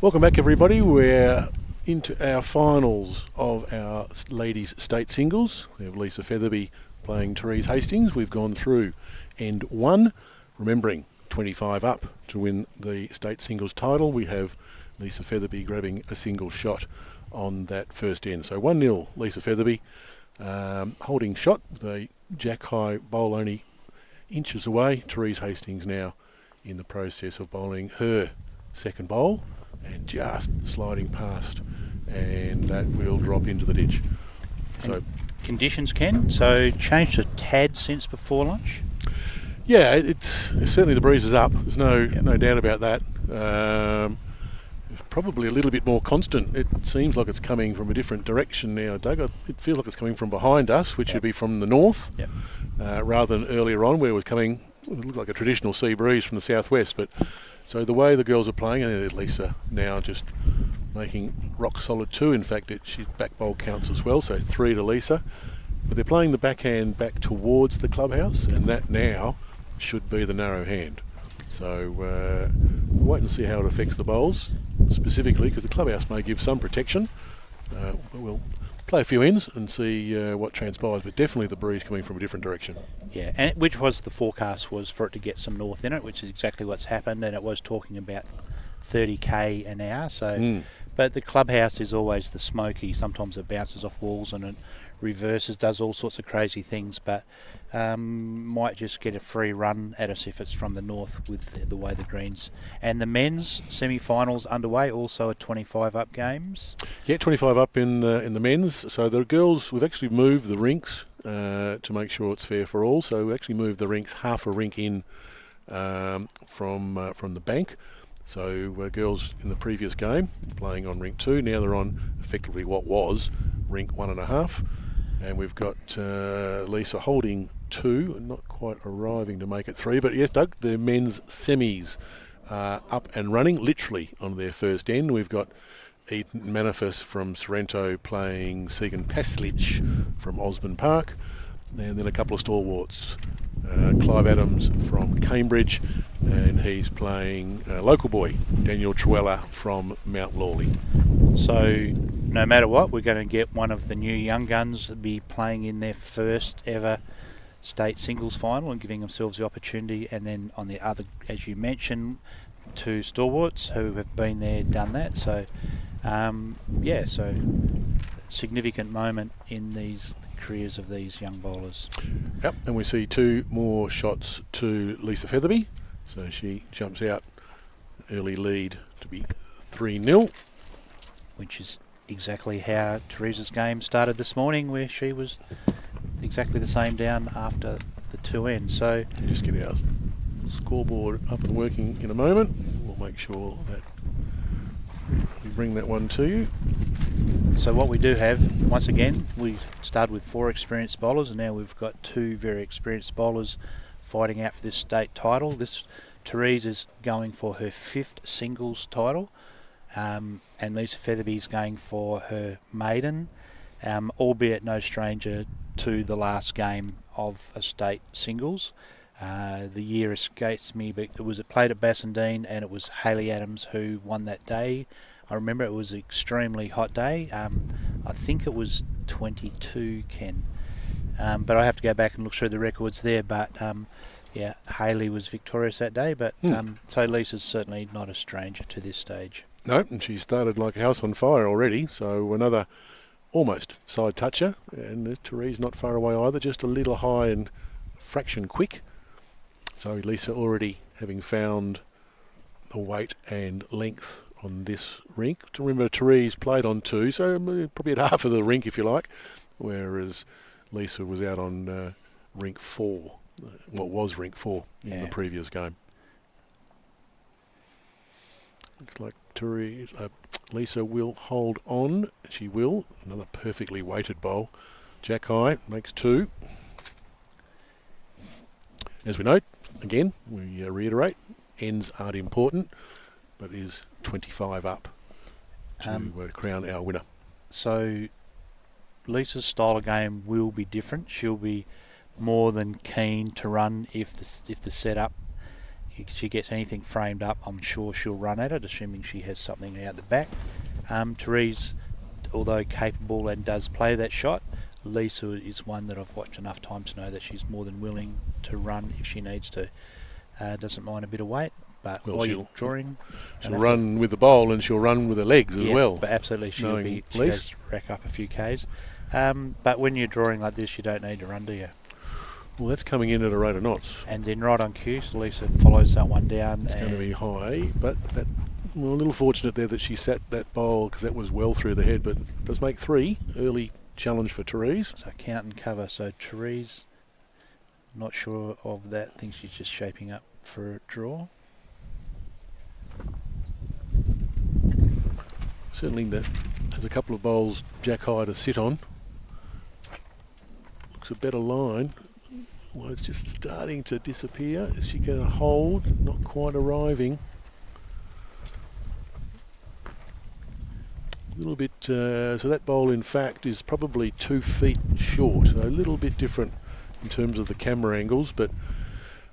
Welcome back, everybody. We're into our finals of our ladies' state singles. We have Lisa Featherby playing Therese Hastings. We've gone through end one, remembering 25 up to win the state singles title. We have Lisa Featherby grabbing a single shot on that first end. So 1-0 Lisa Featherby, holding shot with a jack high bowl only inches away. Therese Hastings now in the process of bowling her second bowl and just sliding past, and that will drop into the ditch. So conditions, Ken, so changed a tad since before lunch? Yeah, it's certainly the breeze is up. There's no doubt about that. Probably a little bit more constant. It seems like it's coming from a different direction now, Doug. It feels like it's coming from behind us, which would be from the north, rather than earlier on where it was coming. It looked like a traditional sea breeze from the southwest. But so the way the girls are playing, and Lisa now just making rock solid 2. In fact, she's back bowl counts as well, so 3 to Lisa. But they're playing the backhand back towards the clubhouse, and that now should be the narrow hand. So we'll wait and see how it affects the bowls specifically, because the clubhouse may give some protection. But we'll play a few ends and see what transpires, but definitely the breeze coming from a different direction. Yeah, and which was the forecast was for it to get some north in it, which is exactly what's happened, and it was talking about 30k an hour. So, but the clubhouse is always the smoky. Sometimes it bounces off walls and it reverses, does all sorts of crazy things, but might just get a free run at us if it's from the north with the way the greens. And the men's semi-finals underway, also at 25 up games. Yeah, 25 up in the men's. So the girls, we've actually moved the rinks to make sure it's fair for all. So we actually moved the rinks half a rink in from the bank. So girls in the previous game playing on rink 2, now they're on effectively what was rink 1.5. And we've got Lisa holding 2 and not quite arriving to make it 3. But yes, Doug, the men's semis are up and running, literally on their first end. We've got Edan Manifis from Sorrento playing Segan Pasalich from Mosman Park. And then a couple of stalwarts. Clive Adams from Cambridge, and he's playing local boy Daniel Trewhella from Mount Lawley. So no matter what, we're going to get one of the new young guns to be playing in their first ever state singles final and giving themselves the opportunity. And then on the other, as you mentioned, 2 stalwarts who have been there, done that. So so significant moment in these careers of these young bowlers. Yep, and we see 2 more shots to Lisa Featherby. So she jumps out early lead to be 3-0. Which is exactly how Therese's game started this morning, where she was exactly the same down after the 2 ends. So just get our scoreboard up and working in a moment. We'll make sure that we bring that one to you. So what we do have, once again, we started with 4 experienced bowlers, and now we've got 2 very experienced bowlers fighting out for this state title. Therese is going for her 5th singles title, and Lisa Featherby is going for her maiden, albeit no stranger to the last game of a state singles. The year escapes me, but it was played at Bassendean, and it was Hayley Adams who won that day. I remember it was an extremely hot day. I think it was 22, Ken. But I have to go back and look through the records there. But Hayley was victorious that day. But so Lisa's certainly not a stranger to this stage. No, and she started like a house on fire already. So another almost side toucher. And Therese not far away either, just a little high and fraction quick. So Lisa already having found the weight and length on this rink. To remember, Therese played on 2, so probably at half of the rink, if you like, whereas Lisa was out on rink 4, what was rink 4 in the previous game. Looks like Lisa will hold on. She will. Another perfectly weighted bowl. Jack high makes 2. As we note, again, we reiterate, ends aren't important, but is 25 up to crown our winner. So Lisa's style of game will be different. She'll be more than keen to run if the setup she gets anything framed up, I'm sure she'll run at it, assuming she has something out the back. Therese, although capable and does play that shot, Lisa is one that I've watched enough time to know that she's more than willing to run if she needs to. Doesn't mind a bit of weight, but while you're drawing... She'll run with the bowl and she'll run with her legs as well. But absolutely, she does rack up a few Ks. But when you're drawing like this, you don't need to run, do you? Well, that's coming in at a rate of knots. And then right on cue, so Lisa follows that one down. It's going to be high, but that, well, a little fortunate there that she sat that bowl because that was well through the head, but it does make 3. Early challenge for Therese. So count and cover. So Therese, not sure of that. I think she's just shaping up for a draw. Certainly that there's a couple of bowls jack high to sit on. Looks a better line. Well, it's just starting to disappear. Is she going to hold? Not quite arriving. A little bit, so that bowl in fact is probably 2 feet short. So a little bit different in terms of the camera angles, but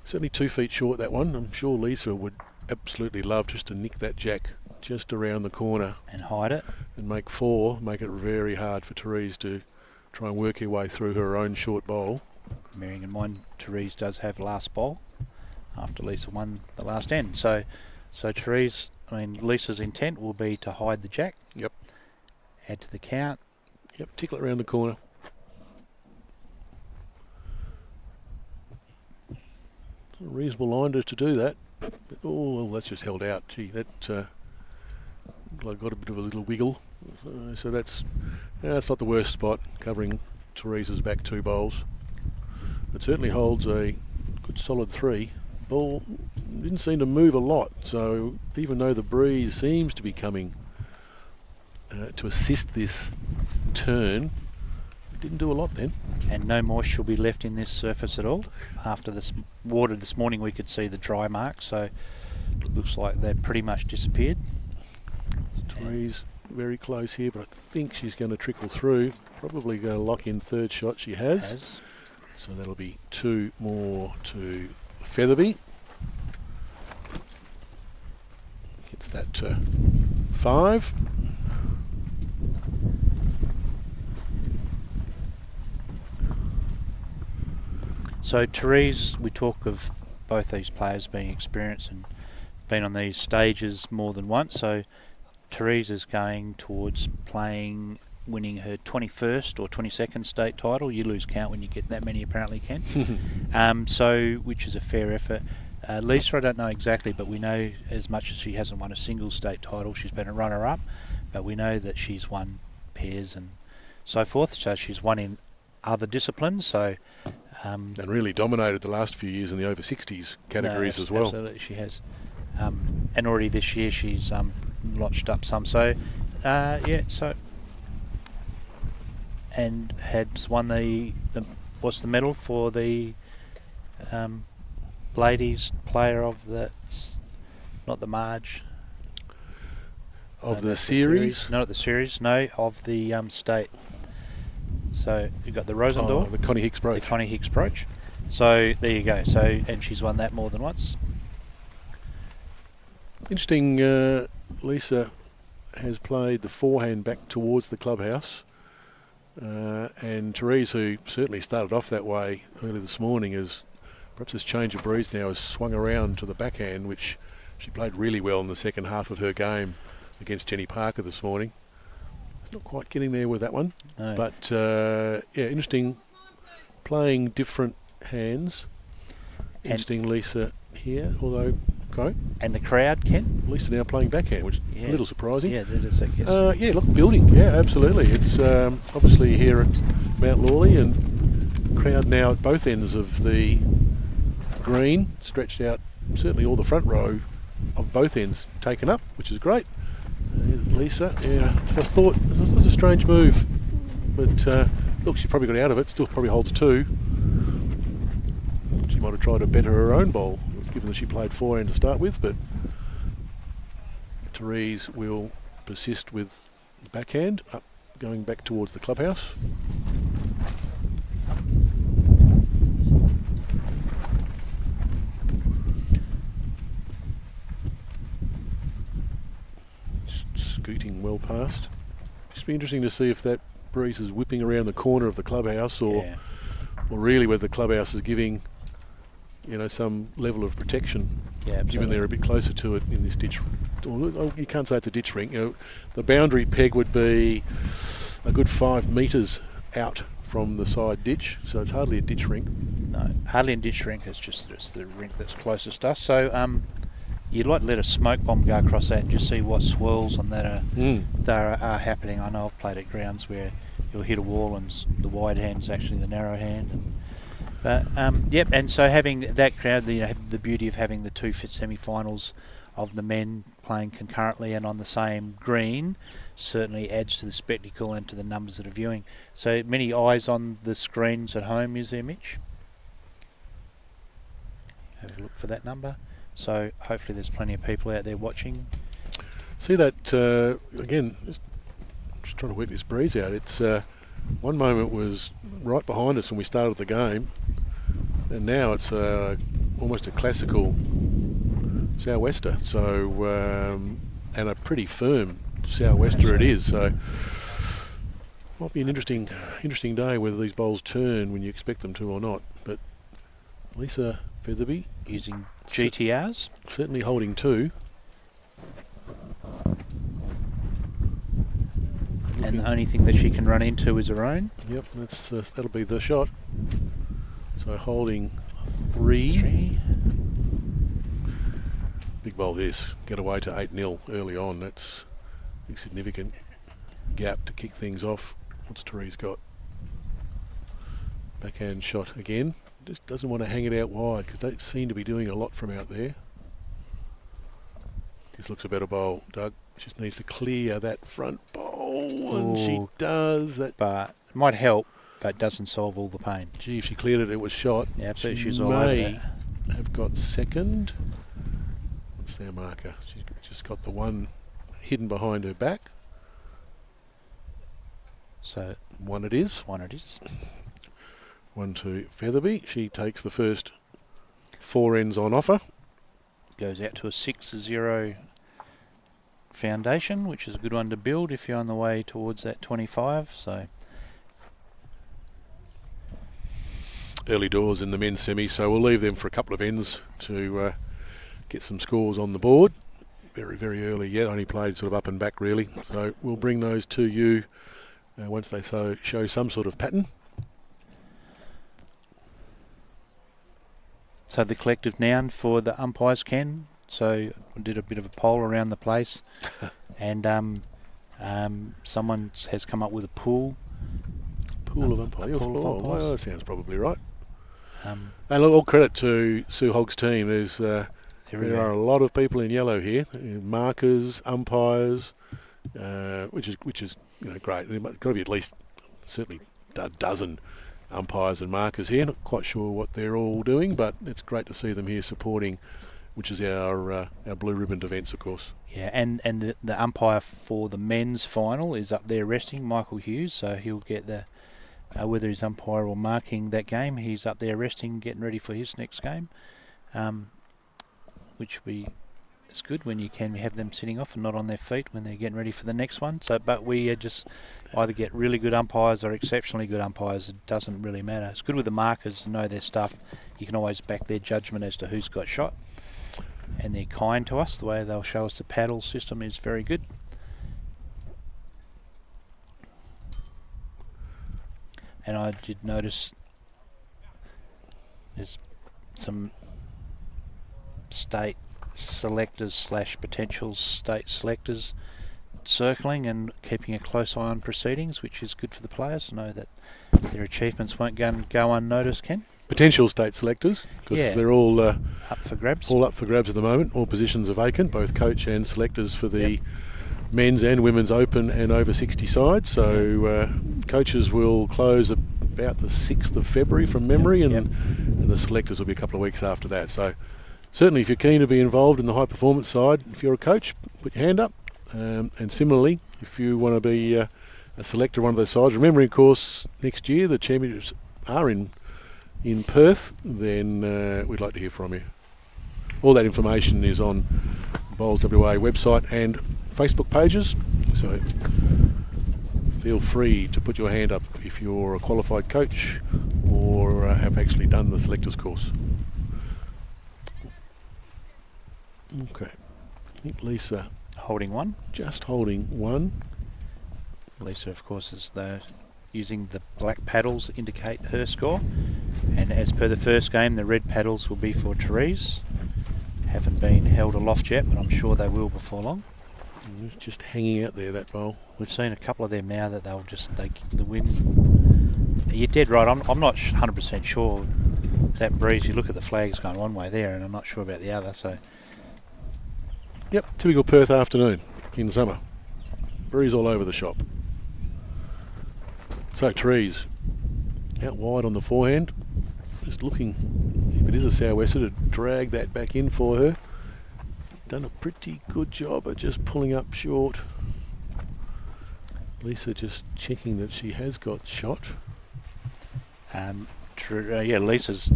certainly 2 feet short that one. I'm sure Lisa would absolutely love just to nick that jack just around the corner. And hide it. And make 4, make it very hard for Therese to try and work her way through her own short bowl. Bearing in mind, Therese does have last bowl after Lisa won the last end. So Therese, Lisa's intent will be to hide the jack. Yep. Add to the count. Yep, tickle it around the corner. It's a reasonable line to do that. But, oh, well, that's just held out. Gee, that got a bit of a little wiggle. So that's not the worst spot, covering Therese's back 2 bowls. It certainly holds a good solid 3. Ball didn't seem to move a lot, so even though the breeze seems to be coming to assist this turn, it didn't do a lot then. And no moisture will be left in this surface at all. After this water this morning, we could see the dry marks, so it looks like they've pretty much disappeared. Therese very close here, but I think she's going to trickle through. Probably going to lock in 3rd shot. She has. So that'll be 2 more to Featherby. Gets that to 5. So Therese, we talk of both these players being experienced and been on these stages more than once. So Therese is going towards winning her 21st or 22nd state title. You lose count when you get that many, apparently, Ken. Which is a fair effort. Lisa, I don't know exactly, but we know as much as she hasn't won a single state title, she's been a runner-up, but we know that she's won pairs and so forth, so she's won in other disciplines. So and really dominated the last few years in the over 60s categories as well. Absolutely, she has. And already this year she's notched up some. So, and had won the medal for the ladies player of the, not the Marge. Of the series? No, not the series, no, of the state. So you've got the Rosendorf. The Connie Hicks brooch. The Connie Hicks brooch. So there you go. So, and she's won that more than once. Interesting, Lisa has played the forehand back towards the clubhouse. And Therese, who certainly started off that way early this morning, perhaps this change of breeze now has swung around to the backhand, which she played really well in the second half of her game against Jenny Parker this morning. It's not quite getting there with that one. No. But, interesting playing different hands. Interesting, Lisa here, although... Okay. And the crowd, Ken? Lisa now playing backhand, which is a little surprising. Yeah, that is, I guess. Look, building. Yeah, absolutely. It's obviously here at Mount Lawley, and crowd now at both ends of the green, stretched out, certainly all the front row of both ends taken up, which is great. Lisa, I thought it was a strange move, but look, she probably got out of it, still probably holds 2. She might have tried to better her own bowl, given that she played forehand to start with, but Therese will persist with the backhand, up, going back towards the clubhouse. scooting well past. Just be interesting to see if that breeze is whipping around the corner of the clubhouse, or really whether the clubhouse is giving, some level of protection. Yeah, absolutely. Given they're a bit closer to it in this ditch. You can't say it's a ditch rink. The boundary peg would be a good 5 metres out from the side ditch, so it's hardly a ditch rink. No, hardly a ditch rink. It's the rink that's closest to us. So you'd like to let a smoke bomb go across that and just see what swirls on that are happening. I know I've played at grounds where you'll hit a wall and the wide hand is actually the narrow hand. And so having that crowd, the beauty of having the two semi-finals of the men playing concurrently and on the same green certainly adds to the spectacle and to the numbers that are viewing. So many eyes on the screens at home, is there, Mitch? Have a look for that number. So hopefully there's plenty of people out there watching. See that, again, just trying to work this breeze out. It's one moment was right behind us when we started the game, and now it's almost a classical sou'wester. So, and a pretty firm sou'wester it is. So, might be an interesting day whether these bowls turn when you expect them to or not. But Lisa Featherby using GTRs, certainly holding 2. And the only thing that she can run into is her own. Yep, that'll be the shot. So holding 3. Big bowl this. Get away to 8-0 early on. That's a significant gap to kick things off. What's Therese got? Backhand shot again. Just doesn't want to hang it out wide because they seem to be doing a lot from out there. This looks a better bowl, Doug. Just needs to clear that front bowl, and she does. That, but it might help, but doesn't solve all the pain. Gee, if she cleared it, it was shot. Yeah, absolutely. She She's all over that. Have got second. What's their marker? She's just got the one hidden behind her back. So 1 it is. 1 it is. 1 to Featherby. She takes the first 4 ends on offer. Goes out to a 6-0 foundation, which is a good one to build if you're on the way towards that 25. So early doors in the men's semi, so we'll leave them for a couple of ends to get some scores on the board. Very, very early yet. Only played sort of up and back really. So we'll bring those to you once they show some sort of pattern. So the collective noun for the umpires, Ken. So we did a bit of a poll around the place, and someone has come up with a pool. Pool of umpires. Well, that sounds probably right. And look, all credit to Sue Hogg's team. There are a lot of people in yellow here, markers, umpires, which is great. There's got to be at least certainly a dozen umpires and markers here. Not quite sure what they're all doing, but it's great to see them here supporting, which is our blue ribbon events, of course. Yeah, and the umpire for the men's final is up there resting, Michael Hughes, so he'll get the whether he's umpire or marking that game, he's up there resting, getting ready for his next game, which it's good when you can have them sitting off and not on their feet when they're getting ready for the next one. So, but we just either get really good umpires or exceptionally good umpires. It doesn't really matter. It's good with the markers to know their stuff. You can always back their judgment as to who's got shot. And they're kind to us. The way they'll show us the paddle system is very good. And I did notice there's some state selectors / potential state selectors circling and keeping a close eye on proceedings, which is good for the players to know that their achievements won't go unnoticed, Ken. Potential state selectors, because they're all up for grabs. All up for grabs at the moment. All positions are vacant, both coach and selectors for the men's and women's open and over 60 sides. So coaches will close about the 6th of February from memory, and the selectors will be a couple of weeks after that. So certainly if you're keen to be involved in the high performance side, if you're a coach, put your hand up. And similarly, if you want to be a selector of one of those sides, remembering, of course, next year the championships are in Perth, then we'd like to hear from you. All that information is on Bowls WA website and Facebook pages. So feel free to put your hand up if you're a qualified coach or have actually done the selectors course. Okay, I think Lisa Holding one. just holding one. Lisa, of course, is using the black paddles to indicate her score. And as per the first game, the red paddles will be for Therese. Haven't been held aloft yet, but I'm sure they will before long. It's just hanging out there, that bowl. We've seen a couple of them now that they'll just take the wind. You're dead right. I'm not 100% sure that breeze. You look at the flags going one way there, and I'm not sure about the other. So, yep, typical Perth afternoon in summer. Breeze all over the shop. So Therese out wide on the forehand, just looking, if it is a sou'wester, to drag that back in for her. Done a pretty good job of just pulling up short. Lisa just checking that she has got shot. Lisa's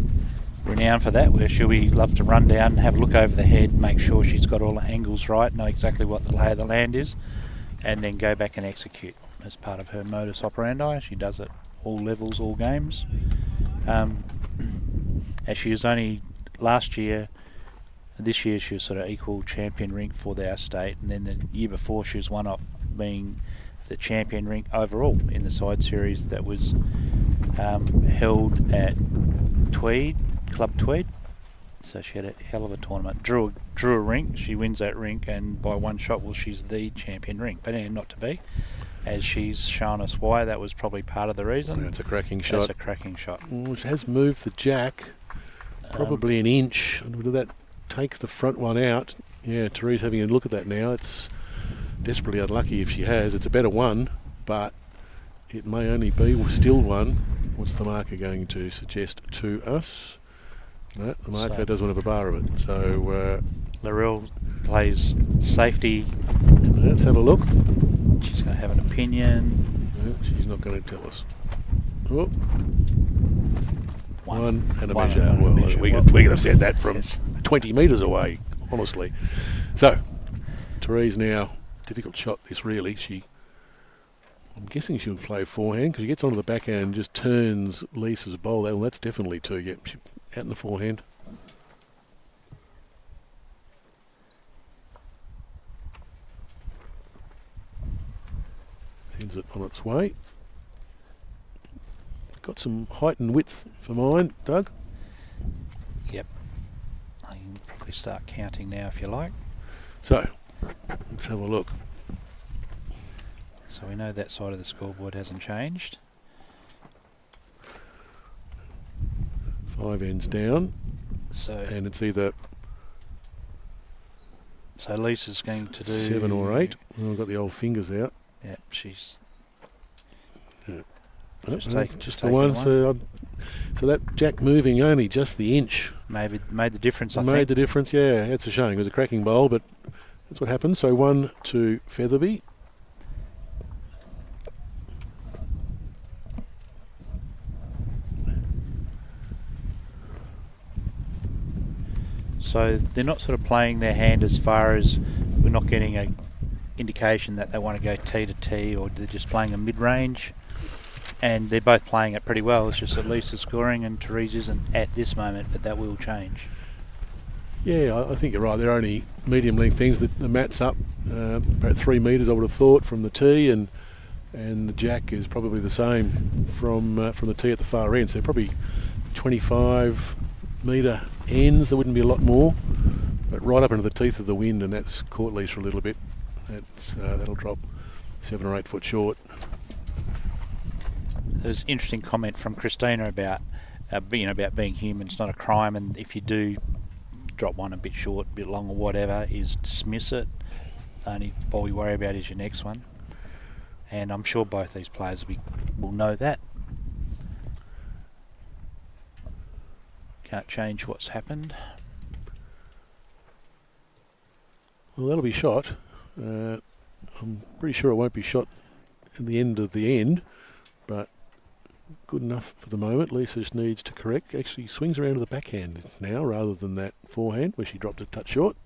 renowned for that, where she'll be love to run down, have a look over the head, make sure she's got all the angles right, know exactly what the lay of the land is, and then go back and execute as part of her modus operandi. She does it all levels, all games. As she was only last year, this year she was sort of equal champion rink for our state, and then the year before she was one up being the champion rink overall in the side series that was held at Club Tweed. So she had a hell of a tournament. Drew a rink, she wins that rink, and by one shot, well, she's the champion rink. But not to be, as she's shown us why. That was probably part of the reason. That's a cracking shot. That's a cracking shot. Which has moved the jack probably an inch. That takes the front one out. Yeah, Therese having a look at that now. It's desperately unlucky if she has. It's a better one, but it may only be still one. What's the marker going to suggest to us? No, the marker doesn't have a bar of it. So Laurel plays safety. Let's have a look. She's going to have an opinion. No, she's not going to tell us. Oh. One and a measure. Well, we could have said that from 20 metres away, honestly. So, Therese now, difficult shot this really. I'm guessing she'll play forehand because she gets onto the backhand and just turns Lisa's bowl. Well, that's definitely two. Yep, she out in the forehand. Sends it on its way. Got some height and width for mine, Doug. Yep. I can probably start counting now if you like. So, let's have a look. So we know that side of the scoreboard hasn't changed. 5 ends down. So and it's either Lisa's going to do 7 or 8. Well, I've got the old fingers out. Yep, she's just the one. So that jack moving only just the inch. Made the difference, I think. Made the difference, yeah. It's a shame. It was a cracking bowl, but that's what happened. So 1 to Featherby. So they're not sort of playing their hand as far as we're not getting a indication that they want to go tee to tee, or they're just playing a mid-range, and they're both playing it pretty well. It's just that Lisa's scoring and Therese isn't at this moment, but that will change. Yeah, I think you're right. They're only medium length things. The mat's up about 3 metres, I would have thought, from the tee, and the jack is probably the same from the tee at the far end. So probably 25 metre ends. There wouldn't be a lot more, but right up into the teeth of the wind, and that's caught Lisa a little bit. That'll drop 7 or 8 foot short. There's an interesting comment from Christina about being human. It's not a crime, and if you do drop one a bit short, a bit long, or whatever, is dismiss it. The only ball you worry about is your next one, and I'm sure both these players will know that. Can't change what's happened. Well, that'll be shot. I'm pretty sure it won't be shot at the end of the end, but good enough for the moment. Lisa just needs to correct. Actually swings around to the backhand now rather than that forehand where she dropped a touch short.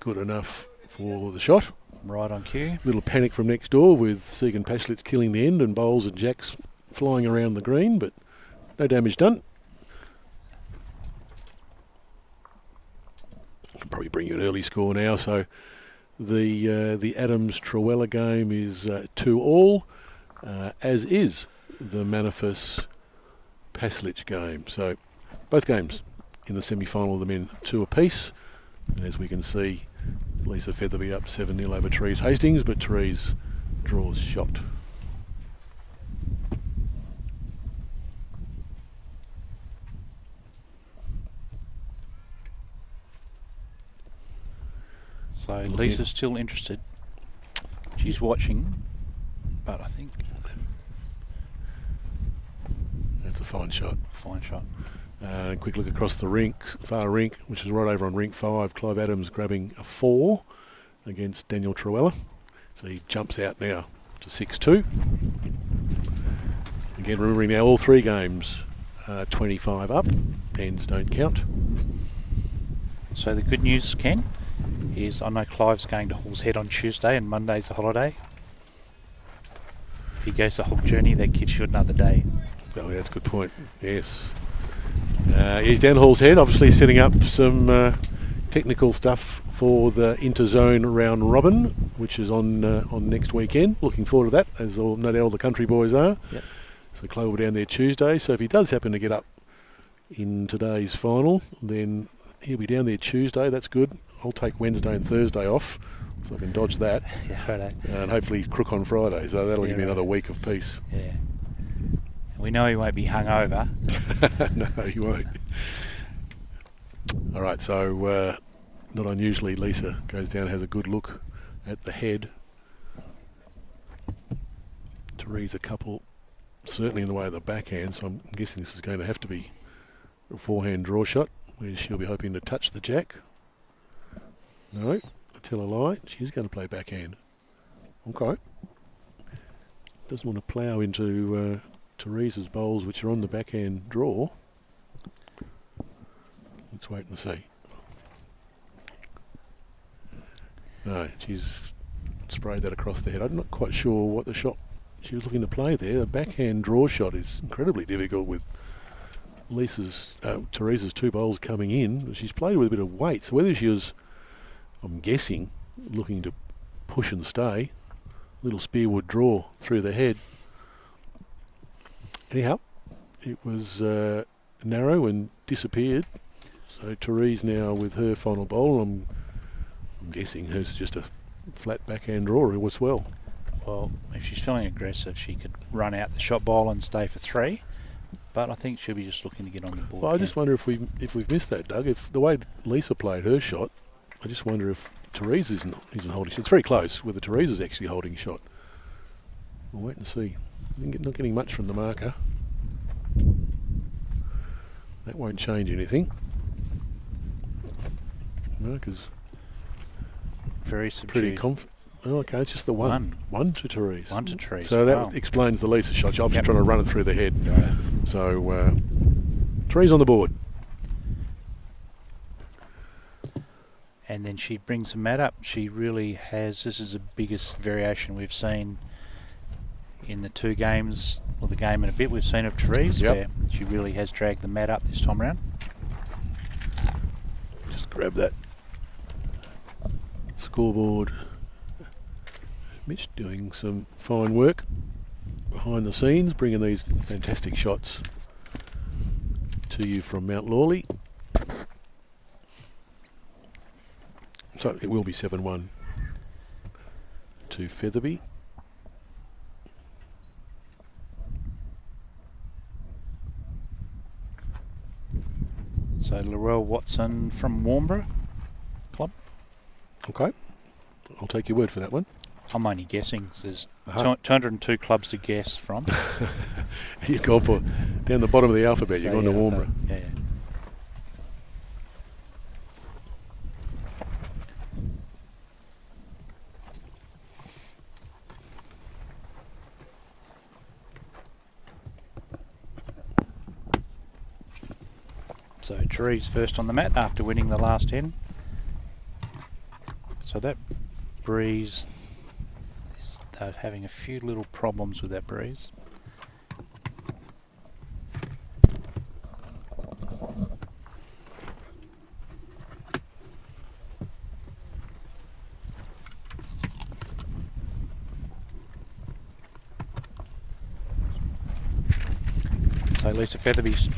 good enough for the shot. Right on cue. Little panic from next door with Segan Pasalich killing the end and bowls and jacks flying around the green, but no damage done. Can probably bring you an early score now. So the Adams Trewhella game is 2-all, as is the Manifis Pasalich game. So both games in the semi-final of the men 2 apiece. And as we can see, Lisa Featherby up 7-0 over Therese Hastings, but Therese draws shot. So Lisa's still interested. She's watching, but I think that's a fine shot. Fine shot. Quick look across the rink, far rink, which is right over on rink 5. Clive Adams grabbing a 4 against Daniel Trewhella. So he jumps out now to 6-2. Again, remembering now all 3 games are 25 up. Ends don't count. So the good news, Ken, is I know Clive's going to Hall's Head on Tuesday and Monday's a holiday. If he goes to Hog Journey, that gives you another day. Oh, yeah, that's a good point. Yes. He's down Hall's Head, obviously setting up some technical stuff for the Interzone round robin, which is on next weekend. Looking forward to that, as no doubt all the country boys are. Yep. So Clive will be down there Tuesday. So if he does happen to get up in today's final, then he'll be down there Tuesday. That's good. I'll take Wednesday and Thursday off, so I can dodge that. Yeah, right. And hopefully he's crook on Friday, so that'll give me another week of peace. Yeah. We know he won't be hungover. No, he won't. All right, so not unusually, Lisa goes down and has a good look at the head. Therese a couple, certainly in the way of the backhand, so I'm guessing this is going to have to be a forehand draw shot, where she'll be hoping to touch the jack. No, I tell a lie, she's going to play backhand. Okay. Doesn't want to plough into Therese's bowls, which are on the backhand draw. Let's wait and see. No, she's sprayed that across the head. I'm not quite sure what the shot she was looking to play there. The backhand draw shot is incredibly difficult with Therese's 2 bowls coming in. She's played with a bit of weight, so whether she was, I'm guessing, looking to push and stay, little spearwood draw through the head. Anyhow, it was narrow and disappeared. So Therese now with her final bowl. I'm guessing hers is just a flat backhand draw as well. Well, if she's feeling aggressive, she could run out the shot bowl and stay for 3. But I think she'll be just looking to get on the board. Well, I just wonder if we've missed that, Doug. If the way Lisa played her shot, I just wonder if Therese isn't holding shot. It's very close whether Therese is actually holding shot. We'll wait and see. Not getting much from the marker. That won't change anything. Marker's very subdued. pretty confident. Oh, okay, it's just the one. One to Therese. One to Therese. So that explains the Lisa shot. She's obviously trying to run it through the head. Right. So Therese on the board. And then she brings the mat up. She really has. This is the biggest variation we've seen in the 2 games, or the game and a bit we've seen of Therese, where she really has dragged the mat up this time around. Just grab that scoreboard. Mitch doing some fine work behind the scenes, bringing these fantastic shots to you from Mount Lawley. So it will be 7-1 to Featherby. So Laurel Watson from Warnborough Club. Okay, I'll take your word for that one. I'm only guessing. There's 202 clubs to guess from. You've gone for down the bottom of the alphabet. You've gone to Warnborough. Yeah. So Therese first on the mat after winning the last 10. So that breeze, they're having a few little problems with that breeze. So Lisa Featherby's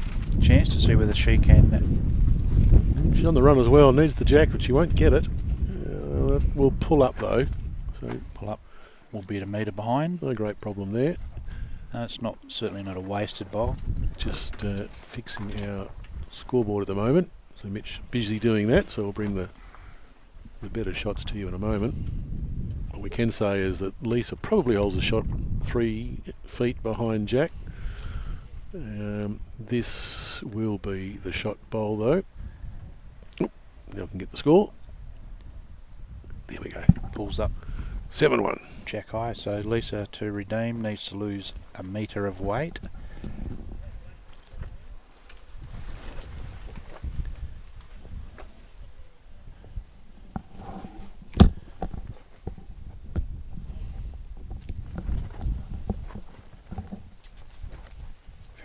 chance to see whether she can. She's on the run as well, needs the jack, but she won't get it. We'll pull up though. So Pull up, will be at a metre behind. no great problem there. No, it's not, certainly not a wasted bowl. Just fixing our scoreboard at the moment. So Mitch busy doing that, so we'll bring the better shots to you in a moment. What we can say is that Lisa probably holds a shot 3 feet behind Jack. This will be the shot bowl though. Oop, now I can get the score. There we go. Pulls up 7-1. Jack high, so Lisa to redeem needs to lose a metre of weight.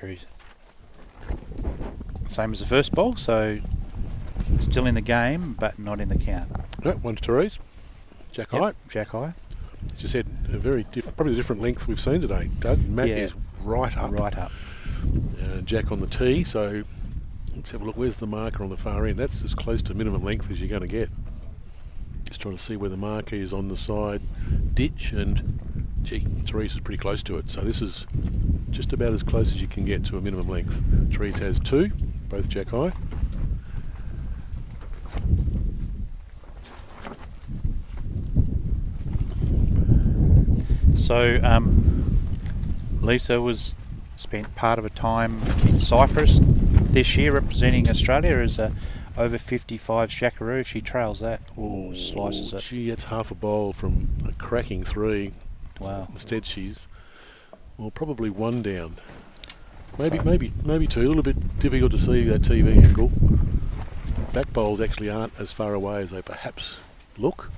Very same as the first bowl, so still in the game but not in the count. No, 1 to Therese. Jack high. Jack high. As you said, a very probably a different length we've seen today, Doug. Matt Yeah. is right up. Right up. Jack on the tee, so let's have a look. Where's the marker on the far end? That's as close to minimum length as you're going to get. Just trying to see where the marker is on the side ditch, and gee, Therese is pretty close to it. So this is just about as close as you can get to a minimum length. Therese has 2, both Jack high. So Lisa spent part of her time in Cypress this year representing Australia as a over 55 Jackaroo. She trails that or slices it. Gee, that's half a bowl from a cracking 3. Wow. Instead she's, well, probably 1 down. Maybe 2. A little bit difficult to see that TV angle. Back bowls actually aren't as far away as they perhaps look.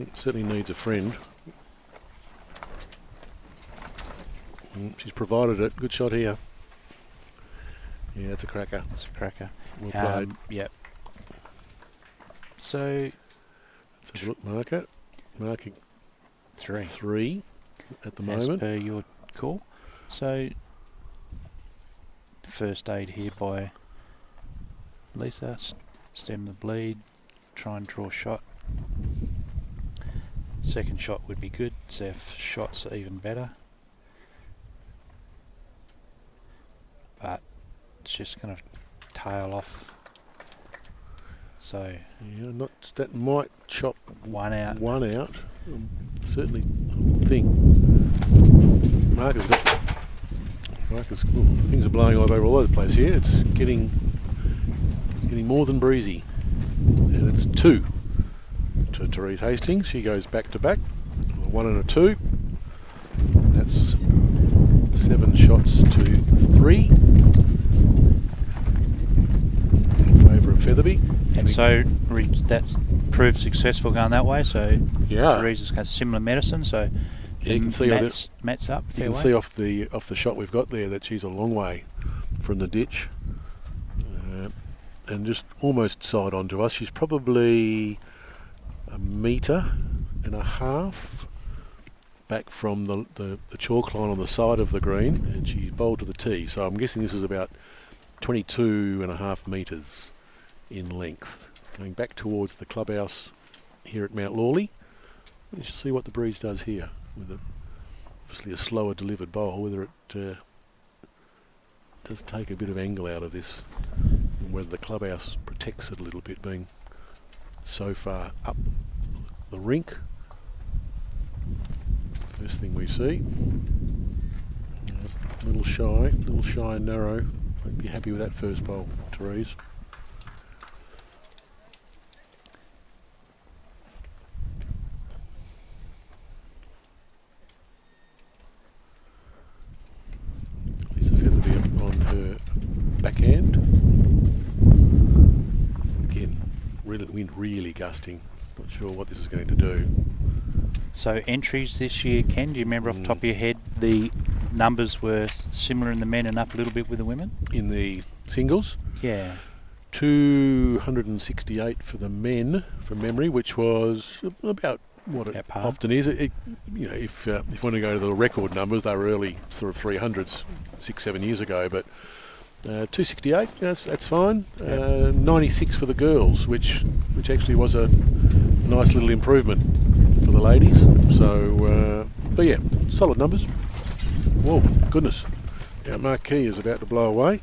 It certainly needs a friend. She's provided it. Good shot here. Yeah, it's a cracker. It's a cracker. Well played. Yep. So Let's have a look. Marker. Marking 3. 3 at the As moment. per your call. So first aid here by Lisa. Stem the bleed. Try and draw a shot. Second shot would be good. See if shots are even better. But it's just going to tail off. So Yeah, that might chop 1 out. 1 out. Certainly, I think things are blowing all over the place here. It's getting more than breezy, and it's 2 to Therese Hastings. She goes back to back, 1 and a 2. That's 7 shots to 3 in favour of Featherby. And so that proved successful going that way. So Yeah. Therese's got similar medicine. So Yeah, you can see Matt's up. You can see off the shot we've got there that she's a long way from the ditch, and just almost side on to us. She's probably 1.5 metres back from the chalk line on the side of the green, and she's bowled to the tee. So I'm guessing this is about 22.5 metres in length, going back towards the clubhouse here at Mount Lawley. We should see what the breeze does here with obviously a slower delivered bowl, whether it does take a bit of angle out of this, and whether the clubhouse protects it a little bit, being so far up the rink. First thing we see, a little shy and narrow. Won't be happy with that first bowl, Therese. Lisa Featherby gusting. Not sure what this is going to do. So entries this year, Ken, do you remember off the top of your head the numbers were similar in the men and up a little bit with the women? In the singles, Yeah. 268 for the men, from memory, which was about what it About par. often is. If you want to go to the record numbers, they were early sort of 300s 6-7 years ago, but 268, that's fine. 96 for the girls, which actually was a nice little improvement for the ladies. So, but yeah, solid numbers. Whoa, goodness. Our marquee is about to blow away.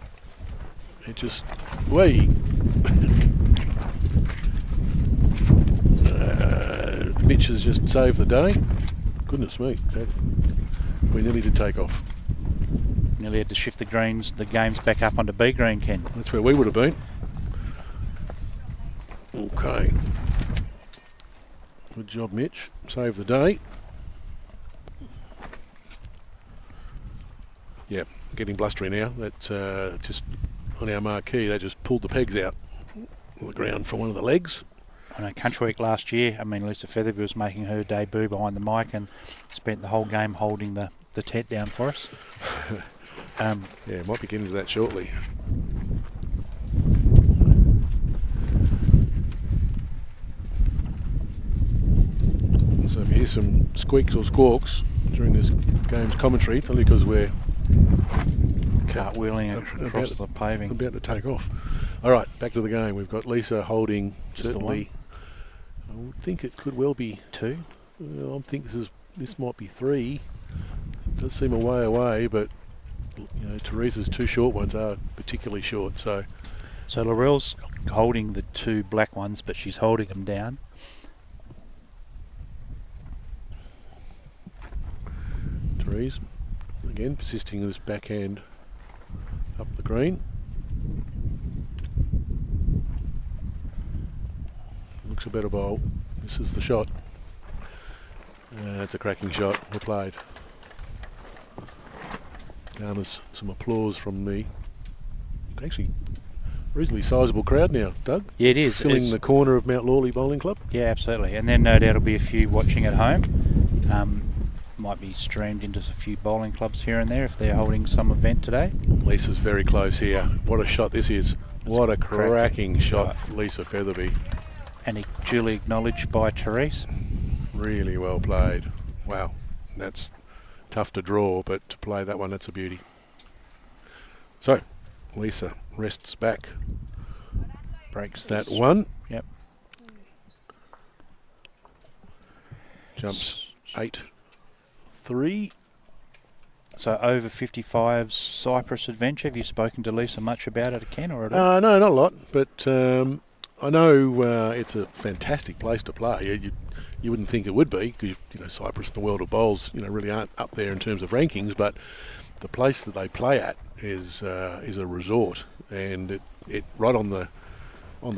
It just, Mitch has just saved the day. Goodness me, we nearly did take off. Nearly had to shift the games back up onto B green, Ken. That's where we would have been. Okay. Good job, Mitch. Saved the day. Yeah, getting blustery now. That's just on our marquee. They just pulled the pegs out on the ground for one of the legs. I know Country Week last year, Lisa Featherby was making her debut behind the mic and spent the whole game holding the tent down for us. Yeah, might be getting to that shortly. So if you hear some squeaks or squawks during this game's commentary, it's only because we're Cartwheeling across the paving. About to take off. All right, back to the game. We've got Lisa holding Just certainly. I would think it could well be 2. I think this might be 3. It does seem a way away, but Therese's 2 short ones are particularly short. So Laurel's holding the 2 black ones, but she's holding them down. Therese again persisting with this backhand up the green. Looks a better bowl. This is the shot. It's a cracking shot. Well played. Garners some applause from the actually reasonably sizable crowd now, Doug. Yeah, it is. Filling the corner of Mount Lawley Bowling Club. Yeah, absolutely. And then no doubt there'll be a few watching at home. Might be streamed into a few bowling clubs here and there if they're holding some event today. Lisa's very close here. What a shot this is. What a cracking shot, Lisa Featherby. And duly acknowledged by Therese. Really well played. Wow, that's tough to draw, but to play that one, that's a beauty. So, Lisa rests back. Breaks that one. Yep. Jumps 8-3. So over 55's Cypress adventure. Have you spoken to Lisa much about it, Ken, or at all? No, not a lot, but I know it's a fantastic place to play. You wouldn't think it would be, because Cypress and the world of bowls really aren't up there in terms of rankings, but the place that they play at is a resort, and it right on the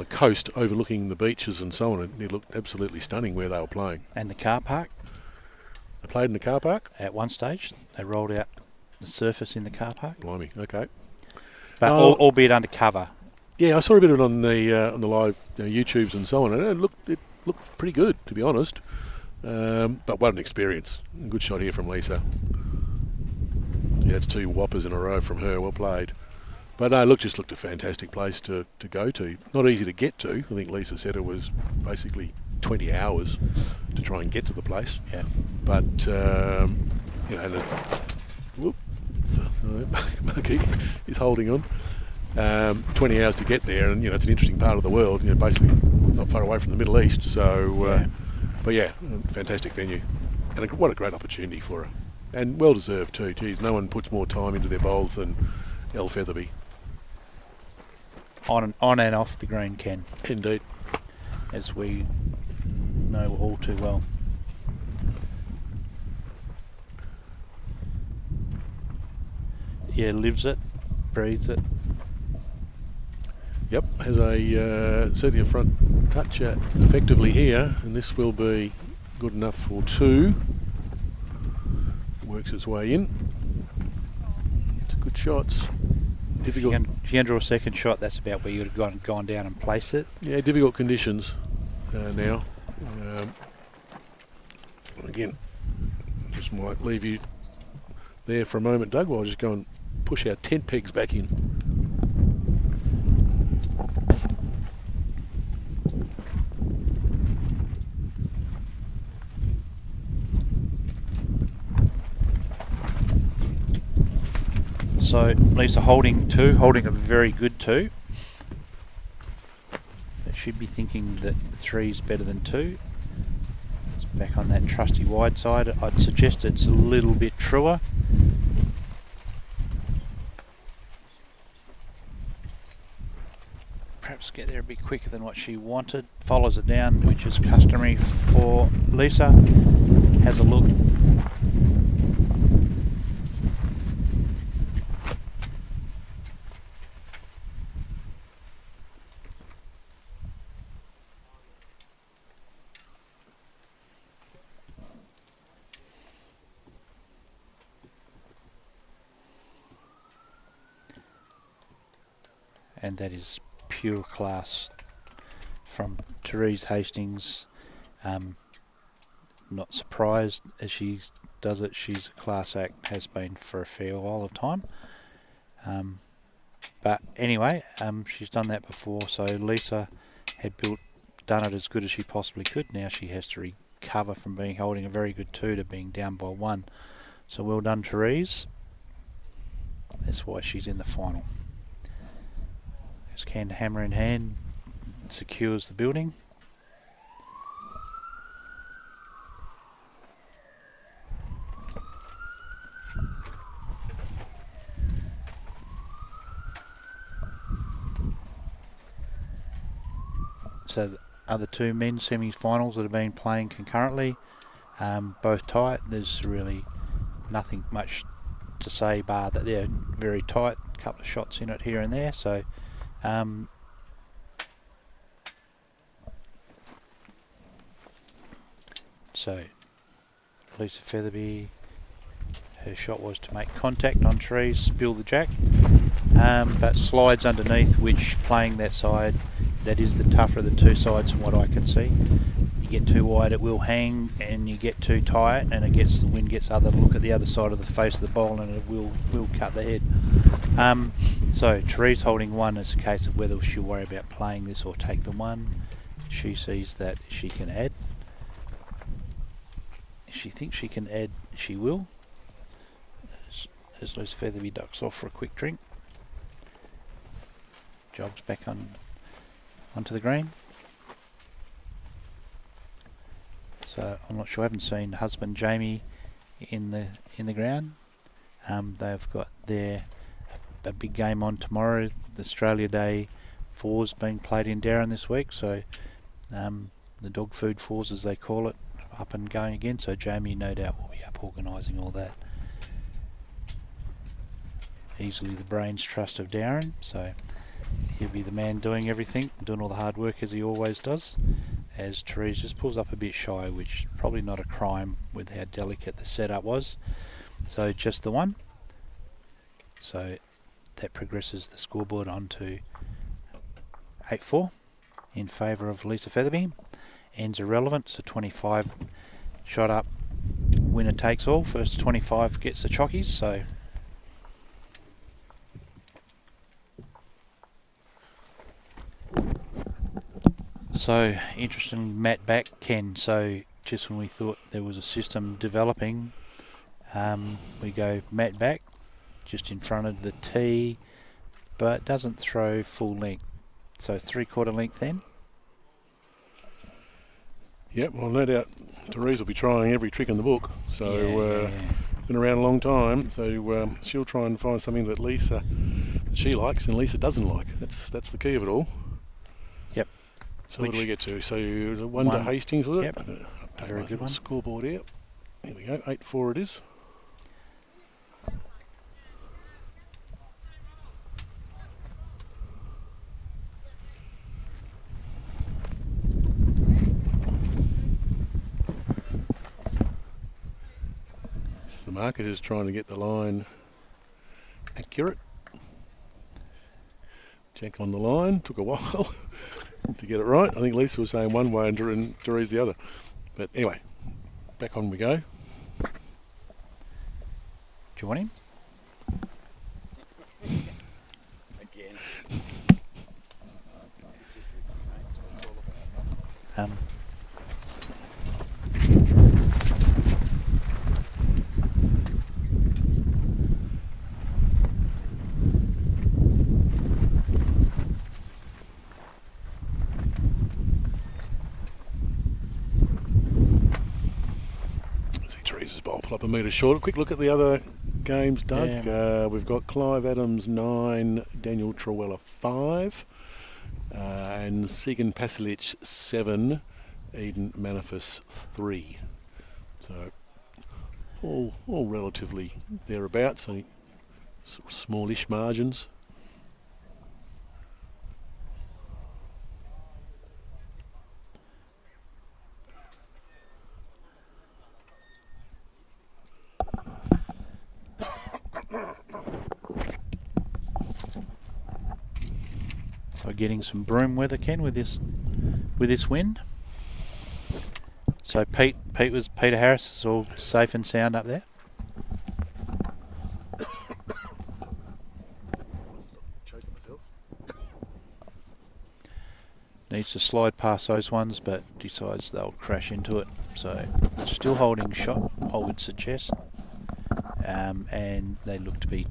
coast overlooking the beaches and so on. It looked absolutely stunning where they were playing. And the car park? They played in the car park? At one stage they rolled out the surface in the car park. Blimey, okay. But albeit undercover. Yeah, I saw a bit of it on the live YouTubes and so on, and it looked pretty good, to be honest. But what an experience! Good shot here from Lisa. Yeah, that's 2 whoppers in a row from her. Well played. But no, just looked a fantastic place to go to. Not easy to get to. I think Lisa said it was basically 20 hours to try and get to the place. Yeah. But Marquis is holding on. 20 hours to get there, and it's an interesting part of the world. Basically not far away from the Middle East. So, but yeah, fantastic venue, and what a great opportunity for her, and well deserved too. Geez, no one puts more time into their bowls than Elle Featherby. On and off the green, Ken. Indeed, as we know all too well. Yeah, lives it, breathes it. Yep, has certainly a front touch effectively here, and this will be good enough for 2. Works its way in. It's good shots. Difficult. If you can draw a second shot, that's about where you would have gone down and placed it. Yeah, difficult conditions. now. Again, just might leave you there for a moment, Doug, while I just go and push our tent pegs back in. So Lisa holding 2, holding a very good 2. So should be thinking that 3 is better than 2. It's back on that trusty wide side. I'd suggest it's a little bit truer. Perhaps get there a bit quicker than what she wanted. Follows it down, which is customary for Lisa. Has a look. And that is pure class from Therese Hastings. Not surprised as she does it. She's a class act, has been for a fair while of time. But anyway, she's done that before. So Lisa had done it as good as she possibly could. Now she has to recover from holding a very good 2 to being down by 1. So well done, Therese. That's why she's in the final. Can hammer in hand, secures the building. So the other 2 men's semi-finals that have been playing concurrently, both tight. There's really nothing much to say bar that they're very tight. A couple of shots in it here and there. So so Lisa Featherby, her shot was to make contact on trees, spill the jack, but slides underneath, which playing that side, that is the tougher of the 2 sides from what I can see. You get too wide, it will hang, and you get too tight, and the wind gets other look at the other side of the face of the bowl, and it will cut the head. So Therese holding 1 is a case of whether she'll worry about playing this or take the 1. She sees that she can add. If she thinks she can add, she will. As Lisa Featherby ducks off for a quick drink. Jogs back onto the green. So I'm not sure. I haven't seen husband Jamie in the ground. They've got a big game on tomorrow. The Australia Day 4s being played in Darren this week. So the dog food 4s, as they call it, up and going again. So Jamie, no doubt, will be up organising all that. Easily the brains trust of Darren. So he'll be the man doing everything, doing all the hard work as he always does. As Therese just pulls up a bit shy, which is probably not a crime with how delicate the setup was. So just the 1. So that progresses the scoreboard onto 8-4 in favour of Lisa Featherby. Ends irrelevant, so 25 shot up, winner takes all. First to 25 gets the chockies, so interesting, Matt back, Ken. So just when we thought there was a system developing, we go Matt back, just in front of the tee, but doesn't throw full length. So 3/4 length then. Yep, well, no doubt Therese will be trying every trick in the book. So been around a long time, so she'll try and find something that she likes and Lisa doesn't like. That's the key of it all. Yep. So what do we get to? So the 1 to Hastings, was it? Yep. Very good one. Scoreboard here. Here we go. 8-4 it is. The market is trying to get the line accurate. Jack on the line, took a while. to get it right. I think Lisa was saying one way and Therese the other. But anyway, back on we go. Do you want him? Again. See Therese's bowl pull up a metre short. A quick look at the other games, Doug. Yeah. We've got Clive Adams 9, Daniel Trewhella 5, and Segan Pasalich 7, Edan Manifis 3. So all relatively thereabouts. So sort of smallish margins. So getting some broom weather, Ken, with this wind. So Peter Harris is all safe and sound up there. Needs to slide past those ones, but decides they'll crash into it. So still holding shot, I would suggest. And they look to be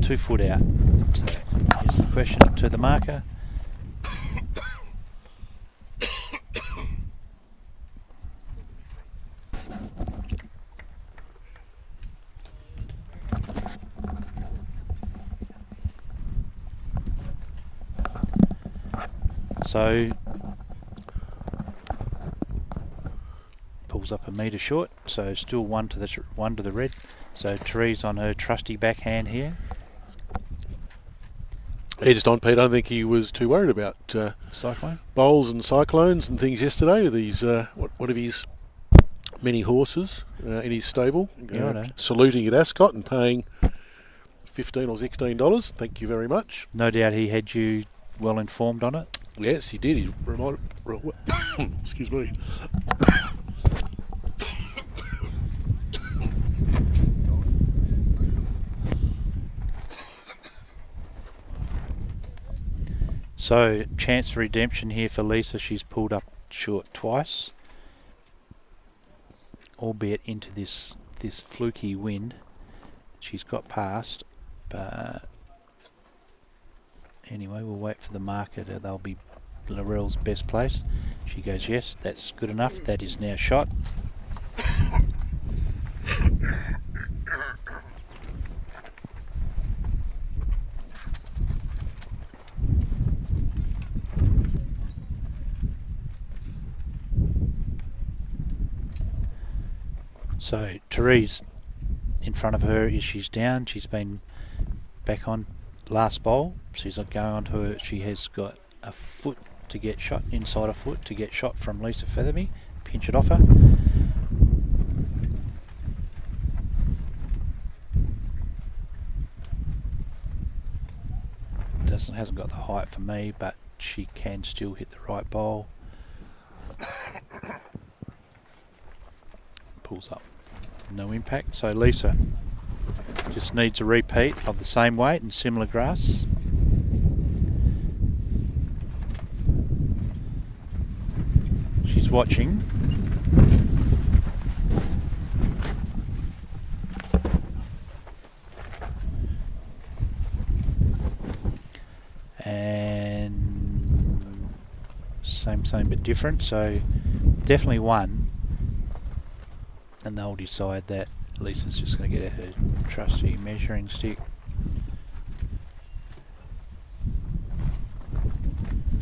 2 foot out. So here's the question to the marker. So pulls up a metre short, so still one to the red. So Therese on her trusty backhand here. Just on Pete, I don't think he was too worried about Cyclone bowls and cyclones and things yesterday with these what of his many horses in his stable. Saluting at Ascot and paying $15 or $16. Thank you very much. No doubt he had you well informed on it. Yes, he did. He reminded. Excuse me. So chance for redemption here for Lisa. She's pulled up short twice, albeit into this fluky wind. She's got past, but anyway, we'll wait for the marker. They'll be Laurel's best place. She goes, yes, that's good enough. That is now shot. So Therese in front of her is she's down. She's been back on last bowl. She's going on to her. She has got a foot to get shot, inside a foot to get shot from Lisa Featherby. Pinch it off her. Hasn't got the height for me, but she can still hit the right bowl. Pulls up. No impact. So Lisa just needs a repeat of the same weight and similar grass. She's watching. And same but different. So definitely one. And they'll decide that Lisa's just going to get her trusty measuring stick.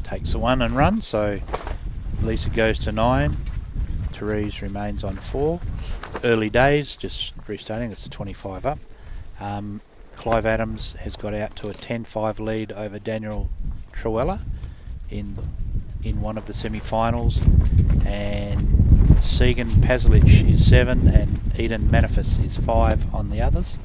Takes the one and runs. So Lisa goes to 9. Therese remains on 4. Early days, just restarting. It's a 25 up. Clive Adams has got out to a 10-5 lead over Daniel Trewhella in one of the semi-finals, and Segan Pasalich is 7 and Edan Manifis is 5 on the others.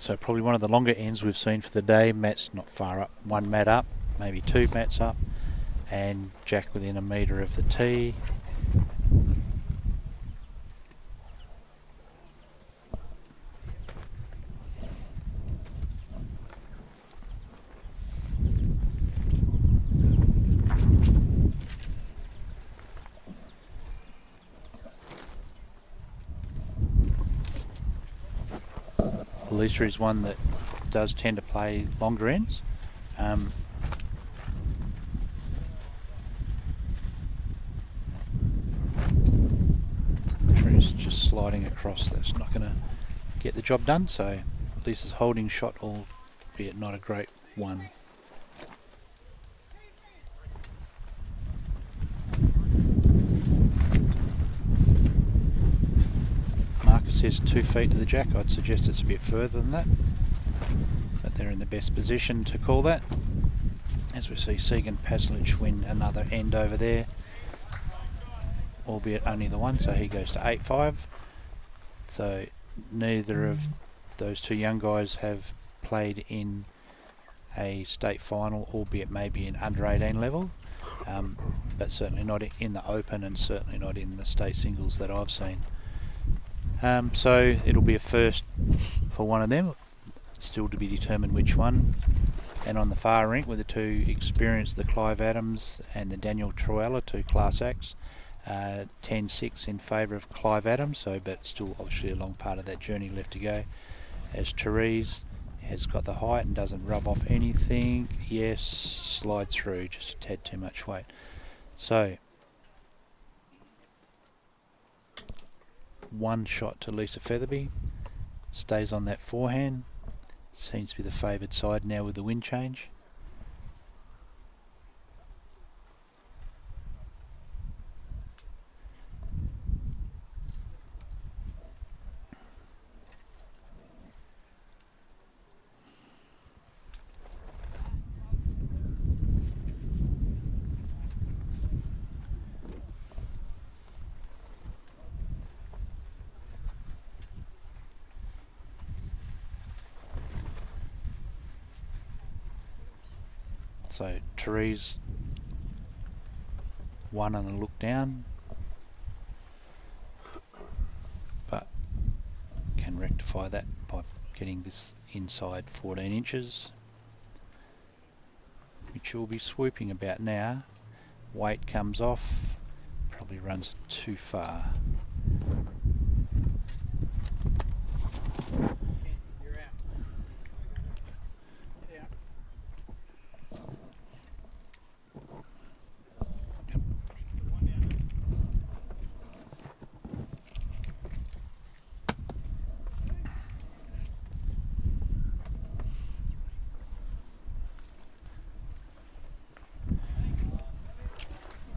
So probably one of the longer ends we've seen for the day. Matt's not far up, 1 mat up, maybe 2 mats up, and Jack within a metre of the tee. Lisa is one that does tend to play longer ends. Tree's just sliding across. That's not going to get the job done. So Lisa's holding shot, albeit not a great one. Marcus says 2 feet to the jack. I'd suggest it's a bit further than that, but they're in the best position to call that. As we see Segan Pasalich win another end over there, albeit only the one, so he goes to 8-5. So neither of those two young guys have played in a state final, albeit maybe in under 18 level, but certainly not in the Open and certainly not in the state singles that I've seen. So it'll be a first for one of them, still to be determined which one. And on the far rink with the two experienced, the Clive Adams and the Daniel Trewhella, two class acts, 10-6 in favour of Clive Adams, so but still obviously a long part of that journey left to go. As Therese has got the height and doesn't rub off anything, yes, slide through, just a tad too much weight. So one shot to Lisa Featherby, stays on that forehand, seems to be the favoured side now with the wind change. So Therese one on a look down, but can rectify that by getting this inside 14 inches, which will be swooping about now. Weight comes off, probably runs too far.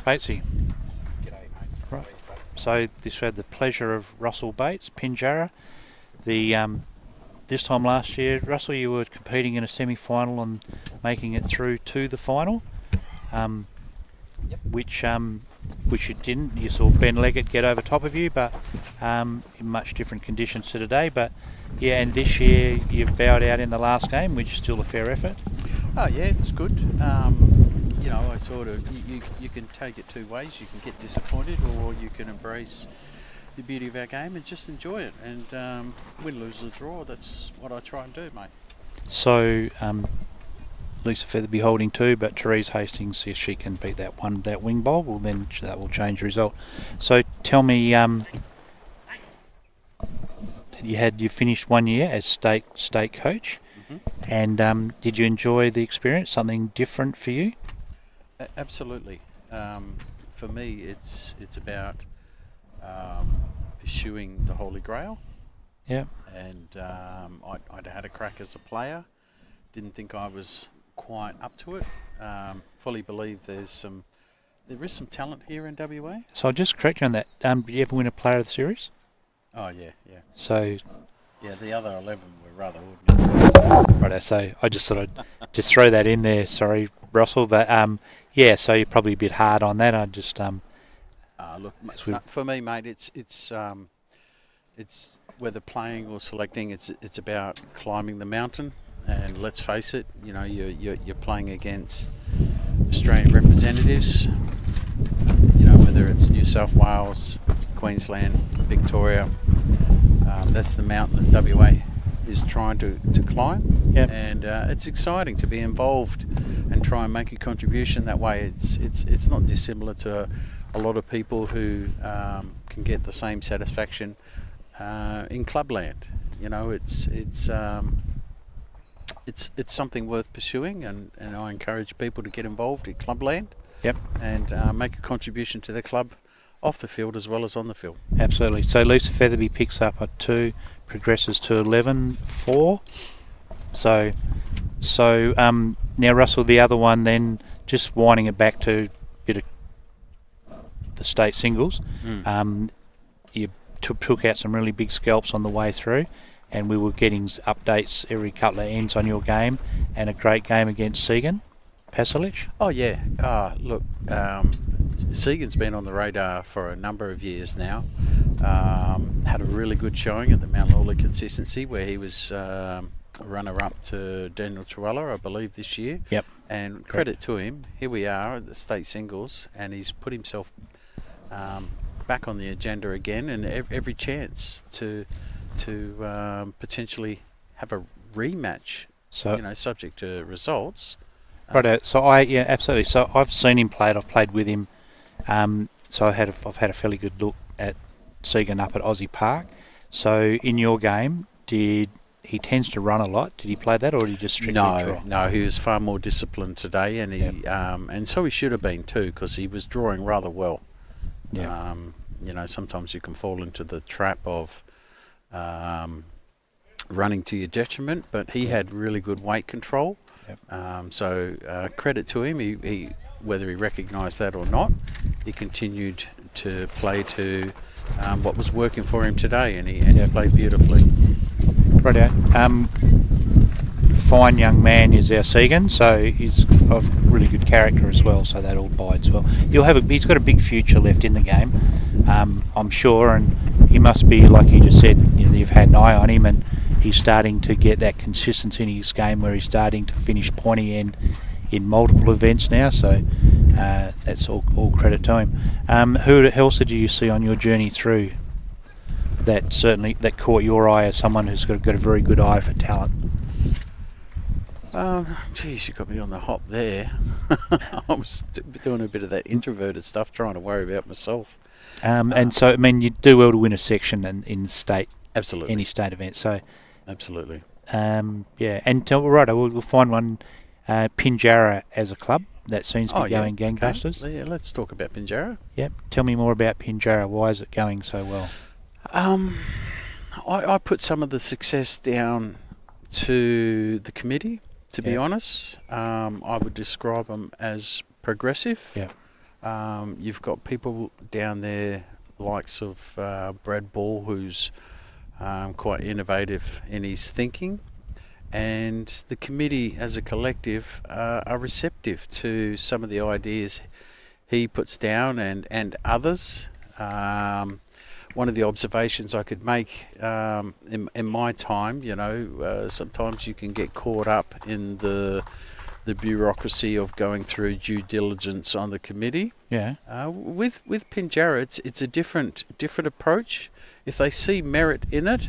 Batesy. G'day, mate. Right. So this had the pleasure of Russell Bates, Pinjarra. The this time last year, Russell, you were competing in a semi-final and making it through to the final, Yep. which you didn't. You saw Ben Leggett get over top of you, but in much different conditions to today. But yeah, and this year you've bowed out in the last game, which is still a fair effort. Oh yeah, it's good. You know, I sort of you can take it two ways. You can get disappointed, or you can embrace the beauty of our game and just enjoy it. And win, lose, or draw. That's what I try and do, mate. So Lisa Featherby holding 2, but Therese Hastings, if she can beat that wing bowl, well then that will change the result. So tell me, you finished 1 year as state coach, and did you enjoy the experience? Something different for you? Absolutely. For me, it's about pursuing the Holy Grail. Yeah. And I'd had a crack as a player. Didn't think I was quite up to it. Fully believe there is some talent here in WA. So I'll just correct you on that. Did you ever win a Player of the Series? Oh yeah. So Yeah, the other 11 were rather ordinary. right. So I just thought I'd just throw that in there. Sorry, Russell, but yeah. So you're probably a bit hard on that. I just Look, for me, mate, it's it's whether playing or selecting, it's about climbing the mountain. And let's face it, you know, you're playing against Australian representatives. You know, whether it's New South Wales, Queensland, Victoria. That's the mountain that WA is trying to climb. Yep. And it's exciting to be involved and try and make a contribution that way. It's not dissimilar to a lot of people who can get the same satisfaction in clubland. You know, it's something worth pursuing, and I encourage people to get involved in clubland. Yep. And make a contribution to their club off the field as well as on the field. Absolutely. So Lisa Featherby picks up a 2, progresses to 11-4. So now Russell, the other one then, just winding it back to a bit of the state singles. You took out some really big scalps on the way through, and we were getting updates every couple of ends on your game, and a great game against Segan, Pasalich. Oh yeah, look, Segan's been on the radar for a number of years now. Had a really good showing at the Mount Lawley consistency, where he was runner-up to Daniel Trewhella, I believe, this year. Yep. And credit to him, here we are at the state singles, and he's put himself back on the agenda again, and every chance to potentially have a rematch. So, you know, subject to results. Right. So absolutely. So I've seen him play. I've played with him. So I've had a fairly good look at Segan up at Aussie Park. So in your game, he tends to run a lot? Did he play that, or did he just strictly draw? No, he was far more disciplined today, and and so he should have been too, because he was drawing rather well. Yeah. You know, sometimes you can fall into the trap of running to your detriment, but he had really good weight control. Yep. So credit to him. He whether he recognised that or not, he continued to play to what was working for him today, and he played beautifully. Righto. Fine young man is our Segan, so he's of really good character as well, so that all bides well. He's got a big future left in the game, I'm sure, and he must be, like you just said, you've had an eye on him, and he's starting to get that consistency in his game where he's starting to finish pointy end in multiple events now, so that's all credit to him. Who else did you see on your journey through that caught your eye as someone who's got a very good eye for talent? Geez, you got me on the hop there. I was doing a bit of that introverted stuff, trying to worry about myself. And so, I mean, you do well to win a section in state, absolutely, any state event. So, absolutely. And we'll find one. Pinjarra as a club that seems to be going gangbusters. Okay. Yeah, let's talk about Pinjarra. Yep. Tell me more about Pinjarra. Why is it going so well? I put some of the success down to the committee. To be honest, I would describe them as progressive. Yeah. You've got people down there, likes of Brad Ball, who's quite innovative in his thinking, and the committee as a collective are receptive to some of the ideas he puts down and others. One of the observations I could make in my time, sometimes you can get caught up in the bureaucracy of going through due diligence on the committee. Yeah. With Pinjarra, it's a different approach. If they see merit in it,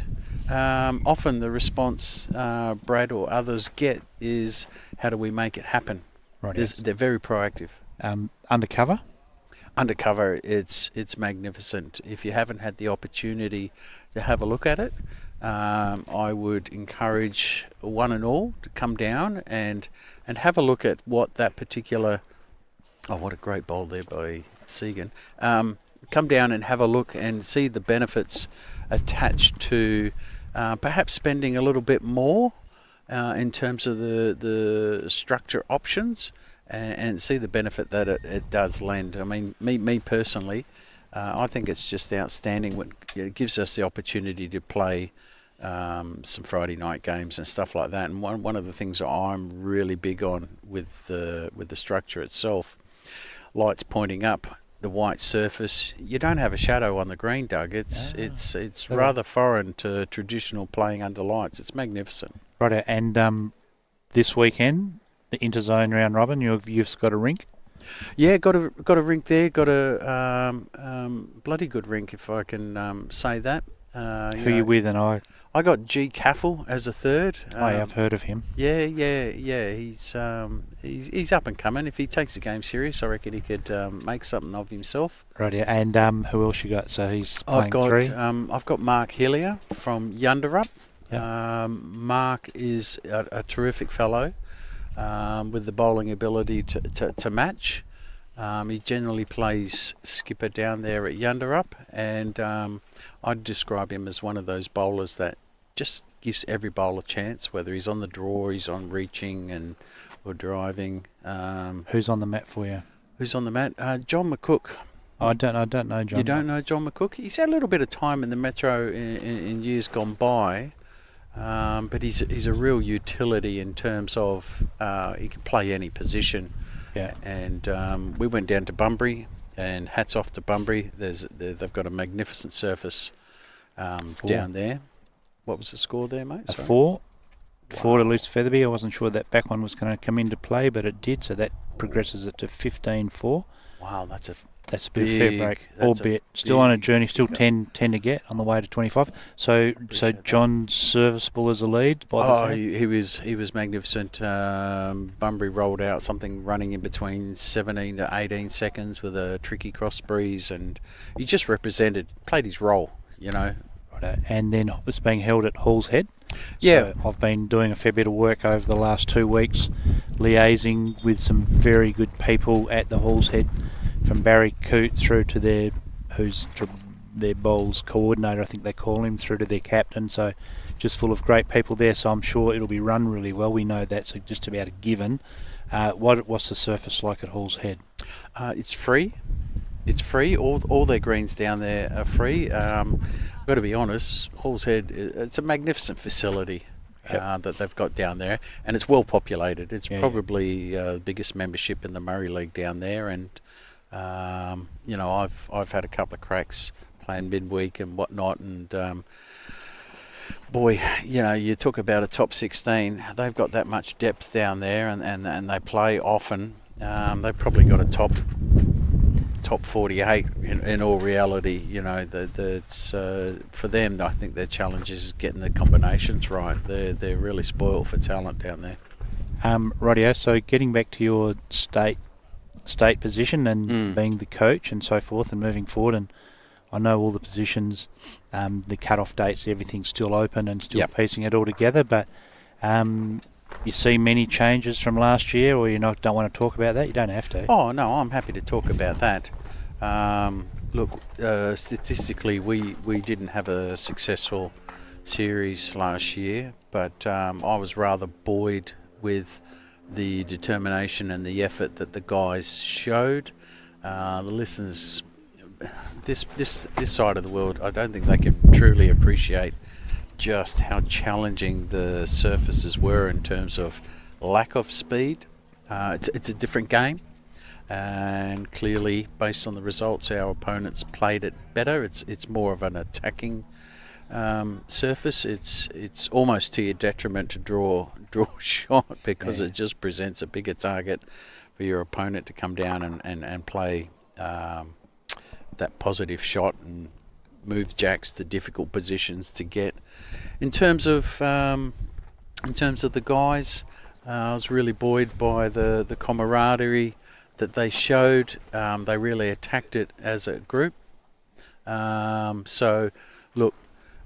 often the response Brad or others get is, how do we make it happen? Right. Yes. They're very proactive. Undercover, it's magnificent. If you haven't had the opportunity to have a look at it, I would encourage one and all to come down and have a look at what that particular... Oh, what a great bowl there by Segan. Come down and have a look and see the benefits attached to perhaps spending a little bit more in terms of the structure options, and see the benefit that it does lend. I mean, me personally, I think it's just outstanding. It gives us the opportunity to play some Friday night games and stuff like that. And one of the things that I'm really big on with the structure itself, lights pointing up, the white surface. You don't have a shadow on the green, Doug. It's rather foreign to traditional playing under lights. It's magnificent. Right, and this weekend, the interzone round robin, you've got a rink? Yeah, got a rink there. Got a bloody good rink, if I can say that. Who you with? And I got G. Caffel as a third. I've heard of him. Yeah. He's up and coming. If he takes the game serious, I reckon he could make something of himself. Right, yeah. And who else you got? So he's playing three. I've got Mark Hillier from Yunderup. Yep. Mark is a terrific fellow with the bowling ability to match. He generally plays skipper down there at Yunderup, and I'd describe him as one of those bowlers that just gives every bowler a chance, whether he's on the draw, he's on reaching or driving. Who's on the mat for you? Who's on the mat? John McCook. I don't know John. You don't know John McCook? He's had a little bit of time in the Metro in years gone by, but he's a real utility in terms of he can play any position. Yeah. And we went down to Bunbury, and hats off to Bunbury. They've got a magnificent surface down there. What was the score there, mate? Sorry. 4. 4 to lose Featherby. I wasn't sure that back one was going to come into play, but it did, so that progresses it to 15-4. Wow, that's a bit of fair break, albeit still on a journey, still 10 to get on the way to 25. So John's serviceable as a lead. He was magnificent. Bunbury rolled out something running in between 17 to 18 seconds with a tricky cross breeze, and he just played his role, you know. Right, and then it's being held at Hall's Head. Yeah. So I've been doing a fair bit of work over the last 2 weeks, liaising with some very good people at the Hall's Head, from Barry Coote through to their bowls coordinator, I think they call him, through to their captain. So just full of great people there. So I'm sure it'll be run really well. We know that's just about a given. What's the surface like at Hall's Head? It's free. It's free. All their greens down there are free. I've got to be honest, Hall's Head, it's a magnificent facility. That they've got down there, and it's well populated. It's probably the biggest membership in the Murray League down there, and I've had a couple of cracks playing midweek and whatnot, and boy, you talk about a top 16. They've got that much depth down there, and they play often. They've probably got a top 48 in all reality. It's for them. I think their challenge is getting the combinations right. They're really spoiled for talent down there. Rightio. So getting back to your state position and being the coach and so forth and moving forward, and I know all the positions, the cut-off dates, everything's still open and still piecing it all together, but you see many changes from last year, or you don't want to talk about that? You don't have to. Oh no, I'm happy to talk about that. Look, statistically we didn't have a successful series last year, but I was rather buoyed with the determination and the effort that the guys showed. The listeners, this side of the world, I don't think they can truly appreciate just how challenging the surfaces were in terms of lack of speed. It's a different game, and clearly, based on the results, our opponents played it better. It's more of an attacking surface. It's almost to your detriment to draw a shot, because it just presents a bigger target for your opponent to come down and play that positive shot and move jacks to difficult positions to get. In terms of the guys, I was really buoyed by the camaraderie that they showed. They really attacked it as a group. So, look,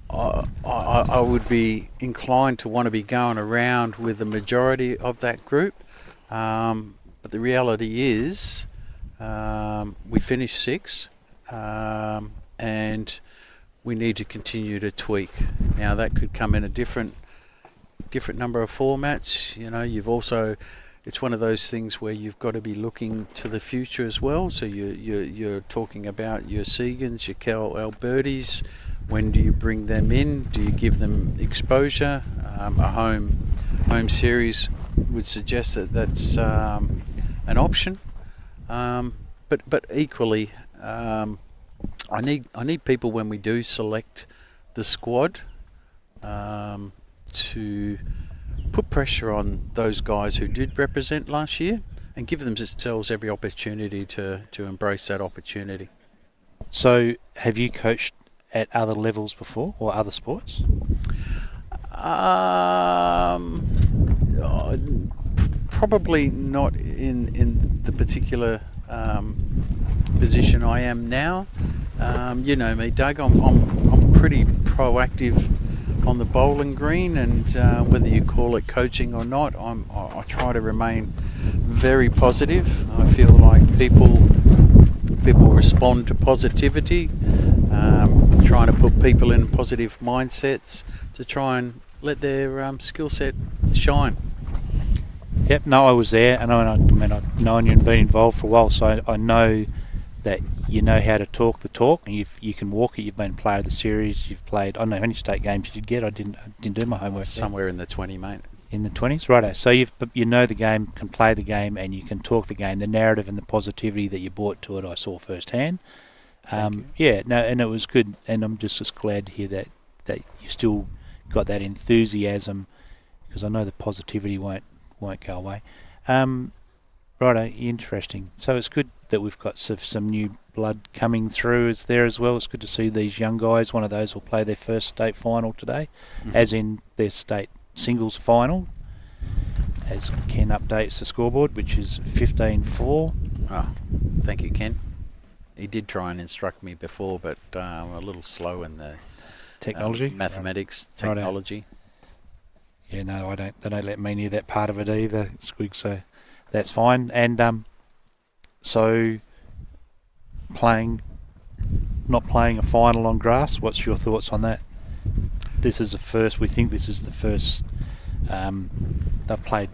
I would be inclined to want to be going around with the majority of that group. But the reality is, we finished 6, and we need to continue to tweak. Now that could come in a different number of formats. You've also, it's one of those things where you've got to be looking to the future as well. So you're talking about your Segans, your Cal Albertis. When do you bring them in? Do you give them exposure? A home series would suggest that that's an option. But equally, I need people when we do select the squad to put pressure on those guys who did represent last year and give themselves every opportunity to embrace that opportunity. So, have you coached at other levels before or other sports? Probably not in the particular position I am now. You know me, Doug. I'm pretty proactive on the bowling green, and whether you call it coaching or not, I try to remain very positive. I feel like people respond to positivity. Trying to put people in positive mindsets to try and let their skill set shine. Yep, no, I was there, and I've known you and been involved for a while, so I know that you know how to talk the talk, and you can walk it. You've been player of the series. You've played. I don't know how many state games you did get. I didn't do my homework. Somewhere in the 20, mate. In the 20s, righto. So you know the game, can play the game, and you can talk the game. The narrative and the positivity that you brought to it, I saw firsthand. Yeah, no, and it was good, and I'm just as glad to hear that you still got that enthusiasm, because I know the positivity won't go away. Righto, interesting. So it's good that we've got some new blood coming through there as well. It's good to see these young guys. One of those will play their first state final today, as in their state singles final, as Ken updates the scoreboard, which is 15-4. Oh, thank you, Ken. He did try and instruct me before, but I'm a little slow in the technology, mathematics, technology. Yeah, no, I don't. They don't let me near that part of it either, Squig. So that's fine. And so not playing a final on grass. What's your thoughts on that? This is the first. We think this is the first. They've played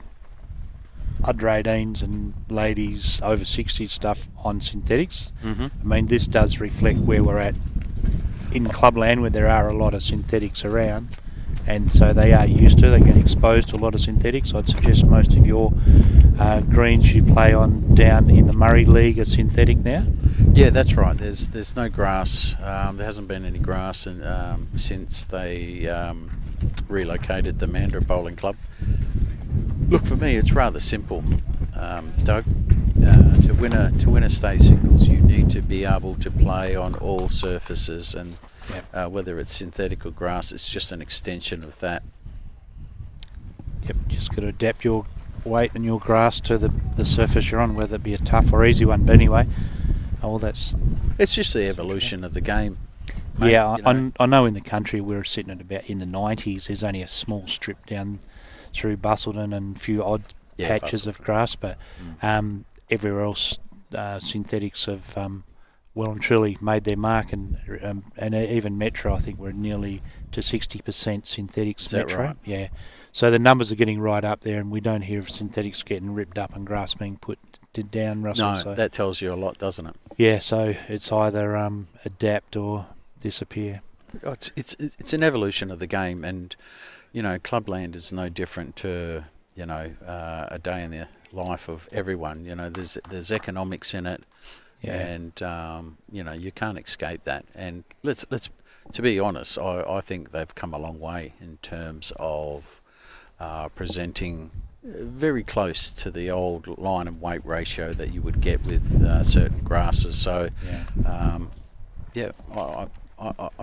under 18s and ladies over 60 stuff on synthetics. I mean, this does reflect where we're at in clubland, where there are a lot of synthetics around, and so they are used to. They get exposed to a lot of synthetics. I'd suggest most of your greens you play on down in the Murray League are synthetic now. Yeah, that's right. There's no grass. There hasn't been any grass since they relocated the Mandurah Bowling Club. Look, for me, it's rather simple, Doug. To win a state singles, you need to be able to play on all surfaces, and whether it's synthetic or grass, it's just an extension of that. Yep, just got to adapt your weight and your grass to the surface you're on, whether it be a tough or easy one. But anyway, it's just the evolution of the game. Mate, yeah, I know in the country we're sitting at about in the 90s. There's only a small strip down through Bustleton and a few odd patches of grass, but everywhere else synthetics have well and truly made their mark, and even Metro, I think we're nearly to 60% synthetics. Is that Metro, right? Yeah. So the numbers are getting right up there, and we don't hear of synthetics getting ripped up and grass being put down, Russell. No, so that tells you a lot, doesn't it? Yeah, so it's either adapt or disappear. It's an evolution of the game, and clubland is no different to a day in the life of everyone. There's economics in it, and you can't escape that. And let's to be honest, I think they've come a long way in terms of presenting very close to the old line and weight ratio that you would get with certain grasses. So I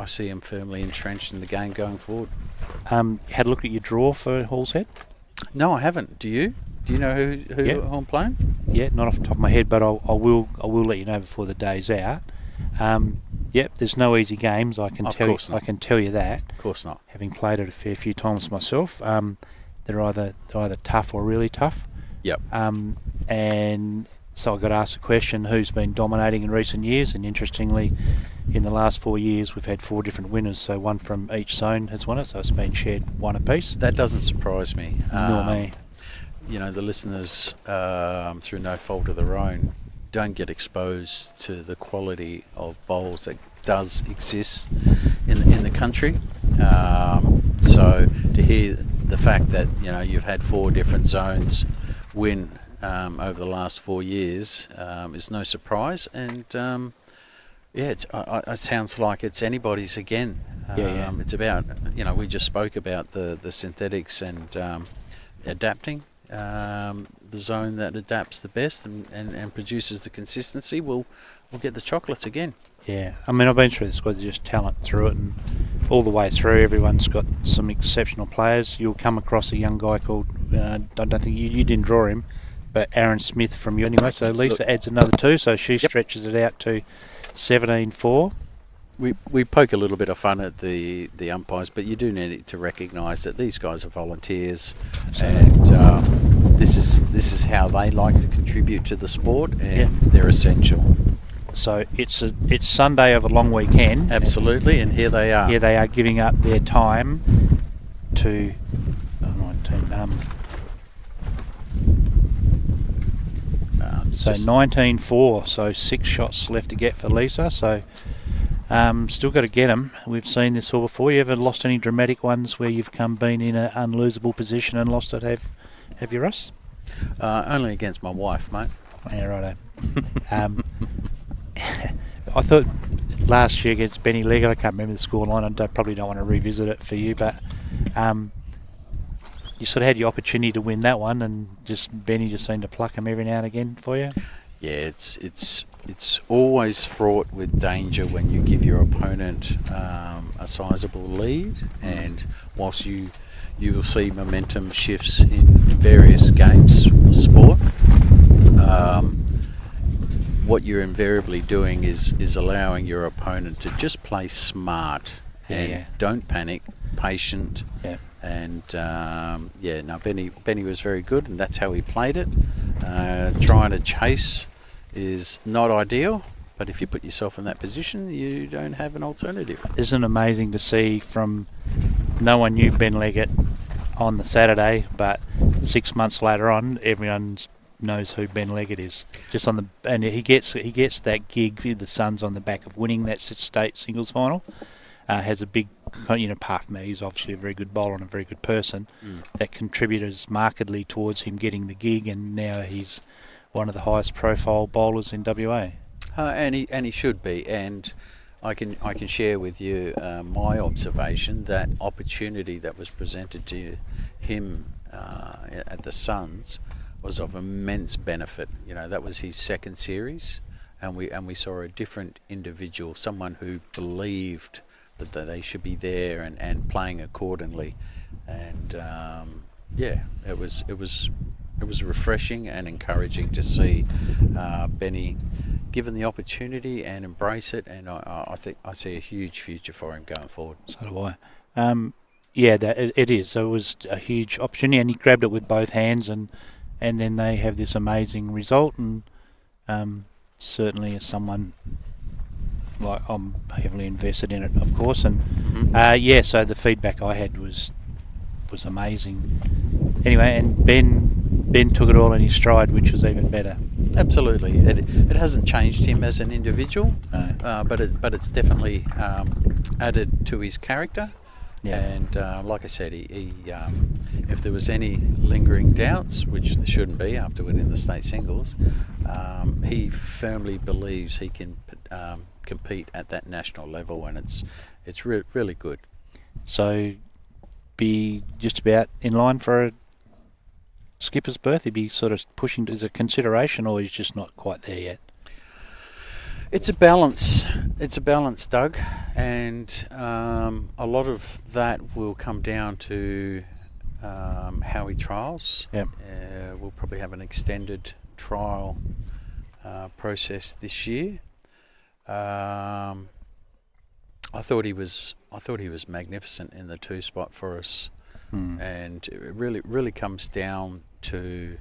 see him firmly entrenched in the game going forward. Had a look at your draw for Hall's Head? No, I haven't. Do you? Do you know who I'm playing? Yeah, not off the top of my head, but I will let you know before the day's out. There's no easy games. I can tell you that. Of course not. Having played it a fair few times myself, they're either tough or really tough. Yep. And so I got asked the question, who's been dominating in recent years? And interestingly, in the last 4 years, we've had 4 different winners. So one from each zone has won it. So it's been shared one apiece. That doesn't surprise me. Nor me. The listeners, through no fault of their own, don't get exposed to the quality of bowls that does exist in the country. So to hear the fact that you've had 4 different zones win over the last 4 years is no surprise, and Yeah, it sounds like it's anybody's again. Yeah. It's about, we just spoke about the synthetics and adapting. The zone that adapts the best and produces the consistency will get the chocolates again. Yeah, I mean, I've been through the squad, just talent through it, and all the way through, everyone's got some exceptional players. You'll come across a young guy called, I don't think you didn't draw him, but Aaron Smith from you anyway, so Lisa adds another 2, so she stretches it out to 17-4. We poke a little bit of fun at the umpires, but you do need to recognise that these guys are volunteers, and this is how they like to contribute to the sport, and they're essential. So it's Sunday of a long weekend. Absolutely, and here they are. Here they are giving up their time to 19-4, so 6 shots left to get for Lisa, so still got to get them. We've seen this all before. You ever lost any dramatic ones where you've been in an unlosable position and lost it? Have you, Russ? Only against my wife, mate. Yeah, righto. I thought last year against Benny Leggett, I can't remember the scoreline, I probably don't want to revisit it for you, but you sort of had your opportunity to win that one, and Benny just seemed to pluck him every now and again for you. Yeah, it's always fraught with danger when you give your opponent a sizable lead, and whilst you will see momentum shifts in various games of sport, what you're invariably doing is allowing your opponent to just play smart and don't panic, patient. Yeah. And Benny was very good, and that's how he played it. Trying to chase is not ideal, but if you put yourself in that position, you don't have an alternative. Isn't it amazing to see from no one knew Ben Leggett on the Saturday, but 6 months later on, everyone knows who Ben Leggett is. And he gets that gig for the Suns on the back of winning that state singles final. Has a big, apart from that, he's obviously a very good bowler and a very good person. That contributes markedly towards him getting the gig, and now he's one of the highest profile bowlers in WA. And he should be. And I can share with you my observation that opportunity that was presented to him at the Suns was of immense benefit. That was his second series, and we saw a different individual, someone who believed that they should be there and playing accordingly, and it was refreshing and encouraging to see Benny given the opportunity and embrace it, and I think I see a huge future for him going forward. So do I. It is. So it was a huge opportunity, and he grabbed it with both hands, and then they have this amazing result, and certainly as someone, like, I'm heavily invested in it, of course, and so the feedback I had was amazing. Anyway, and Ben took it all in his stride, which was even better. Absolutely, it hasn't changed him as an individual, but it's definitely added to his character. Yeah. And like I said, he if there was any lingering doubts, which there shouldn't be after winning the state singles, he firmly believes he can compete at that national level, and it's really good. So, be just about in line for a skipper's berth. He'd be sort of pushing as a consideration, or he's just not quite there yet. It's a balance. It's a balance, Doug, and a lot of that will come down to how he trials. Yep. We'll probably have an extended trial process this year. I thought he was magnificent in the 2 spot for us, and it really comes down to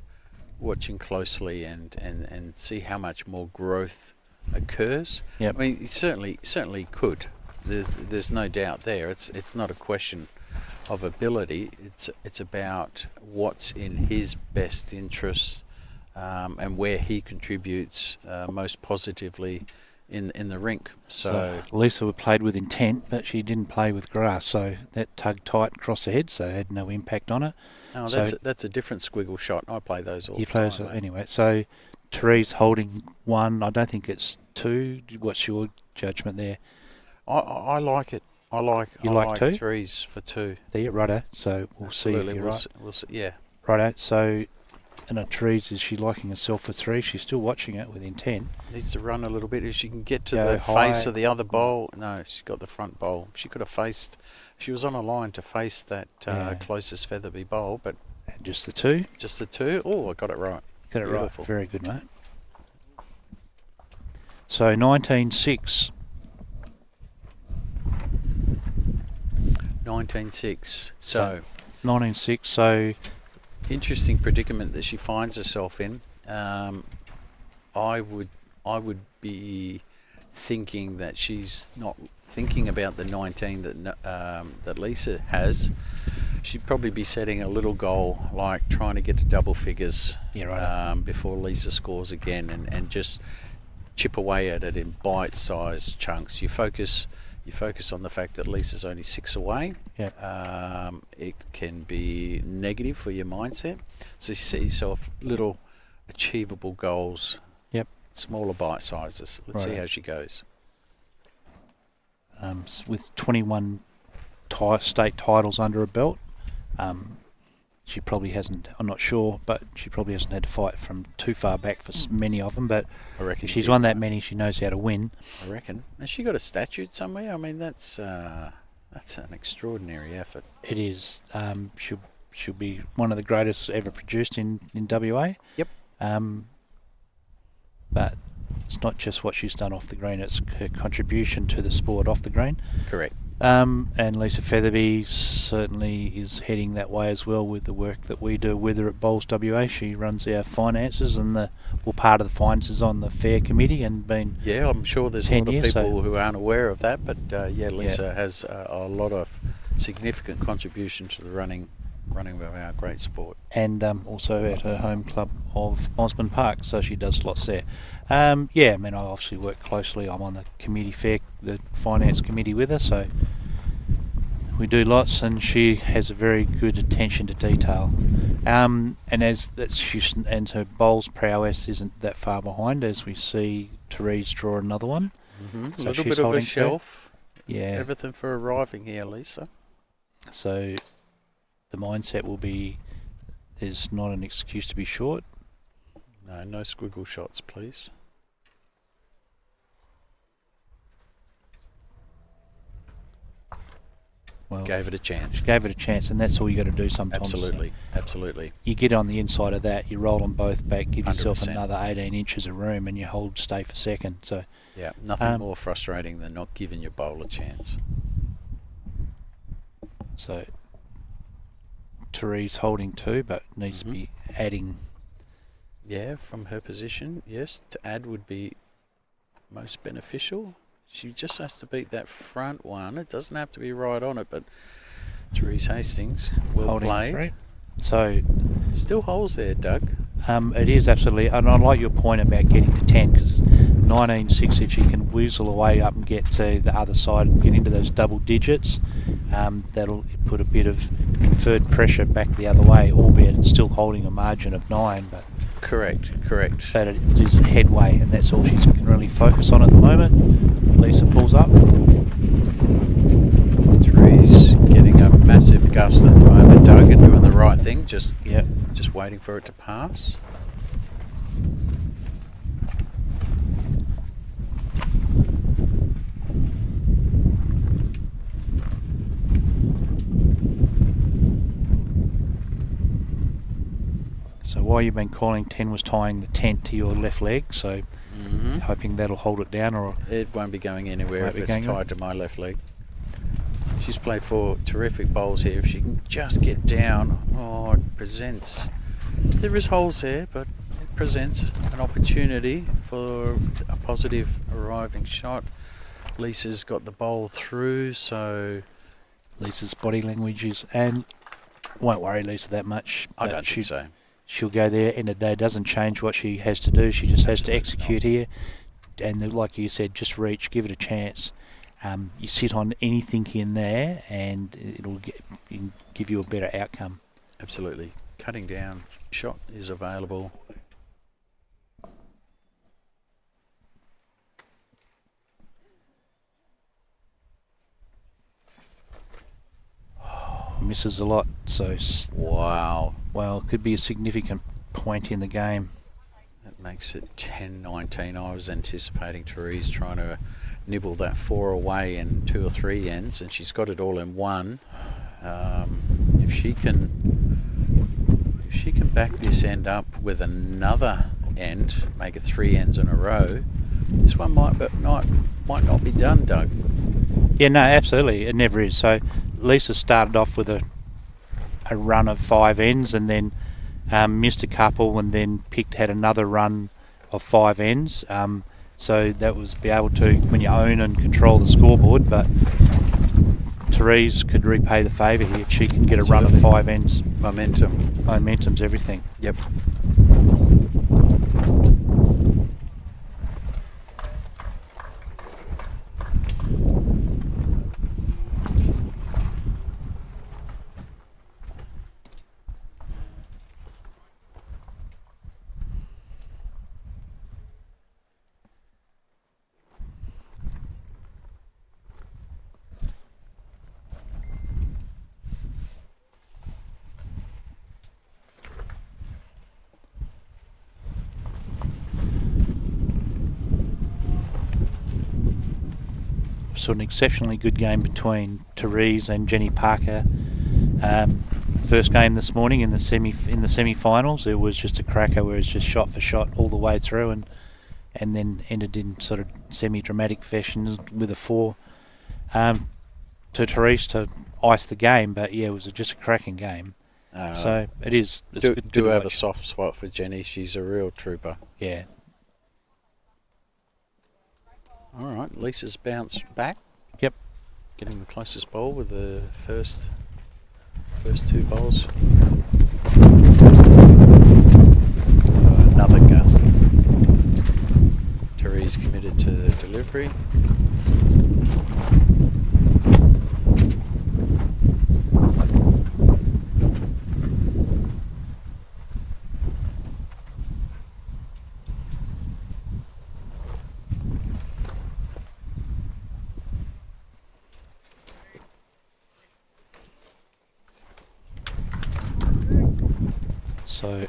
watching closely and see how much more growth occurs. Yep. I mean, he certainly could. There's no doubt there. It's not a question of ability. It's about what's in his best interest, and where he contributes most positively in the rink. So Lisa played with intent, but she didn't play with grass, so that tugged tight across the head, so it had no impact on it. that's a different squiggle shot. I play those all the time. Anyway, so Therese holding 1. I don't think it's 2. What's your judgment there? I like it. I like 2? Therese for 2. There, righto. So we'll see if you're right. We'll see, yeah. Righto. So, and Therese, is she liking herself for 3? She's still watching it with intent. Needs to run a little bit. If she can get to Go the high. face of the other bowl. No, she's got the front bowl. She could have faced. She was on a line to face that closest Featherby bowl, but Just the 2. just the 2. Oh, I got it right. Got it Beautiful. right. Very good, mate. So 19.6. 19.6. So 19.6. So interesting predicament that she finds herself in. I would be thinking that she's not thinking about the 19 that Lisa has. She'd probably be setting a little goal, like trying to get to double figures before Lisa scores again, and just chip away at it in bite-sized chunks. You focus on the fact that Lisa's only 6 away. It can be negative for your mindset. So you set yourself little achievable goals. Yep. Smaller bite sizes. Let's see how she goes. With 21 state titles under her belt, she probably hasn't, I'm not sure, but she probably hasn't had to fight from too far back for many of them. But I reckon if she's won that many, she knows how to win. I reckon. Has she got a statute somewhere? I mean, that's an extraordinary effort. It is. She'll be one of the greatest ever produced in WA. Yep. But it's not just what she's done off the green, it's her contribution to the sport off the green. Correct. And Lisa Featherby certainly is heading that way as well with the work that we do with her at Bowls WA. She runs our finances and part of the finances on the fair committee and been. Yeah, I'm sure there's a 10 lot of years, people who aren't aware of that, but Lisa has a lot of significant contribution to the running of our great sport. And also at her home club of Mosman Park, so she does lots there. I obviously work closely. I'm on the finance committee with her, so we do lots, and she has a very good attention to detail. And her bowls prowess isn't that far behind, as we see Therese draw another one. Mm-hmm. So a little she's bit of a holding shelf. Yeah. Everything for arriving here, Lisa. So the mindset will be there's not an excuse to be short. No squiggle shots, please. Well, gave it a chance. Gave it a chance, and that's all you got to do sometimes. Absolutely. You get on the inside of that, you roll them both back, give yourself 100%. another 18 inches of room, and you stay for second. So yeah, nothing more frustrating than not giving your bowl a chance. So Therese holding 2, but needs to be adding. Yeah, from her position, yes, to add would be most beneficial. She just has to beat that front one. It doesn't have to be right on it, but Therese Hastings, well Holding played. 3. So still holes there, Doug. It is absolutely, and I like your point about getting to 10, because 19.6, if you can weasel away up and get to the other side and get into those double digits, that'll put a bit of inferred pressure back the other way, albeit it's still holding a margin of 9. But Correct. But it is headway, and that's all she can really focus on at the moment. Lisa pulls up. Therese getting a massive gust at the moment, Doug, and doing the right thing, just waiting for it to pass. So while you've been calling, 10 was tying the tent to your left leg, so hoping that'll hold it down. Or it won't be going anywhere if it's tied to my left leg. She's played 4 terrific bowls here. If she can just get down, it presents. There is holes there, but it presents an opportunity for a positive arriving shot. Lisa's got the bowl through, so Lisa's body language is, and won't worry Lisa that much. I don't think so. She'll go there. End of the day, doesn't change what she has to do. She just has to execute here, and like you said, just reach, give it a chance. You sit on anything in there, and it'll give you a better outcome. Absolutely. Cutting down shot is available. misses a lot. So, Wow. well, it could be a significant point in the game. That makes it 10-19. I was anticipating Therese trying to nibble that 4 away in 2 or 3 ends, and she's got it all in one. If she can back this end up with another end, make it 3 ends in a row, this one might not be done, Doug. Yeah, no, absolutely. It never is. So Lisa started off with a run of 5 ends and then missed a couple and then had another run of 5 ends. So that was be able to, when you own and control the scoreboard, but Therese could repay the favour here. She can get a run of 5 ends. Momentum's everything. Yep. Saw an exceptionally good game between Therese and Jenny Parker. First game this morning in the semi-finals, it was just a cracker where it's just shot for shot all the way through, and then ended in sort of semi-dramatic fashion with a 4 to Therese to ice the game. But yeah, it was just a cracking game. So it is. Do have a soft spot for Jenny. She's a real trooper. Yeah. All right, Lisa's bounced back. Yep. Getting the closest bowl with the first 2 bowls. Another gust. Therese committed to the delivery. So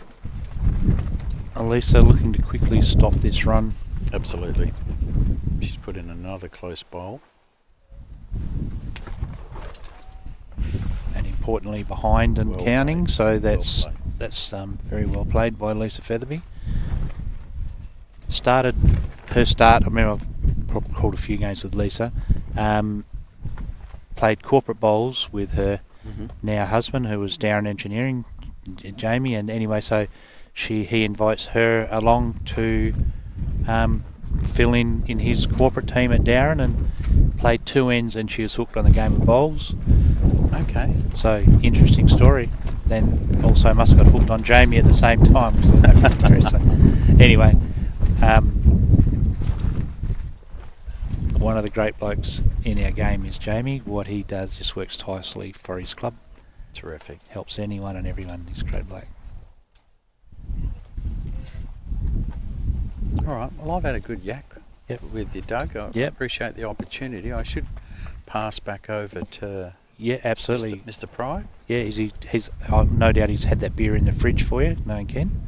Elisa looking to quickly stop this run. Absolutely. She's put in another close bowl. And importantly behind and Well counting, played. so that's Well very well played by Lisa Featherby. Her start, I remember I've probably called a few games with Lisa, played corporate bowls with her now husband, who was Darren Engineering, Jamie, and anyway, so he invites her along to fill in his corporate team at Darren, and played 2 ends, and she was hooked on the game of bowls. Okay. So interesting story. Then also must have got hooked on Jamie at the same time. So anyway, one of the great blokes in our game is Jamie. What he does just works tirelessly for his club. Terrific. Helps anyone and everyone. He's a great bloke. All right. Well, I've had a good yak with you, Doug. I appreciate the opportunity. I should pass back over to absolutely, Mr. Pride. Yeah, he's no doubt he's had that beer in the fridge for you, knowing Ken.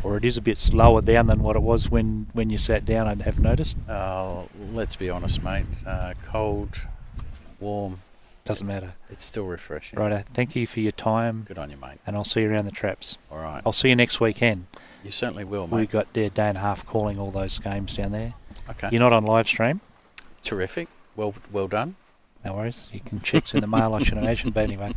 Or it is a bit lower down than what it was when you sat down, I'd have noticed. Let's be honest, mate. Cold, warm. Doesn't matter. It's still refreshing. Righto. Thank you for your time. Good on you, mate. And I'll see you around the traps. All right. I'll see you next weekend. You certainly will, mate. We've got a day and a half calling all those games down there. Okay. You're not on live stream? Terrific. Well done. No worries. You can check in the mail, I should imagine. But anyway,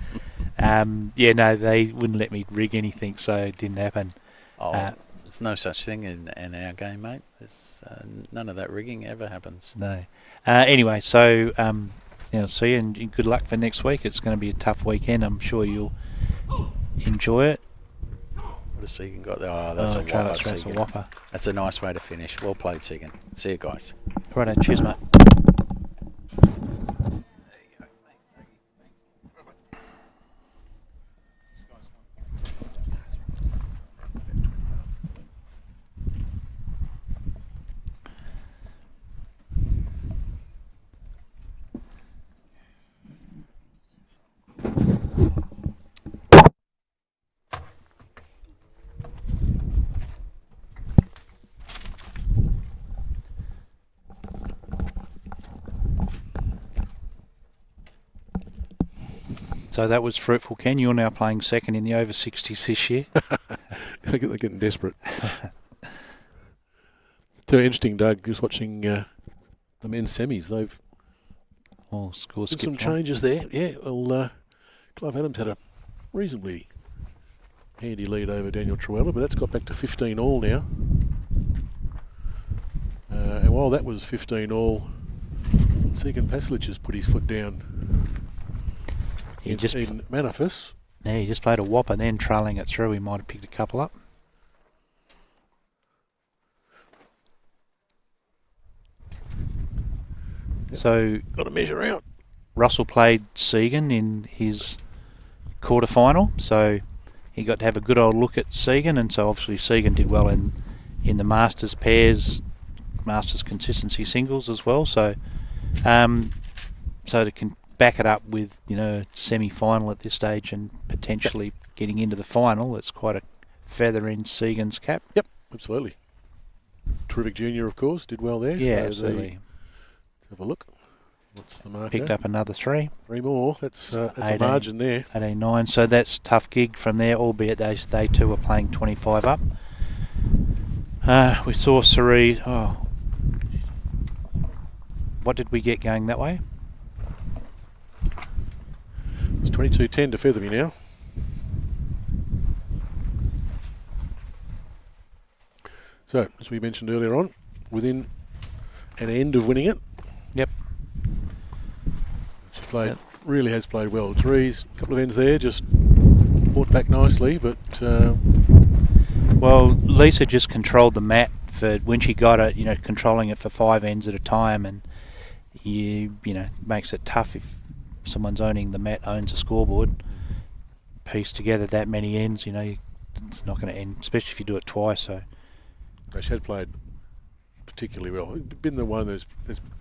they wouldn't let me rig anything, so it didn't happen. There's no such thing in our game, mate. There's none of that rigging ever happens. No. Anyway, so see you and good luck for next week. It's going to be a tough weekend. I'm sure you'll enjoy it. What has Segan got there? Oh, that's a whopper, Segan. Whopper. That's a nice way to finish. Well played, Segan. See you guys. Righto, cheers, mate. So that was fruitful, Ken. You're now playing second in the over 60s this year. They're getting desperate. Very interesting, Doug, just watching the men's semis. They've Score did skip some one. changes there. Yeah, well, Clive Adams had a reasonably handy lead over Daniel Trewhella, but that's got back to 15 all now. And while that was 15 all, Segan Pasalich has put his foot down He in Manifis. Yeah, he just played a whopper, then trailing it through. He might have picked a couple up. Yep. So Got to measure out. Russell played Segan in his quarterfinal, so he got to have a good old look at Segan, and so obviously Segan did well in the Masters pairs, Masters consistency singles as well. So, so to back it up with semi-final at this stage and potentially getting into the final, it's quite a feather in Segan's cap. Yep, absolutely. Terrific junior, of course, did well there. Yeah, so absolutely. Let's have a look. What's the marker? Picked up another 3. 3 more. That's a 18. margin there. 18-9, so that's a tough gig from there, albeit they too were playing 25 up. We saw Therese. Oh, what did we get going that way? It's 22-10 to Featherby now. So, as we mentioned earlier on, within an end of winning it. Yep. She really has played well. Therese, a couple of ends there, just fought back nicely, but... Well, Lisa just controlled the mat for when she got it, controlling it for 5 ends at a time, and makes it tough if someone's owning the mat, owns a scoreboard. Piece together that many ends, it's not going to end, especially if you do it twice. So she had played particularly well. Been the one that's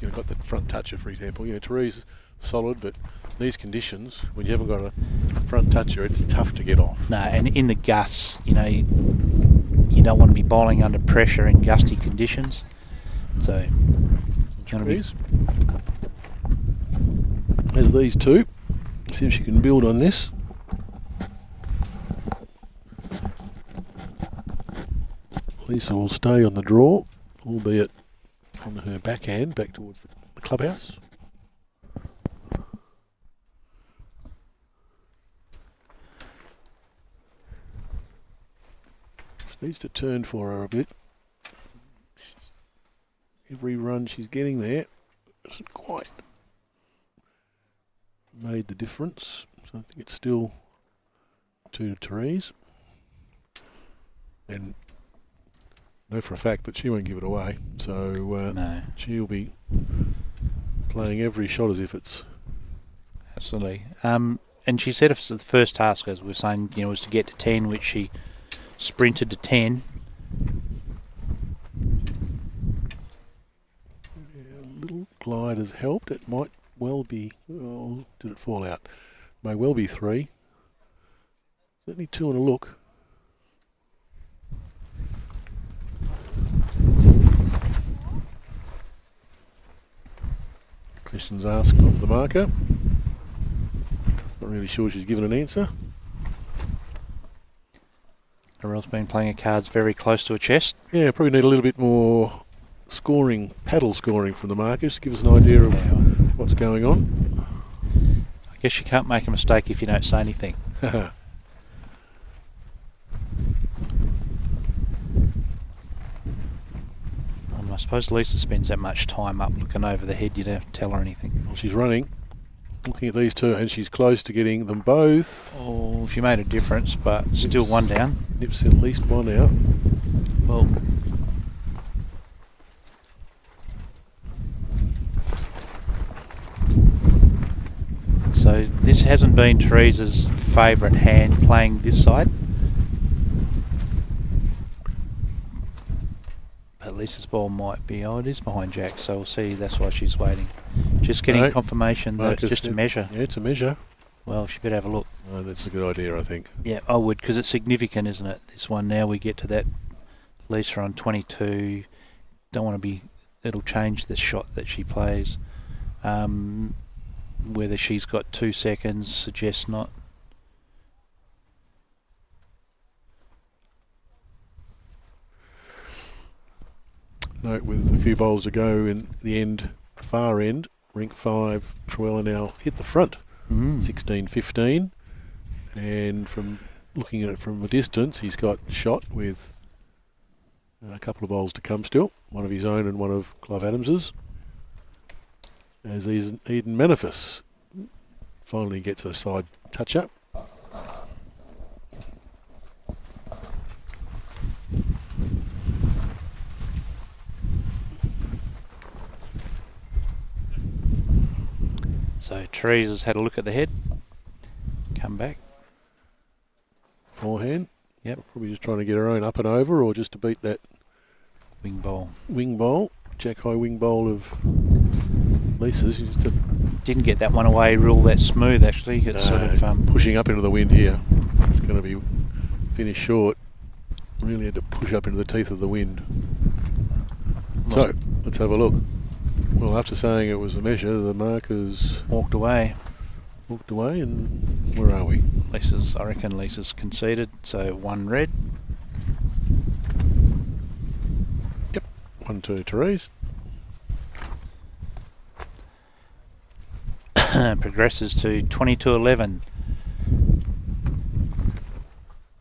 got the front toucher, for example. Therese solid, but these conditions, when you haven't got a front toucher, it's tough to get off. No, and in the gusts, you don't want to be bowling under pressure in gusty conditions. So Therese has these two. See if she can build on this. Lisa will stay on the draw, albeit on her backhand back towards the clubhouse. Just needs to turn for her a bit. Every run she's getting there hasn't quite made the difference. So I think it's still 2 to Therese. And know for a fact that she won't give it away. So no, she'll be playing every shot as if it's... Absolutely. And she said if the first task, as we were saying, was to get to 10, which she sprinted to 10. A little glide has helped. It might well be... Oh, did it fall out? May well be 3. Certainly 2 on a look. Questions asked of the marker. Not really sure she's given an answer. Narelle's been playing her cards very close to her chest. Yeah, probably need a little bit more scoring, paddle scoring from the markers to give us an idea of what's going on. I guess you can't make a mistake if you don't say anything. I suppose Lisa spends that much time up looking over the head, you don't have to tell her anything. Well, she's running, looking at these two, and she's close to getting them both. Oh, she made a difference, but still one down. Nips at least one out. Well, so this hasn't been Therese's favourite hand playing this side. But Lisa's ball might be, it is behind Jack, so we'll see, that's why she's waiting. Just getting confirmation that it's just a measure. Yeah, it's a measure. Well, she better have a look. Oh, that's a good idea, I think. Yeah, I would, because it's significant, isn't it? This one, now we get to that Lisa on 22. Don't want to be, it'll change the shot that she plays. Whether she's got 2 seconds suggests not. Note with a few bowls to go in the end, far end, rink 5, Trewhella now hit the front, 16-15. And from looking at it from a distance, he's got shot with a couple of bowls to come still, one of his own and one of Clive Adams's. As Edan Manifis finally gets a side touch up. So Therese has had a look at the head, come back. Forehand. Yep. Probably just trying to get her own up and over, or just to beat that Wing bowl. wing bowl, jack high wing bowl of Lisa's. She just Didn't get that one away real that smooth actually. It's sort of pushing up into the wind here. It's going to be finished short. Really had to push up into the teeth of the wind. So let's have a look. Well, after saying it was a measure, the markers walked away. And where are we? I reckon Lisa's conceded, so 1 red. Yep, 1-2 Therese. Progresses to 22-11.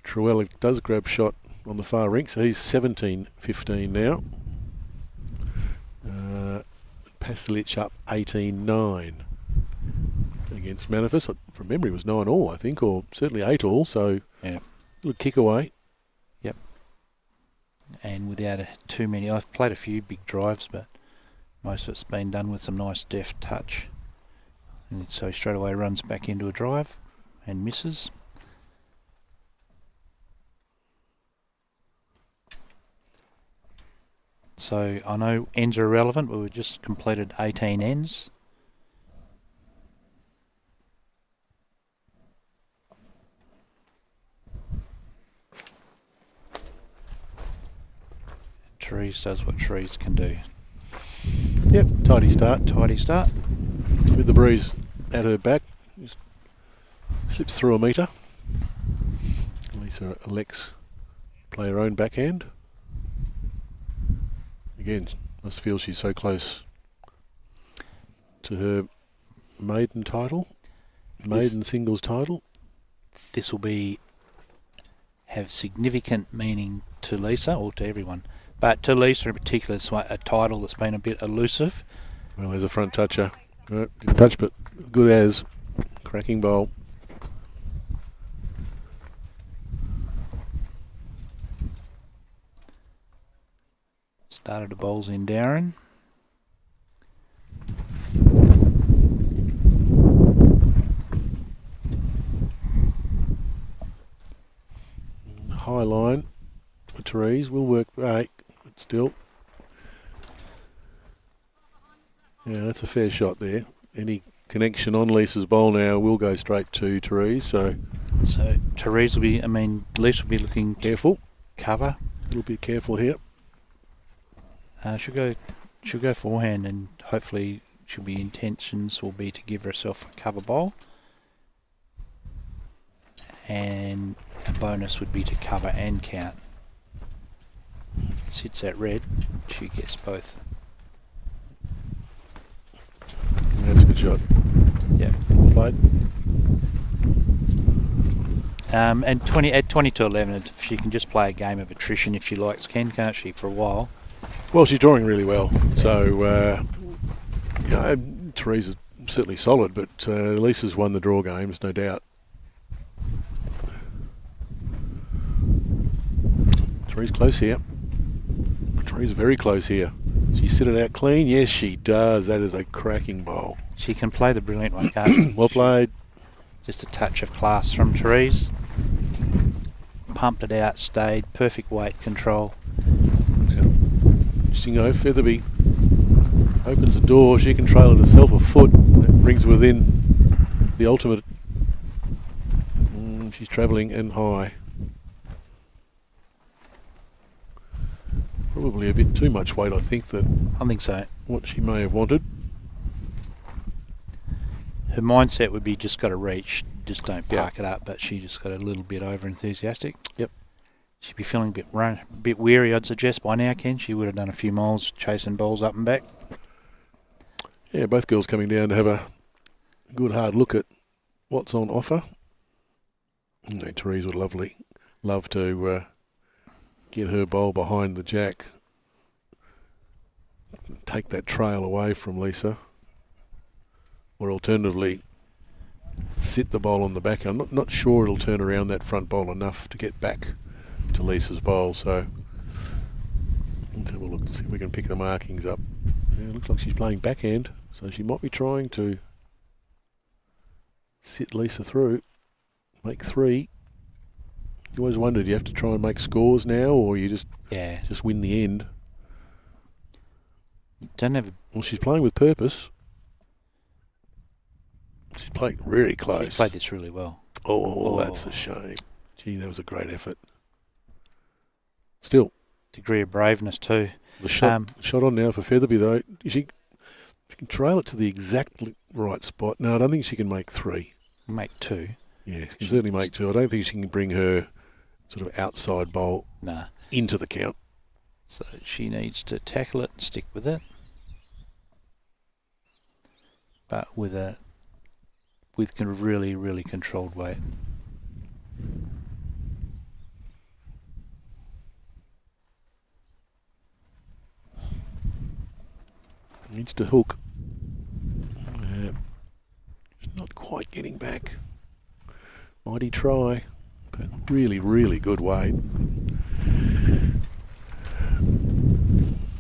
Trewhella does grab shot on the far rink, so he's 17-15 now. Pasalich up 18-9 against Manifis. From memory, it was 9-all, I think, or certainly 8-all. So yeah, little kick away. Yep. And without too many, I've played a few big drives, but most of it's been done with some nice deft touch. And so he straight away runs back into a drive and misses. So I know ends are irrelevant, but we've just completed 18 ends. And Therese does what Therese can do. Yep, tidy start. Tidy start. With the breeze at her back, just slips through a metre. Lisa elects play her own backhand. Again, must feel she's so close to her maiden singles title. This will have significant meaning to Lisa, or to everyone, but to Lisa in particular, it's a title that's been a bit elusive. Well, there's a front toucher. Didn't touch, but good as cracking bowl. Started the bowls in Darren. High line for Therese will work back, but still. Yeah, that's a fair shot there. Any connection on Lisa's bowl now will go straight to Therese, so Therese will be, Lisa will be looking to careful. Cover. A little bit careful here. She'll go forehand, and hopefully intentions will be to give herself a cover bowl, and a bonus would be to cover and count. Sits at red, she gets both. That's a good shot. Yep. Played. And 20-11, she can just play a game of attrition if she likes, can't she, for a while? Well, she's drawing really well. So, Therese is certainly solid, but Lisa's won the draw games, no doubt. Therese close here. Therese very close here. She sit it out clean? Yes, she does. That is a cracking bowl. She can play the brilliant one, can't she? Well played. Just a touch of class from Therese. Pumped it out, stayed, perfect weight control. Yeah. Interesting though, Featherby opens the door. She can trail it herself a foot. That brings her within the ultimate. She's travelling and high. Probably a bit too much weight, I think, I think so. what she may have wanted. her mindset would be just got to reach, just don't Yeah. park it up. But she just got a little bit over enthusiastic. Yep. She'd be feeling a bit weary, I'd suggest by now. Ken, she would have done a few miles chasing balls up and back. Yeah, both girls coming down to have a good hard look at what's on offer. You know, Therese would love to get her bowl behind the jack, take that trail away from Lisa, or alternatively sit the bowl on the back. I'm not sure it'll turn around that front bowl enough to get back to Lisa's bowl, so let's have a look to see if we can pick the markings up. Yeah, it looks like she's playing backhand, so she might be trying to sit Lisa through, make 3. You always wondered, do you have to try and make scores now, or you just win the end? Don't have. Well, she's playing with purpose. She's playing really close. She played this really well. Oh, that's a shame. Gee, that was a great effort. Still, Degree of braveness too. the shot on now for Featherby though. She can trail it to the exact right spot. No, I don't think she can make 3. Make 2. Yeah, she can certainly make 2. I don't think she can bring her sort of outside bowl into the count. So she needs to tackle it and stick with it, but with really, really controlled weight. Needs to hook. Just not quite getting back. Mighty try, but really, really good weight.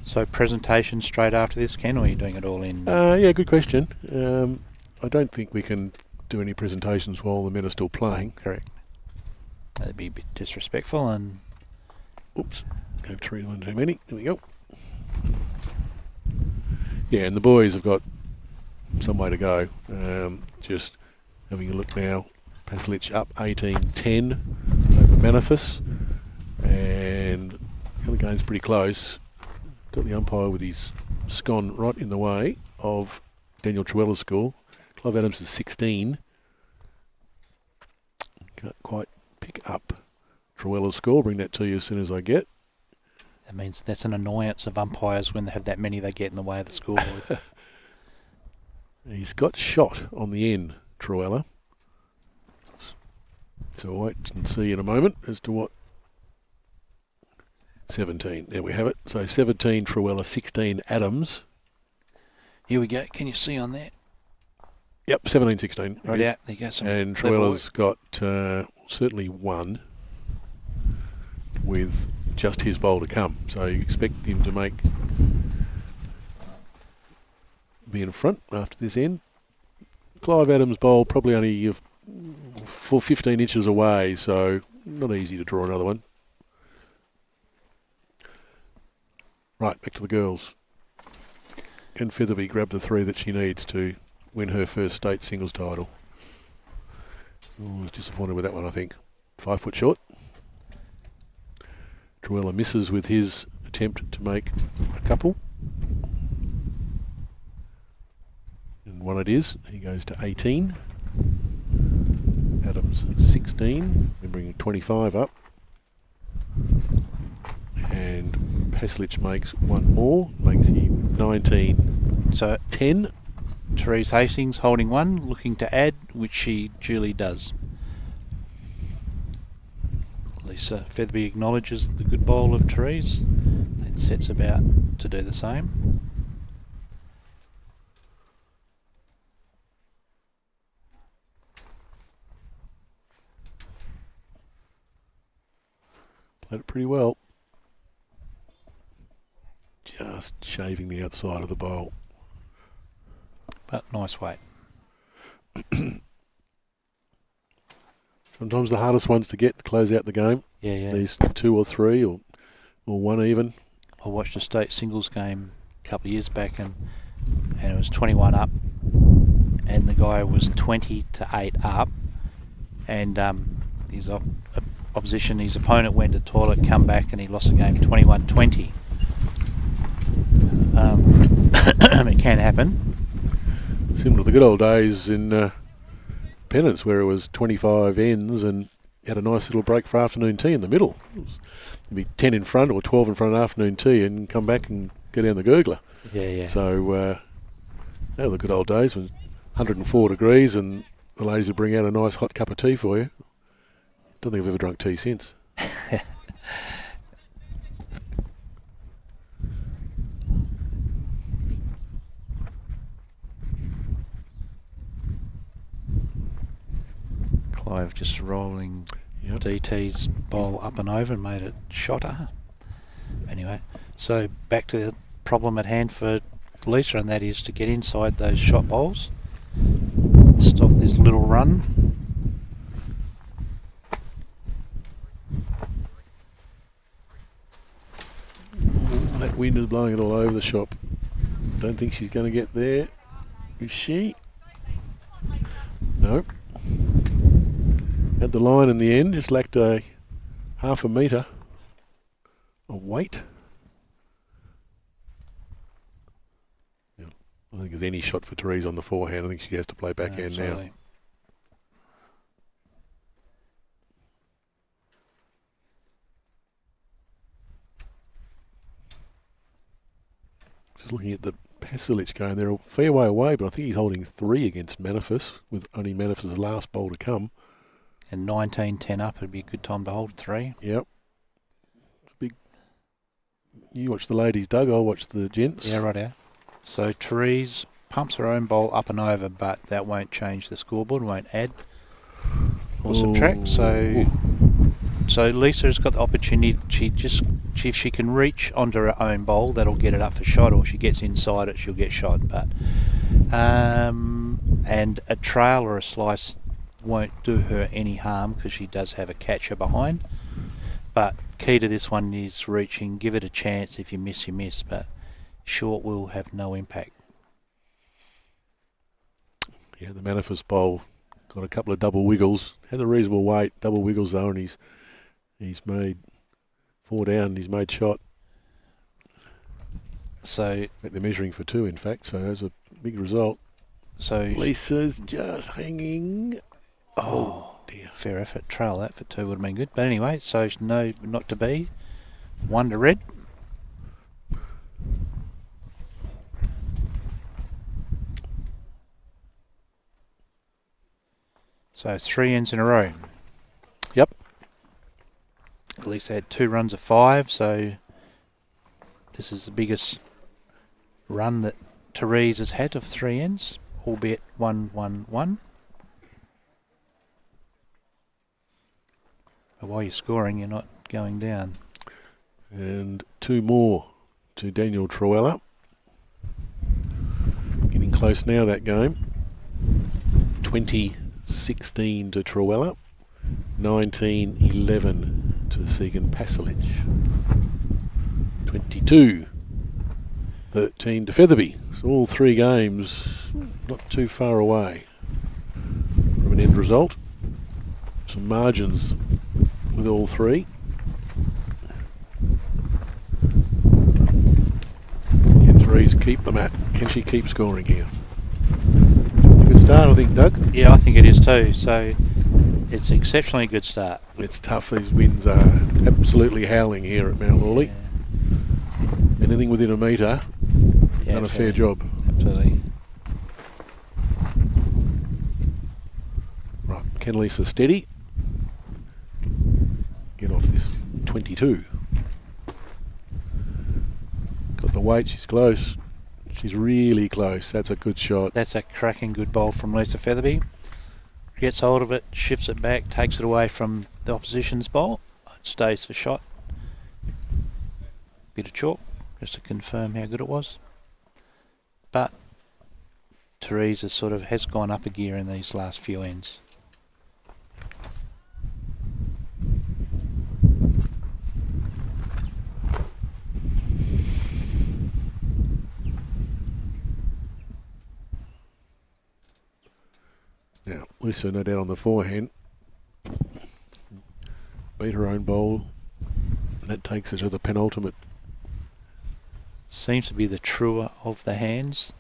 So presentation straight after this, Ken, or are you doing it all in? Yeah, good question. I don't think we can do any presentations while the men are still playing. Correct. That'd be a bit disrespectful and... Oops, gave 3 one too many. There we go. Yeah, and the boys have got some way to go. Just having a look now. Pasalich up 18-10 over Manifis. And the other game's pretty close. Got the umpire with his scone right in the way of Daniel Trewhella's score. Clive Adams is 16. Can't quite pick up Trewhella's score. Bring that to you as soon as I get. That means that's an annoyance of umpires when they have that many they get in the way of the scoreboard. He's got shot on the end, Trewhella. So we'll wait and see in a moment as to what 17. There we have it. So 17 Trewhella, 16 Adams. Here we go. Can you see on there? Yep, 17-16. Right out. There you go. And Trewella's got certainly 1 with just his bowl to come. So you expect him to be in front after this end. Clive Adams' bowl probably only 15 inches away, so not easy to draw another one. Right, back to the girls. Can Featherby grab the 3 that she needs to win her first state singles title? I was disappointed with that one, I think. 5 foot short. Trewhella misses with his attempt to make a couple. And 1 it is. He goes to 18. Adams 16. We're bringing 25 up. And Pasalich makes 1 more, makes him 19. So 10. Therese Hastings holding 1, looking to add, which she duly does. Lisa Featherby acknowledges the good bowl of Therese and sets about to do the same. Played it pretty well. Just shaving the outside of the bowl. But nice weight. Sometimes the hardest ones to get to close out the game. Yeah. These 2 or 3 or 1 even. I watched a state singles game a couple of years back and it was 21 up and the guy was 20-8 up and his opposition, his opponent went to the toilet, come back and he lost the game 21-20. It can happen. similar to the good old days in Pennants, where it was 25 ends and had a nice little break for afternoon tea in the middle. It'd be 10 in front or 12 in front of afternoon tea and come back and go down the gurgler. Yeah. So they were the good old days when 104 degrees and the ladies would bring out a nice hot cup of tea for you. Don't think I've ever drunk tea since. Clive just rolling Yep. DT's bowl up and over and made it shotter. Anyway, so back to the problem at hand for Lisa, and that is to get inside those shot bowls, stop this little run. That wind is blowing it all over the shop. Don't think she's going to get there. Is she? No. Had the line in the end, just lacked a half a metre of weight. Yeah, I think there's any shot for Therese on the forehand. I think she has to play backhand now. Absolutely. Just looking at the Pasalich going, they're a fair way away, but I think he's holding 3 against Manifis, with only Manifis' last bowl to come. And 19-10 up, it'd be a good time to hold 3. Yep. It's a big. You watch the ladies, Doug. I'll watch the gents. Yeah, right out. So Therese pumps her own bowl up and over, but that won't change the scoreboard, won't add or subtract. So Lisa's got the opportunity. If she can reach onto her own bowl, that'll get it up for shot, or she gets inside it, she'll get shot. But and a trail or a slice won't do her any harm because she does have a catcher behind. But key to this one is reaching. Give it a chance. If you miss, you miss. But short will have no impact. Yeah, the Manifis bowl got a couple of double wiggles. Had a reasonable weight, double wiggles though, and he's made 4 down. He's made shot. So They're measuring for 2, in fact. So that's a big result. So Lisa's just hanging. Oh dear. Fair effort. Trail that for 2 would have been good. But anyway, so no, not to be. 1 to red. So 3 ends in a row. Yep. At least they had 2 runs of 5, so this is the biggest run that Therese has had of 3 ends, albeit 1-1-1. But while you're scoring, you're not going down. And 2 more to Daniel Trewhella. Getting close now, that game. 20-16 to Trewhella. 19-11 to Segan Pasalich. 22-13 to Featherby. So all 3 games not too far away from an end result. Some margins with all 3. Can Therese keep them at? Can she keep scoring here? Good start, I think, Doug. Yeah, I think it is too. So it's an exceptionally good start. It's tough. These winds are absolutely howling here at Mount Lawley. Yeah. Anything within a metre, Yeah, done a fair job. Absolutely. Right, can Lisa steady? Get off this 22. Got the weight, she's close. She's really close. That's a good shot. That's a cracking good bowl from Lisa Featherby. Gets hold of it, shifts it back, takes it away from the opposition's bowl. It stays for shot. Bit of chalk, just to confirm how good it was. But Therese has gone up a gear in these last few ends. Now, Lisa, no doubt on the forehand. Beat her own bowl. And that takes her to the penultimate. Seems to be the truer of the hands.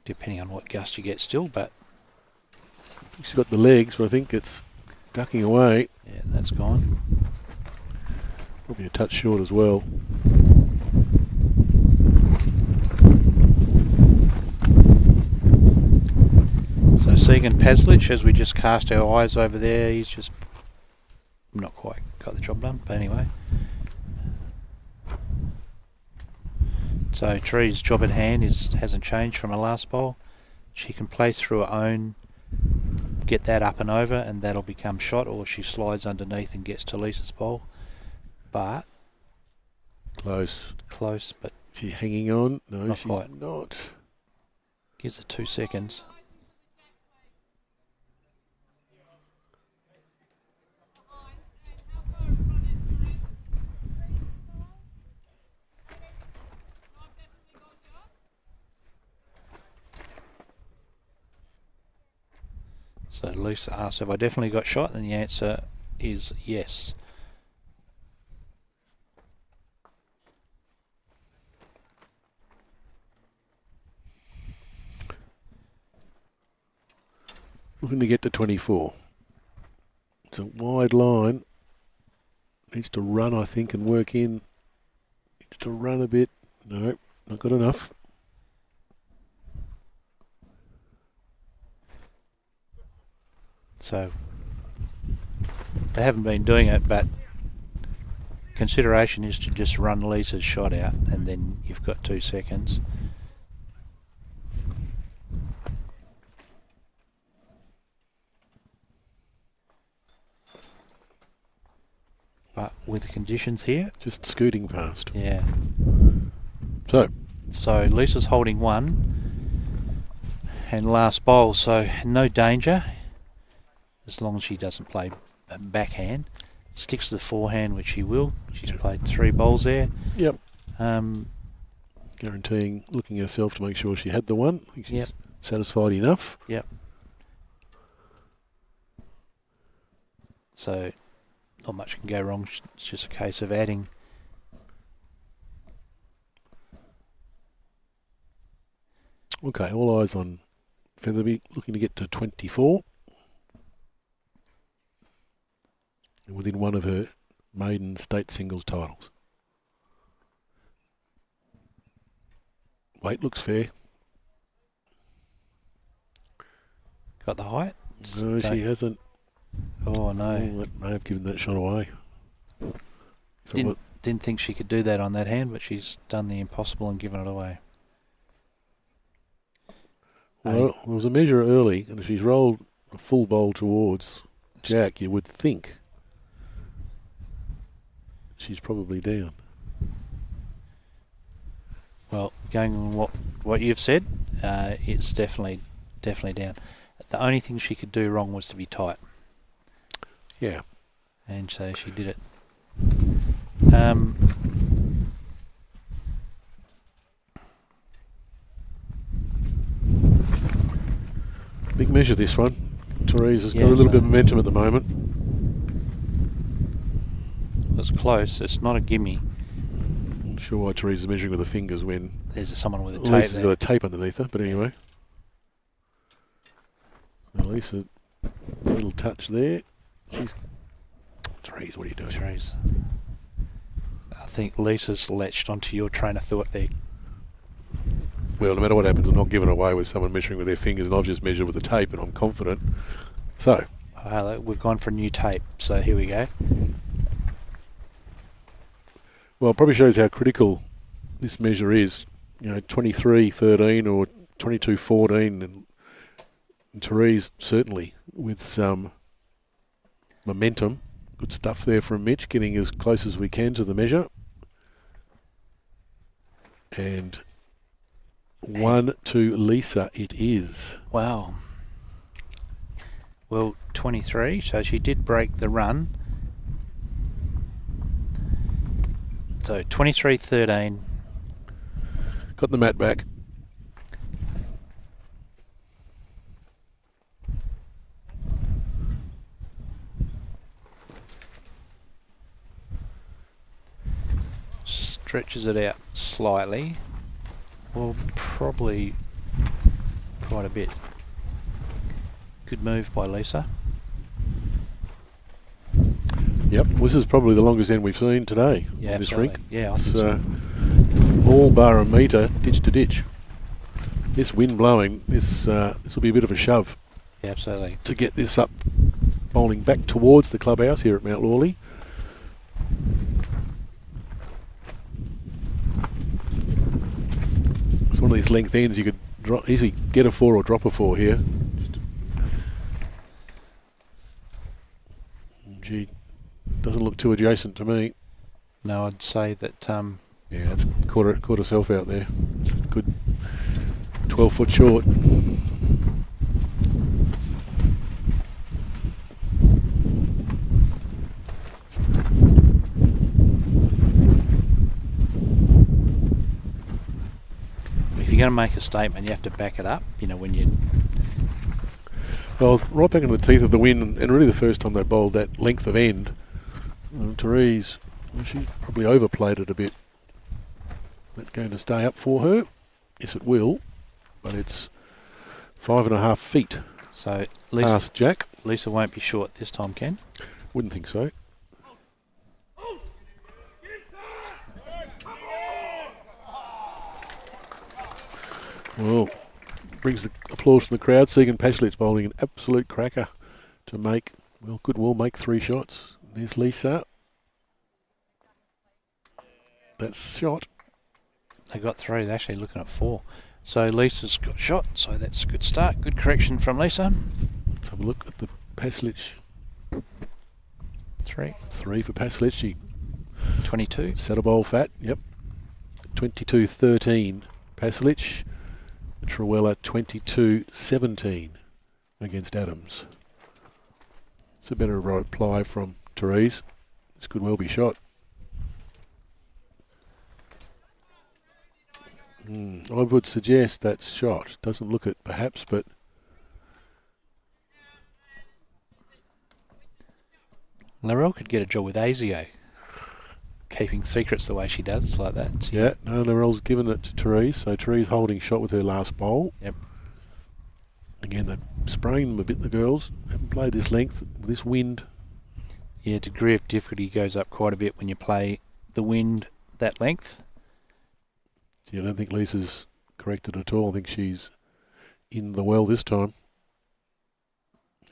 depending on what gust you get still, but She's got the legs, but I think it's ducking away. yeah, that's gone. Probably a touch short as well. So Segan Pasalich, as we just cast our eyes over there, he's just not quite got the job done, but anyway. So Therese's job at hand hasn't changed from her last bowl. She can play through her own, get that up and over, and that'll become shot, or she slides underneath and gets to Lisa's bowl. But Close. but She's hanging on. No, Not she's quite. not. gives her 2 seconds. So Lisa asks, have I definitely got shot? And the answer is yes. Looking to get to 24. It's a wide line. Needs to run, I think, and work in. Needs to run a bit. No, not good enough. So they haven't been doing it, but consideration is to just run Lisa's shot out, and then you've got 2 seconds. But with the conditions here, Just scooting past. yeah. So, Lisa's holding 1 and last bowl, so no danger as long as she doesn't play a backhand. Sticks to the forehand, which she will. She's played 3 bowls there. yep. Um, Guaranteeing, looking herself to make sure she had the one. I think she's Yep. satisfied enough. So not much can go wrong. It's just a case of adding. Okay, all eyes on Featherby, looking to get to 24. And within one of her maiden state singles titles. Weight looks fair. Got the height? No, she hasn't. Oh no. Oh, that may have given that shot away. So Didn't think she could do that on that hand, but she's done the impossible and given it away. well, there was a measure early, and if she's rolled a full bowl towards Jack, you would think she's probably down. Well, going on what you've said, it's definitely down. The only thing she could do wrong was to be tight, Yeah. and so she did it. Big measure, this one. Therese has Yeah, got a little so- bit of momentum at the moment. It's close. It's not a gimme. Not sure why Therese is measuring with her fingers when There's someone with a tape Lisa's there. got a tape underneath her, but anyway. Lisa, a little touch there. Therese, what are you doing? Therese. I think Lisa's latched onto your train of thought there. Well, no matter what happens, I'm not giving away with someone measuring with their fingers, and I've just measured with the tape, and I'm confident. So, We've gone for a new tape, so here we go. well, it probably shows how critical this measure is. 23-13 or 22-14, and Therese certainly with some momentum. Good stuff there from Mitch, getting as close as we can to the measure. And 1 to Lisa it is. Wow. Well, 23, so she did break the run. So 23-13. Got the mat back. Stretches it out slightly. Well, probably quite a bit. Good move by Lisa. Yep, this is probably the longest end we've seen today Yeah, on this absolutely. rink. Yeah, I It's think all bar a metre, ditch to ditch. This wind blowing, this will be a bit of a shove yeah, absolutely. to get this up, bowling back towards the clubhouse here at Mount Lawley. It's one of these length ends you could easily get a 4 or drop a 4 here. Gee, doesn't look too adjacent to me. No, I'd say that Yeah, it's caught herself out there. Good 12 foot short. if you're going to make a statement, you have to back it up. You know, when you... Well, right back in the teeth of the wind, and really the first time they bowled that length of end, Therese, well, she's probably overplayed it a bit. That's going to stay up for her. Yes, it will, but it's 5.5 feet So past Jack. Lisa won't be short this time, Ken. Wouldn't think so. Well, brings the applause from the crowd. Segan Pasalich bowling an absolute cracker to make, well, could well make 3 shots. There's Lisa. That's shot. They got 3. They're actually looking at 4. So Lisa's got shot. So that's a good start. Good correction from Lisa. Let's have a look at the Pasalich. 3. 3 for Pasalich. She 22. set a bowl fat. Yep. 22-13. Pasalich. Trewhella 22-17 against Adams. It's a better reply from Therese. This could well be shot. I would suggest that's shot. Doesn't look it perhaps, but Laurel could get a job with ASIO. Keeping secrets the way she does, it's like that. yeah, no, Laurel's given it to Therese, so Therese holding shot with her last bowl. Yep. Again, they're spraying them a bit, the girls. Haven't played this length, this wind. Yeah, degree of difficulty goes up quite a bit when you play the wind that length. I don't think Lisa's corrected at all. I think she's in the well this time.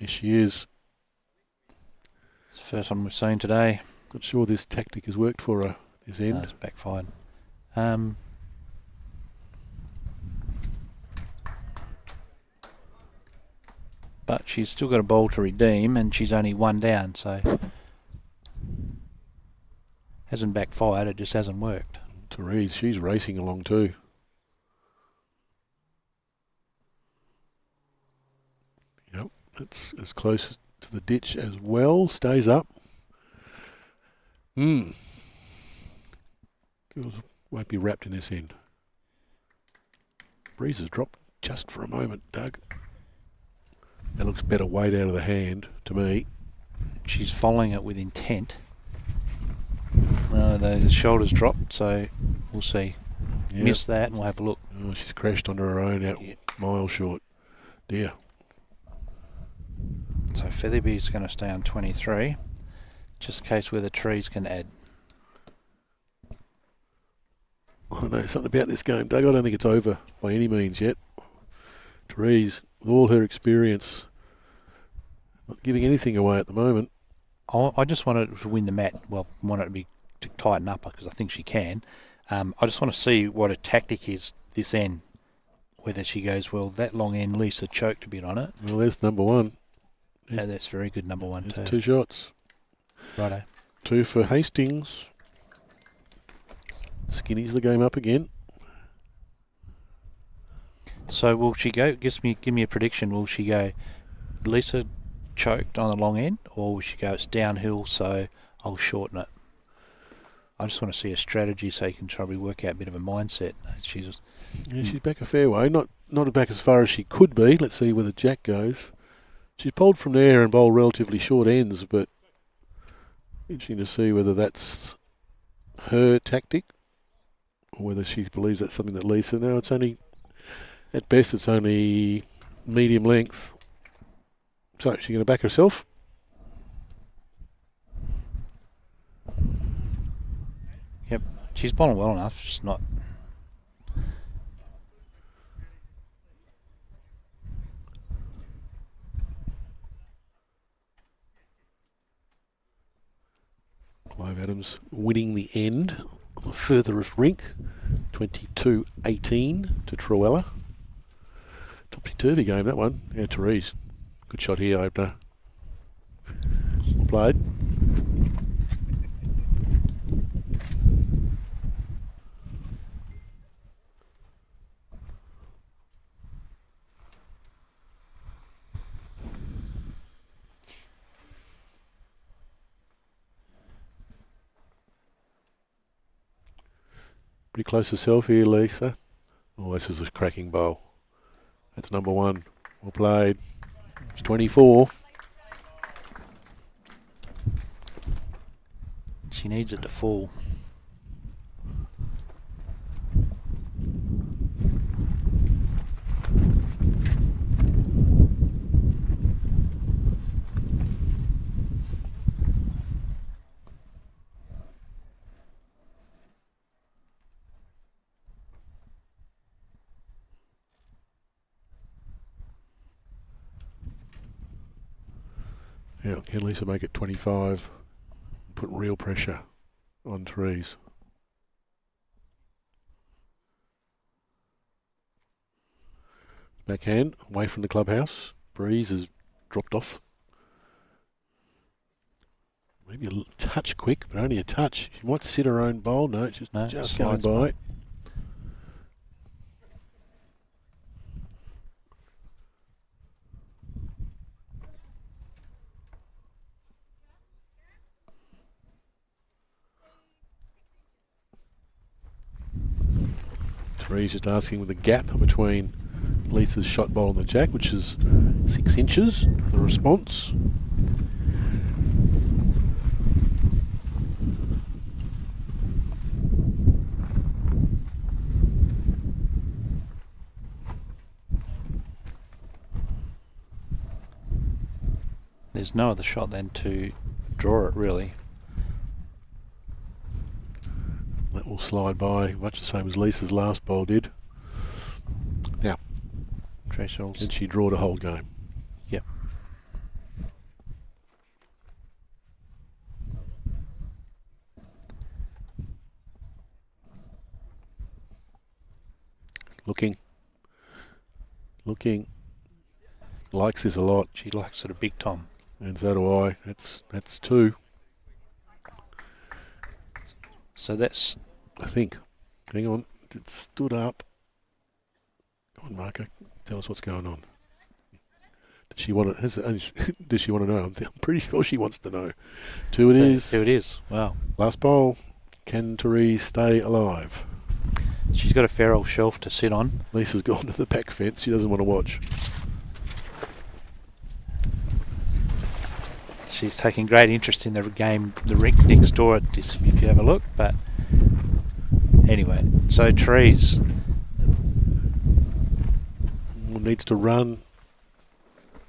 Yes, she is. It's the first one we've seen today. Not sure this tactic has worked for her this end. No, it's backfired. But she's still got a bowl to redeem, and she's only 1 down, so hasn't backfired. It just hasn't worked. Therese, she's racing along too. Yep, that's as close to the ditch as well. Stays up. Girls won't be wrapped in this end. Breeze has dropped just for a moment, Doug. That looks better weight out of the hand to me. She's following it with intent. No, the shoulders dropped, so we'll see. Yep. Miss that, and we'll have a look. Oh, she's crashed onto her own out mile short. Dear. So Featherby's going to stay on 23, just in case where the trees can add. I don't know, something about this game, Doug. I don't think it's over by any means yet. Therese, with all her experience, not giving anything away at the moment. I just wanted to win the mat. Well, want it to tighten up because I think she can. I just want to see what her tactic is this end. Whether she goes, well, that long end, Lisa choked a bit on it. Well, there's number one. Yeah, that's very good, number one There's too. 2 shots. Righto. 2 for Hastings. Skinny's the game up again. So will she go? Give me a prediction. Will she go? Lisa choked on the long end, or will she go? It's downhill, so I'll shorten it. I just want to see a strategy so you can probably work out a bit of a mindset. She's back a fair way. Not back as far as she could be. Let's see where the Jack goes. She's bowled from there and bowled relatively short ends, but interesting to see whether that's her tactic or whether she believes that's something that Lisa. No, it's only, at best, it's only medium length. So she's going to back herself. Yep, she's bowling well enough, just not. Clive Adams winning the end on the furthest rink, 22-18 to Trewhella. Topsy-turvy game, that one. Yeah, Therese. Good shot here, opener. Well played. Pretty close herself here, Lisa. Oh, this is a cracking bowl. That's number one. Well played. It's 24. She needs it to fall. Yeah, can Lisa make it 25? Put real pressure on Therese. Backhand, away from the clubhouse. Breeze has dropped off. Maybe a touch quick, but only a touch. She might sit her own bowl. No, it's just going by. Therese just asking with the gap between Lisa's shot bowl and the jack, which is 6 inches, the response. There's no other shot than to draw it, really. That will slide by, much the same as Lisa's last bowl did. Now, can she draw the whole game? Yep. Looking. Likes this a lot. She likes it a big time. And so do I. That's 2. So that's... I think. Hang on. It stood up. Come on, Marco. Tell us what's going on. Did she want to? Does she want to know? I'm pretty sure she wants to know. 2 it is. 2 it is. Wow. Last bowl. Can Therese stay alive? She's got a fair old shelf to sit on. Lisa's gone to the back fence. She doesn't want to watch. She's taking great interest in the game, the rink next door at this, if you have a look. But anyway, so Therese needs to run.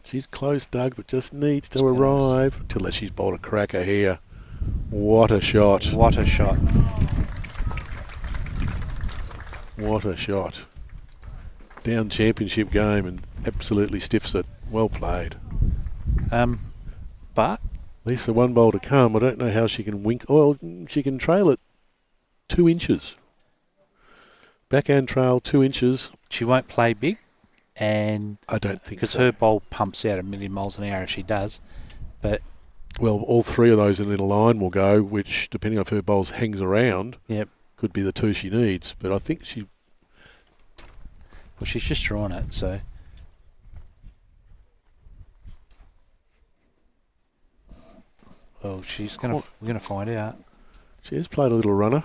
She's close, Doug, but just needs to arrive. Until she's bowled a cracker here. What a shot. What a shot. What a shot. Down championship game and absolutely stiffs it. Well played. But Lisa, 1 bowl to come. I don't know how she can wink. Well, she can trail it 2 inches. Backhand trail 2 inches. She won't play big, and I don't think because so. her bowl pumps out 1,000,000 miles an hour if she does. But well, all 3 of those in a line will go, which depending on if her bowls hangs around, yep, could be the 2 she needs. But I think she. Well, she's just drawn it, so. Well, we're gonna find out. She has played a little runner.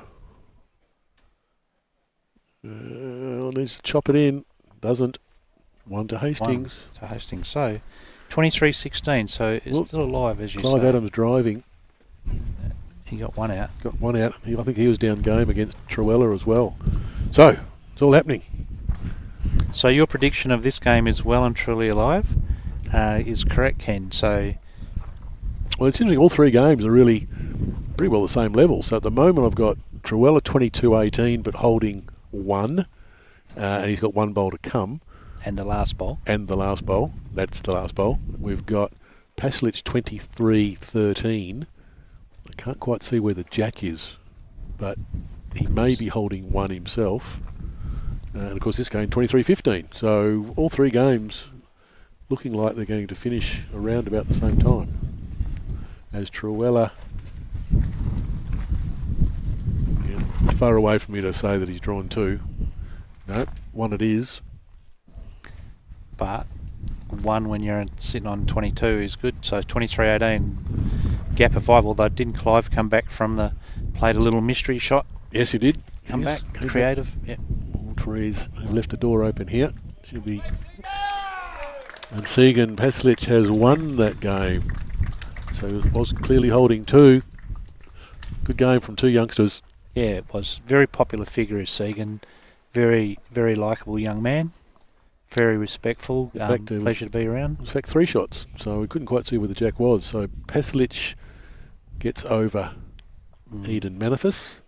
Needs to chop it in. Doesn't. 1 to Hastings. 1 to Hastings. So, 23-16. So it's still alive, as you say. Clive Adams driving. He got 1 out. Got 1 out. I think he was down game against Trewhella as well. So, it's all happening. So your prediction of this game is well and truly alive is correct, Ken. So, Well, it's interesting. All three games are really pretty well the same level. So at the moment, I've got Trewhella 22-18, but holding 1, and he's got 1 bowl to come. and the last bowl. And the last bowl. That's the last bowl. We've got Pasalich 23-13. I can't quite see where the jack is, but he may be holding 1 himself. And of course, this game 23-15. So all three games looking like they're going to finish around about the same time. As Trewhella, it's far away from me to say that he's drawn 2. No, 1 it is. But 1 when you're sitting on 22 is good. So 23-18, gap of 5. Although didn't Clive come back from played a little mystery shot? Yes, he did. Come Yes, back, came creative. Yeah. Therese left the door open here. She'll be. And Segan Pasalich has won that game. So he was clearly holding 2. Good game from 2 youngsters. Yeah, it was. Very popular figure is Segan. Very, very likeable young man. Very respectful. In fact, Pleasure to be around. In fact, 3 shots. So we couldn't quite see where the jack was. So Pasalich gets over Edan Manifis.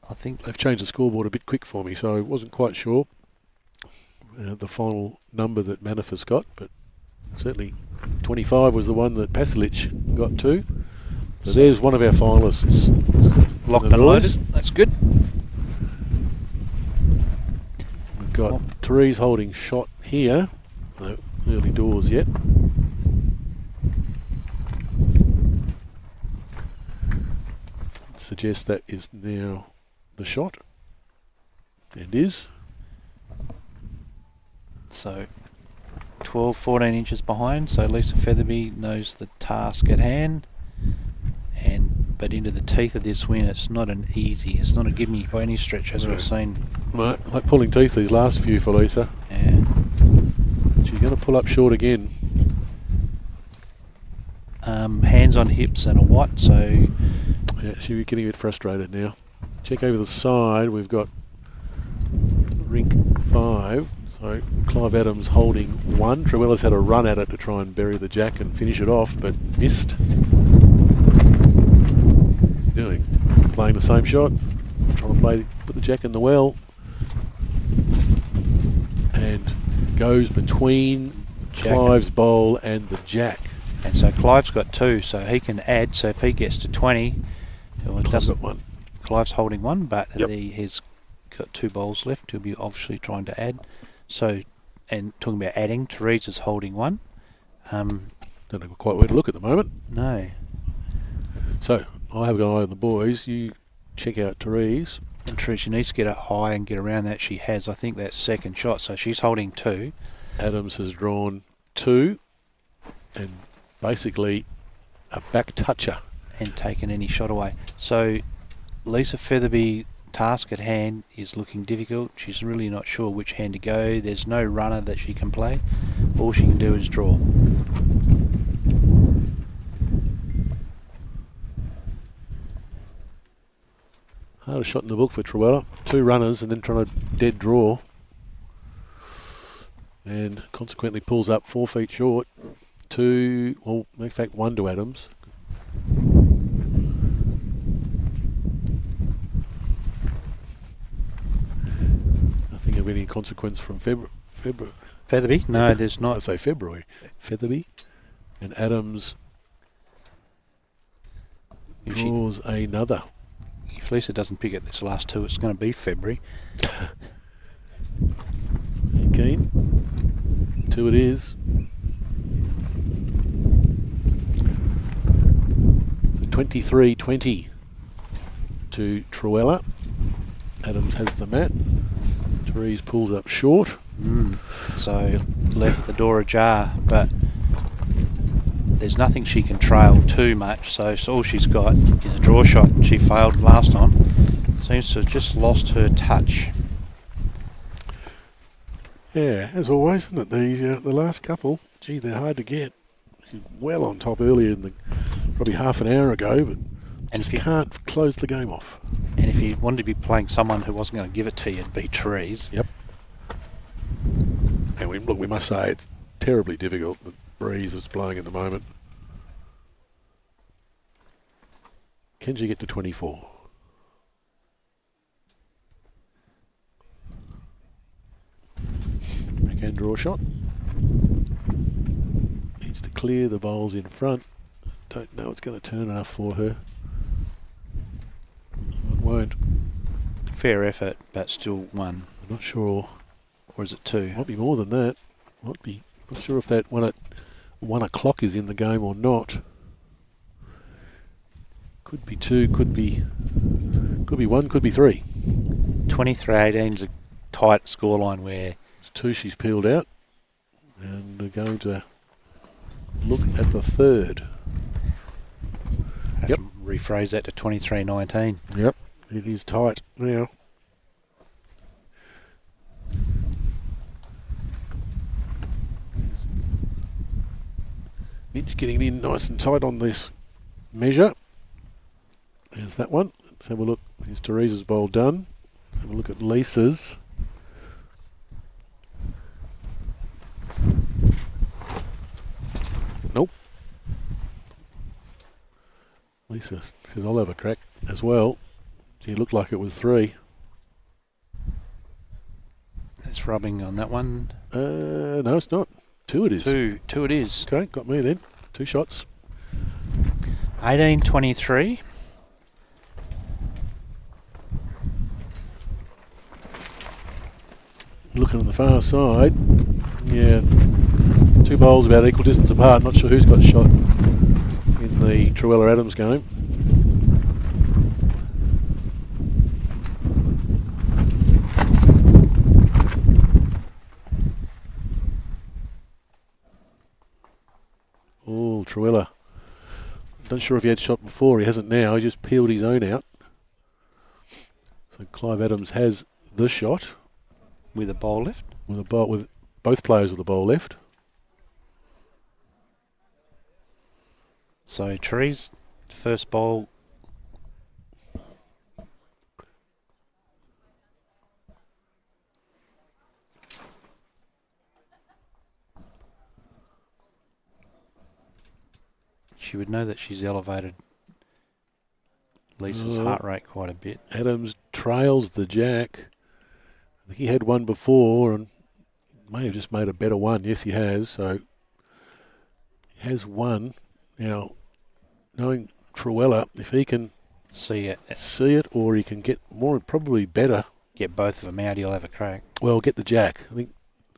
I think They've changed the scoreboard a bit quick for me, so I wasn't quite sure the final number that Manifis got, but certainly 25 was the one that Pasalich got to. So there's one of our finalists. locked and loaded. That's good. We've got Therese holding shot here. No, early doors yet. Suggest that is now the shot. And is. So 12, 14 inches behind. So Lisa Featherby knows the task at hand. But into the teeth of this win, it's not it's not a gimme by any stretch, as we've seen. Right, like pulling teeth these last few for Lisa. Yeah. She's going to pull up short again. Hands on hips and a what, so... Yeah, she'll be getting a bit frustrated now. Check over the side, we've got rink 5. So Clive Adams holding 1. Trewhella's had a run at it to try and bury the jack and finish it off, but missed. Doing? Playing the same shot. Trying to put the jack in the well. And goes between Clive's bowl and the jack. And so Clive's got 2, so he can add. So if he gets to 20, well, it doesn't. Clive's holding 1, but he's got 2 bowls left. He'll be obviously trying to add. So, and talking about adding, Therese is holding 1. Don't know quite where to look at the moment. No. So I have got an eye on the boys. You check out Therese. And Therese needs to get up high and get around that. She has, I think, that second shot. So she's holding 2. Adams has drawn 2, and basically a back toucher. And taken any shot away. So Lisa Featherby, task at hand is looking difficult. She's really not sure which hand to go. There's no runner that she can play. All she can do is draw. Hardest shot in the book for Trewhella. 2 runners and then trying to dead draw. And consequently pulls up 4 feet short. 2, well, in fact 1 to Adams. Nothing of any consequence from Featherby? No, there's not. I say February. Featherby. And Adams draws another. If Lisa doesn't pick up this last 2, it's going to be February. Is he keen? 2 it is. So 23-20 to Trewhella. Adams has the mat. Therese pulls up short. So left the door ajar, but there's nothing she can trail too much, so all she's got is a draw shot, and she failed last time. Seems to have just lost her touch. Yeah, as always, isn't it? The last couple, gee, they're hard to get. She's well on top earlier probably half an hour ago, but just can't close the game off. And if you wanted to be playing someone who wasn't going to give it to you, it'd be Therese. Yep. And we must say it's terribly difficult, the breeze that's blowing at the moment. Can she get to 24? Backhand draw shot. Needs to clear the bowls in front. Don't know it's going to turn enough for her. It won't. Fair effort, but still one. I'm not sure. Or is it two? Might be more than that. Might be. Not sure if that 1 o'clock is in the game or not. Could be two. Could be one. Could be three. 23-18 is a tight scoreline where It's two she's peeled out, and we're going to look at the third. I Yep. can rephrase that to 23-19. Yep, it is tight now. Mitch getting in nice and tight on this measure. There's that one. Let's have a look. Here's Therese's bowl done. Let's have a look at Lisa's. Nope. Lisa says I'll have a crack as well. It looked like it was three. It's rubbing on that one. No, it's not. Two it is. Two it is. Okay, got me then. 2 shots. 18-23. Looking on the far side, yeah, 2 bowls about equal distance apart. Not sure who's got shot in the Trewhella Adams game. Oh, Trewhella. Not sure if he had shot before. He hasn't now. He just peeled his own out. So Clive Adams has the shot. With a bowl left. With both players with the bowl left. So Therese, first bowl. She would know that she's elevated Lisa's heart rate quite a bit. Adams trails the jack. I think he had one before and may have just made a better one. Yes, he has. So he has one. Now, knowing Trewhella, if he can see it or he can get more, probably better. Get both of them out, he'll have a crack. Well, get the jack. I think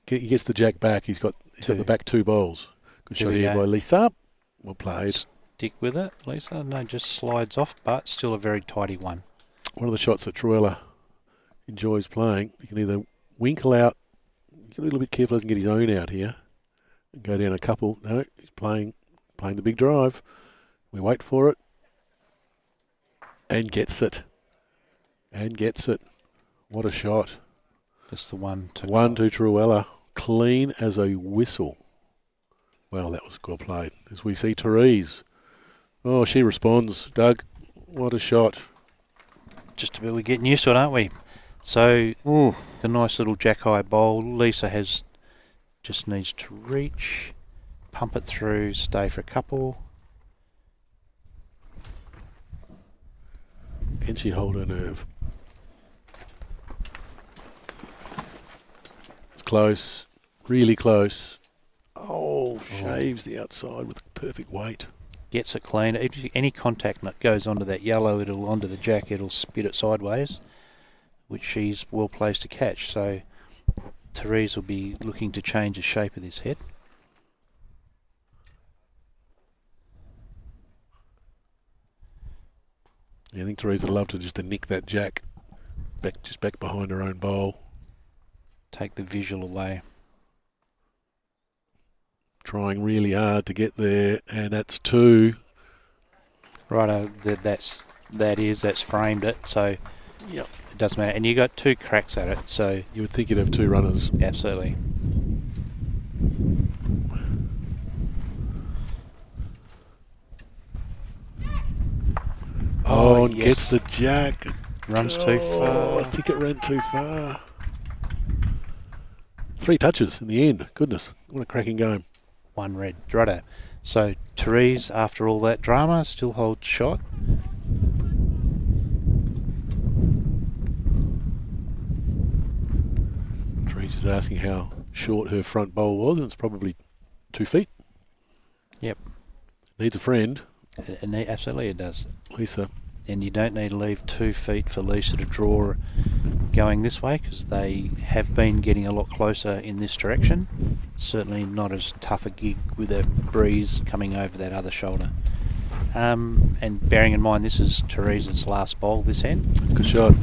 he gets the jack back. He's got the back 2 bowls. Good shot here by Lisa. Well played. Stick with it, Lisa. No, just slides off, but still a very tidy one. One of the shots that Trewhella enjoys playing. You can either winkle out, get a little bit careful, doesn't get his own out here, and go down a couple. No, he's playing the big drive. We wait for it, and gets it. What a shot! Just the one to Trewhella, clean as a whistle. Well, that was well played. As we see Therese, oh, she responds. Doug, what a shot! Just about we're getting used to it, aren't we? So the nice little jack-eye bowl. Lisa just needs to reach, pump it through, stay for a couple. Can she hold her nerve? It's close, really close. Oh, shaves the outside with perfect weight. Gets it clean. If any contact that goes onto that yellow, onto the jack, it'll spit it sideways, which she's well placed to catch. So Therese will be looking to change the shape of this head. Yeah, I think Therese would love to just nick that jack back behind her own bowl. Take the visual away. Trying really hard to get there, and that's 2. Right, that's framed it, so yep, it doesn't matter. And you got 2 cracks at it, so you would think you'd have 2 runners. Absolutely. Oh, and gets the jack. Runs too far. I think it ran too far. 3 touches in the end. Goodness, what a cracking game. 1 red. Righto. So Therese, after all that drama, still holds shot. Therese is asking how short her front bowl was, and it's probably 2 feet. Yep. Needs a friend. Absolutely it does. Lisa. And you don't need to leave 2 feet for Lisa to draw going this way, because they have been getting a lot closer in this direction. Certainly not as tough a gig with a breeze coming over that other shoulder. And bearing in mind this is Therese's last bowl this end. Good shot.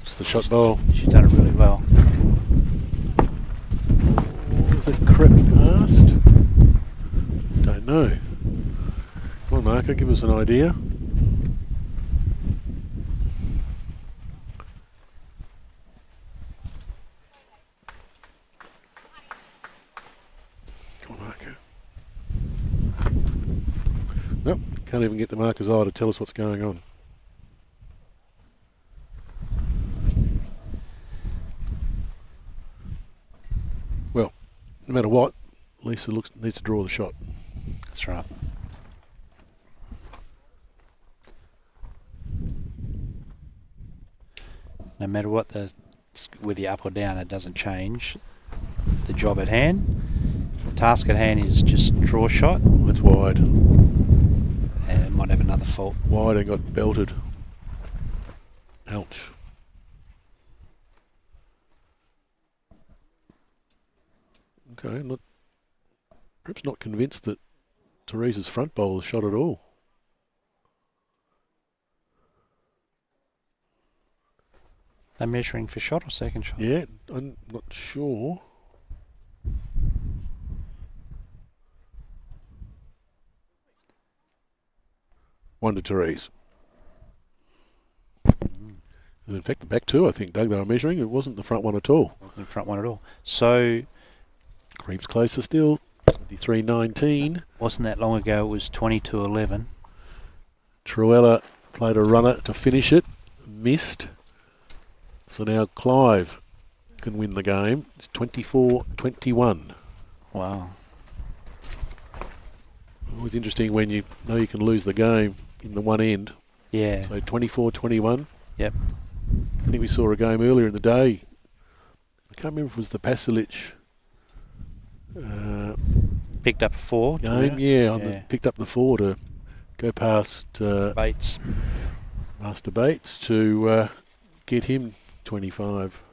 It's the shot bowl. She's done it really well. Is it crept past? Don't know. Come on, Marco, give us an idea. Come on, Marco. Nope, can't even get the marker's eye to tell us what's going on. Well, no matter what, Lisa needs to draw the shot. That's right. No matter what, whether you're up or down, it doesn't change the job at hand. The task at hand is just draw a shot. That's wide. And it might have another fault. Wide and got belted. Ouch. Okay, perhaps not convinced that Therese's front bowl is shot at all. They're measuring for shot or second shot? Yeah, I'm not sure. One to Therese. In fact, the back 2, I think, Doug, they were measuring. It wasn't the front one at all. Wasn't the front one at all. So Creeps closer still. 23-19. Wasn't that long ago, it was 22-11. Trewhella played a runner to finish it. Missed. So now Clive can win the game. It's 24-21. Wow. Always interesting when you know you can lose the game in the one end. Yeah. So 24-21. Yep. I think we saw a game earlier in the day. I can't remember if it was the Pasalich Picked up a 4. game. Yeah, picked up the 4 to go past Bates. Master Bates to get him 25.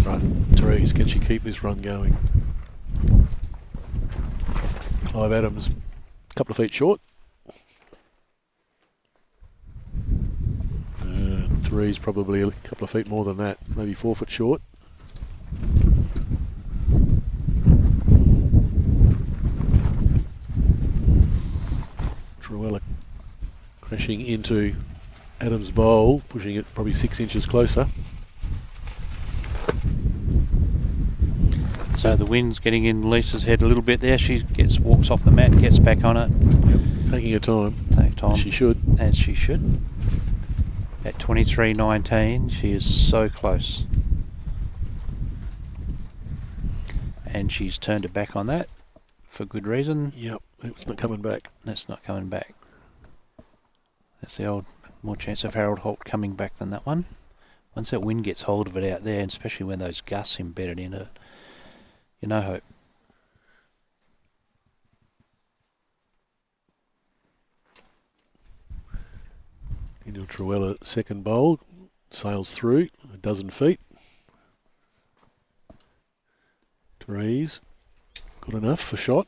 Right, Therese, can she keep this run going? Clive Adams, a couple of feet short. Therese probably a couple of feet more than that, maybe 4 foot short. Trewhella crashing into Adams' bowl, pushing it probably 6 inches closer. So the wind's getting in Lisa's head a little bit there. She walks off the mat, gets back on it. Yep, taking her time. Take time. As she should. As she should. At 23-19, she is so close. And she's turned her back on that for good reason. Yep, it's not coming back. That's not coming back. That's the old, more chance of Harold Holt coming back than that one. Once that wind gets hold of it out there, and especially when those gusts embedded in it, you no hope. Into Trewhella, second bowl, sails through a dozen feet. Therese, good enough for shot.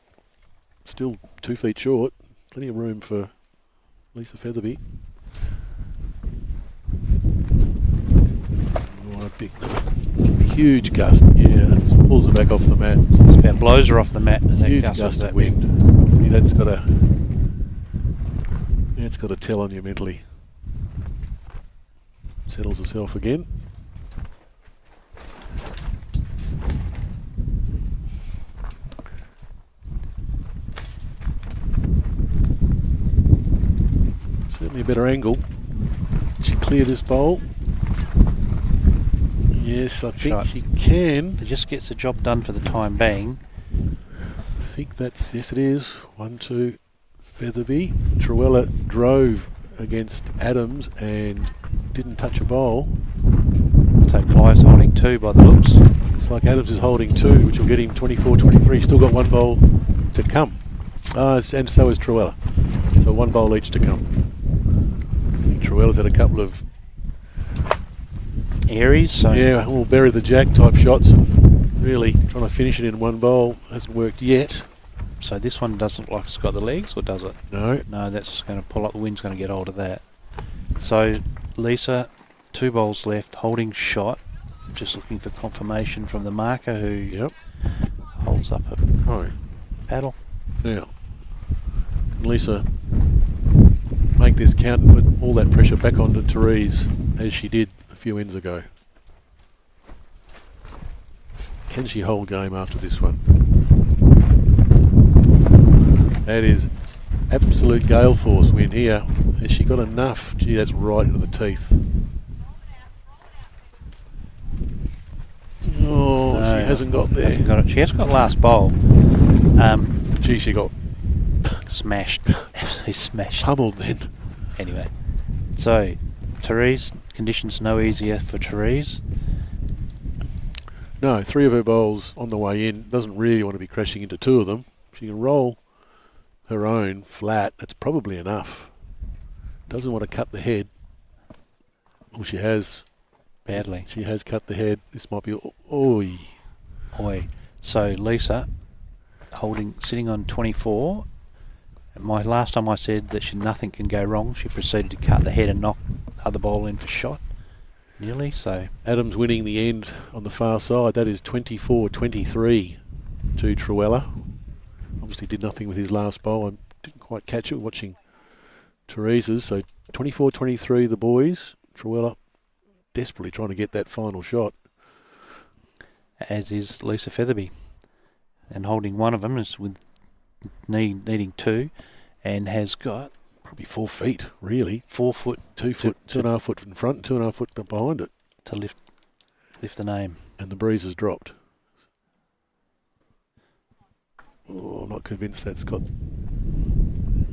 Still 2 feet short. Plenty of room for Lisa Featherby. Oh, a big, huge gust. Yeah, that pulls her back off the mat. It about blows her off the mat. Huge That gust of that wind. Yeah, that's got to tell on you mentally. Settles herself again. Certainly a better angle. She clear this bowl. Yes, I think shot. she can. It just gets the job done for the time being. I think that's, yes it is. 1-2, Featherby. Trewhella drove against Adams and didn't touch a bowl. So Clive's holding 2 by the looks. It's like Adams is holding 2, which will get him 24-23. Still got 1 bowl to come. And so is Trewhella. So 1 bowl each to come. I think Trewella's had a couple of Aries, so all bury the jack type shots. And really trying to finish it in 1 bowl hasn't worked yet. so this one doesn't look like it's got the legs, or does it? No. No, that's going to pull up. The wind's going to get hold of that. So Lisa, 2 bowls left, holding shot. Just looking for confirmation from the marker who Yep. holds up a Right. paddle. Now, can Lisa make this count and put all that pressure back onto Therese as she did a few ends ago? Can she hold game after this one? That is absolute gale force wind here. Has she got enough? Gee, that's right into the teeth. Oh, No, she hasn't got there. Hasn't got it. She has got last bowl. Gee, she got Smashed. Absolutely smashed. pummeled then. Anyway, so Therese, conditions no easier for Therese. No, 3 of her bowls on the way in. Doesn't really want to be crashing into 2 of them. She can roll her own flat. That's probably enough. Doesn't want to cut the head. Well, she has. Badly. She has cut the head. This might be. Oi. Oi. So Lisa, sitting on 24. Last time I said that nothing can go wrong, she proceeded to cut the head and knock the other bowl in for shot. Nearly, so. Adams winning the end on the far side. That is 24-23 to Trewhella. Obviously did nothing with his last bowl. I didn't quite catch it watching Therese's. So 24-23 the boys. Trewhella desperately trying to get that final shot. As is Lisa Featherby. And holding one of them is with needing 2, and has got Probably 4 feet, really. 4 foot 2 foot, 2.5 foot in front, 2.5 foot behind it. to lift the name. And the breeze has dropped. Oh, I'm not convinced that's got.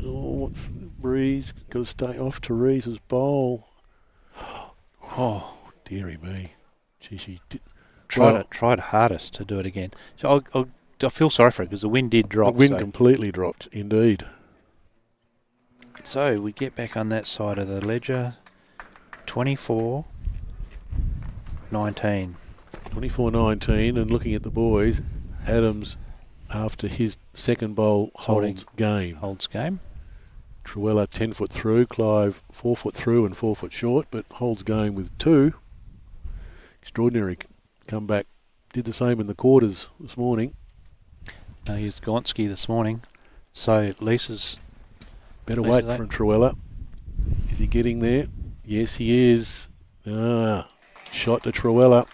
Oh, what's the breeze? Got to stay off Therese's bowl. Oh, dearie me. Gee, she did. Tried hardest to do it again. So I feel sorry for her because the wind did drop. The wind so. completely dropped, indeed. So we get back on that side of the ledger. 24-19. 24-19, and looking at the boys, Adams, after his second bowl, holds game. Holds game. Trewhella 10 foot through, Clive 4 foot through and 4 foot short, but holds game with 2. Extraordinary comeback. Did the same in the quarters this morning. No, he used Gonski this morning. So Lisa's Better wait Lisa's from Trewhella. Is he getting there? Yes, he is. Shot to Trewhella.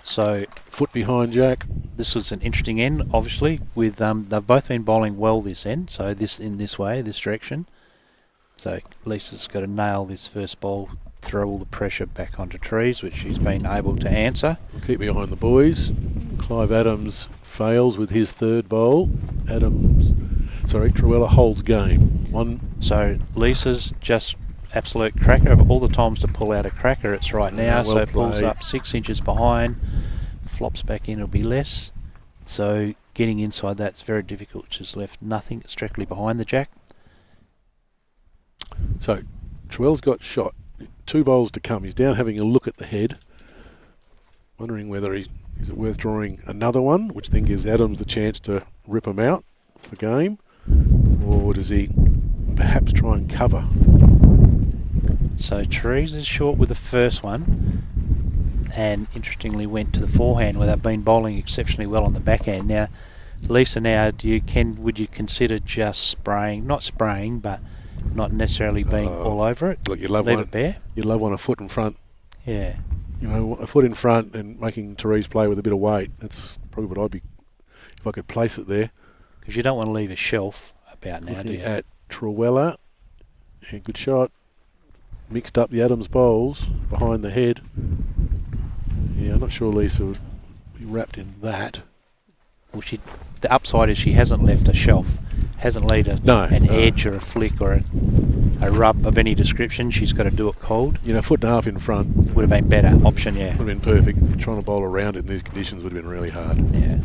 so Foot behind Jack. this was an interesting end, obviously. With they've both been bowling well this end. So this direction. So Lisa's got to nail this first bowl, throw all the pressure back onto Therese, which she's been able to answer. Keep behind the boys. Clive Adams fails with his third bowl. Trewhella holds game. So Lisa's just absolute cracker. Of all the times to pull out a cracker, it's right now. Well so it pulls played. up 6 inches behind, flops back in, it'll be less. So getting inside that's very difficult. She's left nothing, strictly behind the jack. So Trewhella's got shot. 2 bowls to come. He's down having a look at the head. Wondering whether is it worth drawing another one, which then gives Adams the chance to rip him out for game, or does he perhaps try and cover? So Therese is short with the first one, and interestingly went to the forehand where they've been bowling exceptionally well on the backhand. Now, Lisa, would you consider just spraying? Not spraying, but not necessarily being all over it. Look, you love Leave one. it bare. You love one a foot in front. Yeah. You know, a foot in front and making Therese play with a bit of weight. That's probably what I'd be if I could place it there. Because you don't want to leave a shelf about now, do Looking you? at Trewhella. Yeah, good shot. Mixed up the Adams bowls behind the head. Yeah, I'm not sure Lisa would be wrapped in that. Well, the upside is she hasn't left a shelf, hasn't laid an edge or a flick or a rub of any description. She's got to do it cold. You know, 1.5 foot in front would have been better option, yeah. Would have been perfect. Trying to bowl around it in these conditions would have been really hard. Yeah.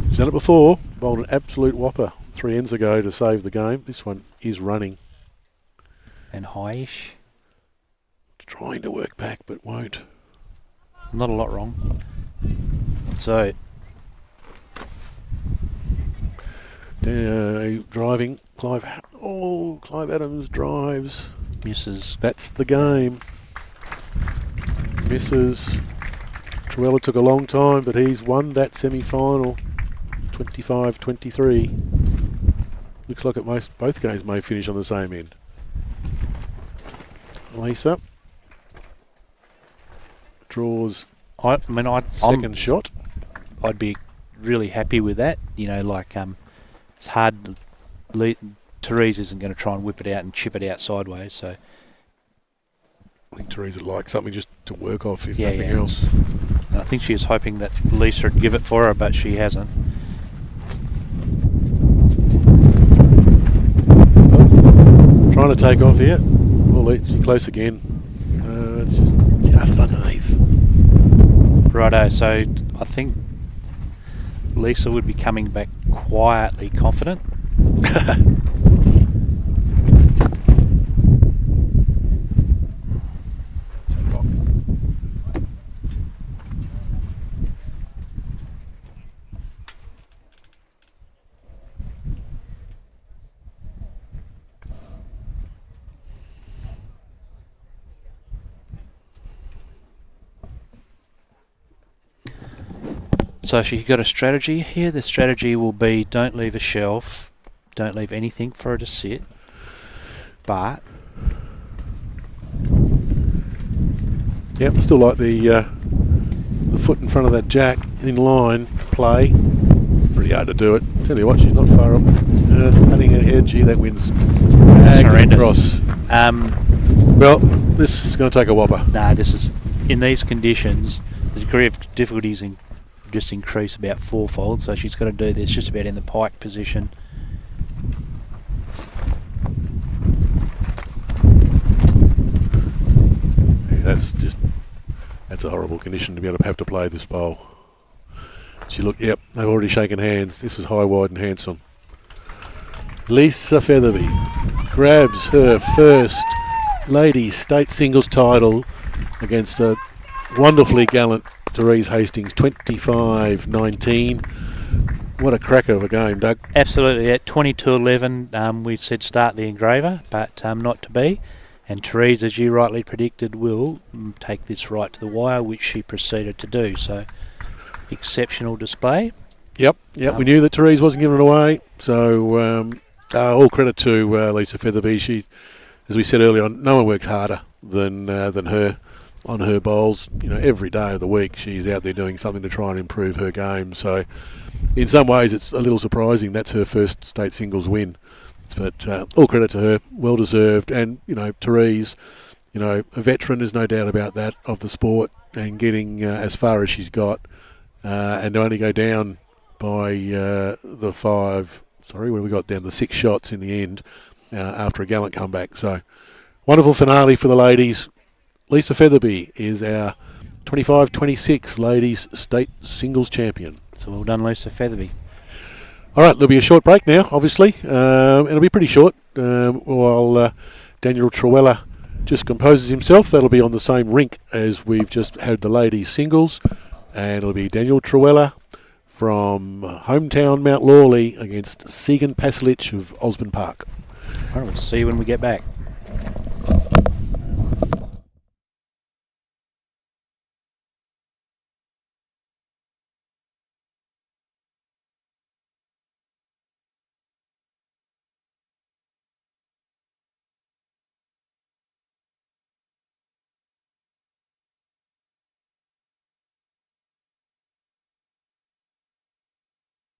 She's done it before. Bowled an absolute whopper 3 ends ago to save the game. This one is running. And high-ish. Trying to work back, but won't. Not a lot wrong. So, driving. Clive Adams drives. Misses. That's the game. Misses. Trewhella took a long time, but he's won that semi-final. 25-23. Looks like both games may finish on the same end. Lisa draws second shot. I'd be really happy with that. You know, like it's hard. Therese isn't going to try and whip it out and chip it out sideways. So I think Therese would like something just to work off, if nothing else. And I think she was hoping that Lisa would give it for her, but she hasn't. Trying to take off here. Well, it's close again. It's just underneath. Righto, so I think Lisa would be coming back quietly confident. So she's got a strategy here. The strategy will be don't leave a shelf, don't leave anything for her to sit, but... Yep, I still like the foot in front of that jack in line play. Pretty hard to do it. Tell you what, she's not far up. It's cutting ahead. Gee, that wind's horrendous. Well, this is going to take a whopper. No, this is, in these conditions, the degree of difficulties just increase about fourfold, so she's got to do this just about in the pike position. Yeah, that's a horrible condition to be able to have to play this bowl. Yep, they've already shaken hands. This is high, wide and handsome. Lisa Featherby grabs her first ladies state singles title against a wonderfully gallant Therese Hastings, 25-19. What a cracker of a game, Doug. Absolutely. At 22-11, we said start the engraver, but not to be. And Therese, as you rightly predicted, will take this right to the wire, which she proceeded to do. So, exceptional display. Yep. We knew that Therese wasn't giving it away. So, all credit to Lisa Featherby. She, as we said earlier on, no one works harder than her on her bowls. You know, every day of the week she's out there doing something to try and improve her game. So in some ways it's a little surprising that's her first state singles win. But all credit to her, well deserved. And, you know, Therese, you know, a veteran, there's no doubt about that, of the sport, and getting as far as she's got, and to only go down by the 6 shots in the end after a gallant comeback. So wonderful finale for the ladies. Lisa Featherby is our 25-26 ladies state singles champion. So well done, Lisa Featherby. All right, there'll be a short break now, obviously. It'll be pretty short while Daniel Trewhella just composes himself. That'll be on the same rink as we've just had the ladies singles. And it'll be Daniel Trewhella from hometown Mount Lawley against Segan Pasalich of Osborne Park. All right, we'll see you when we get back.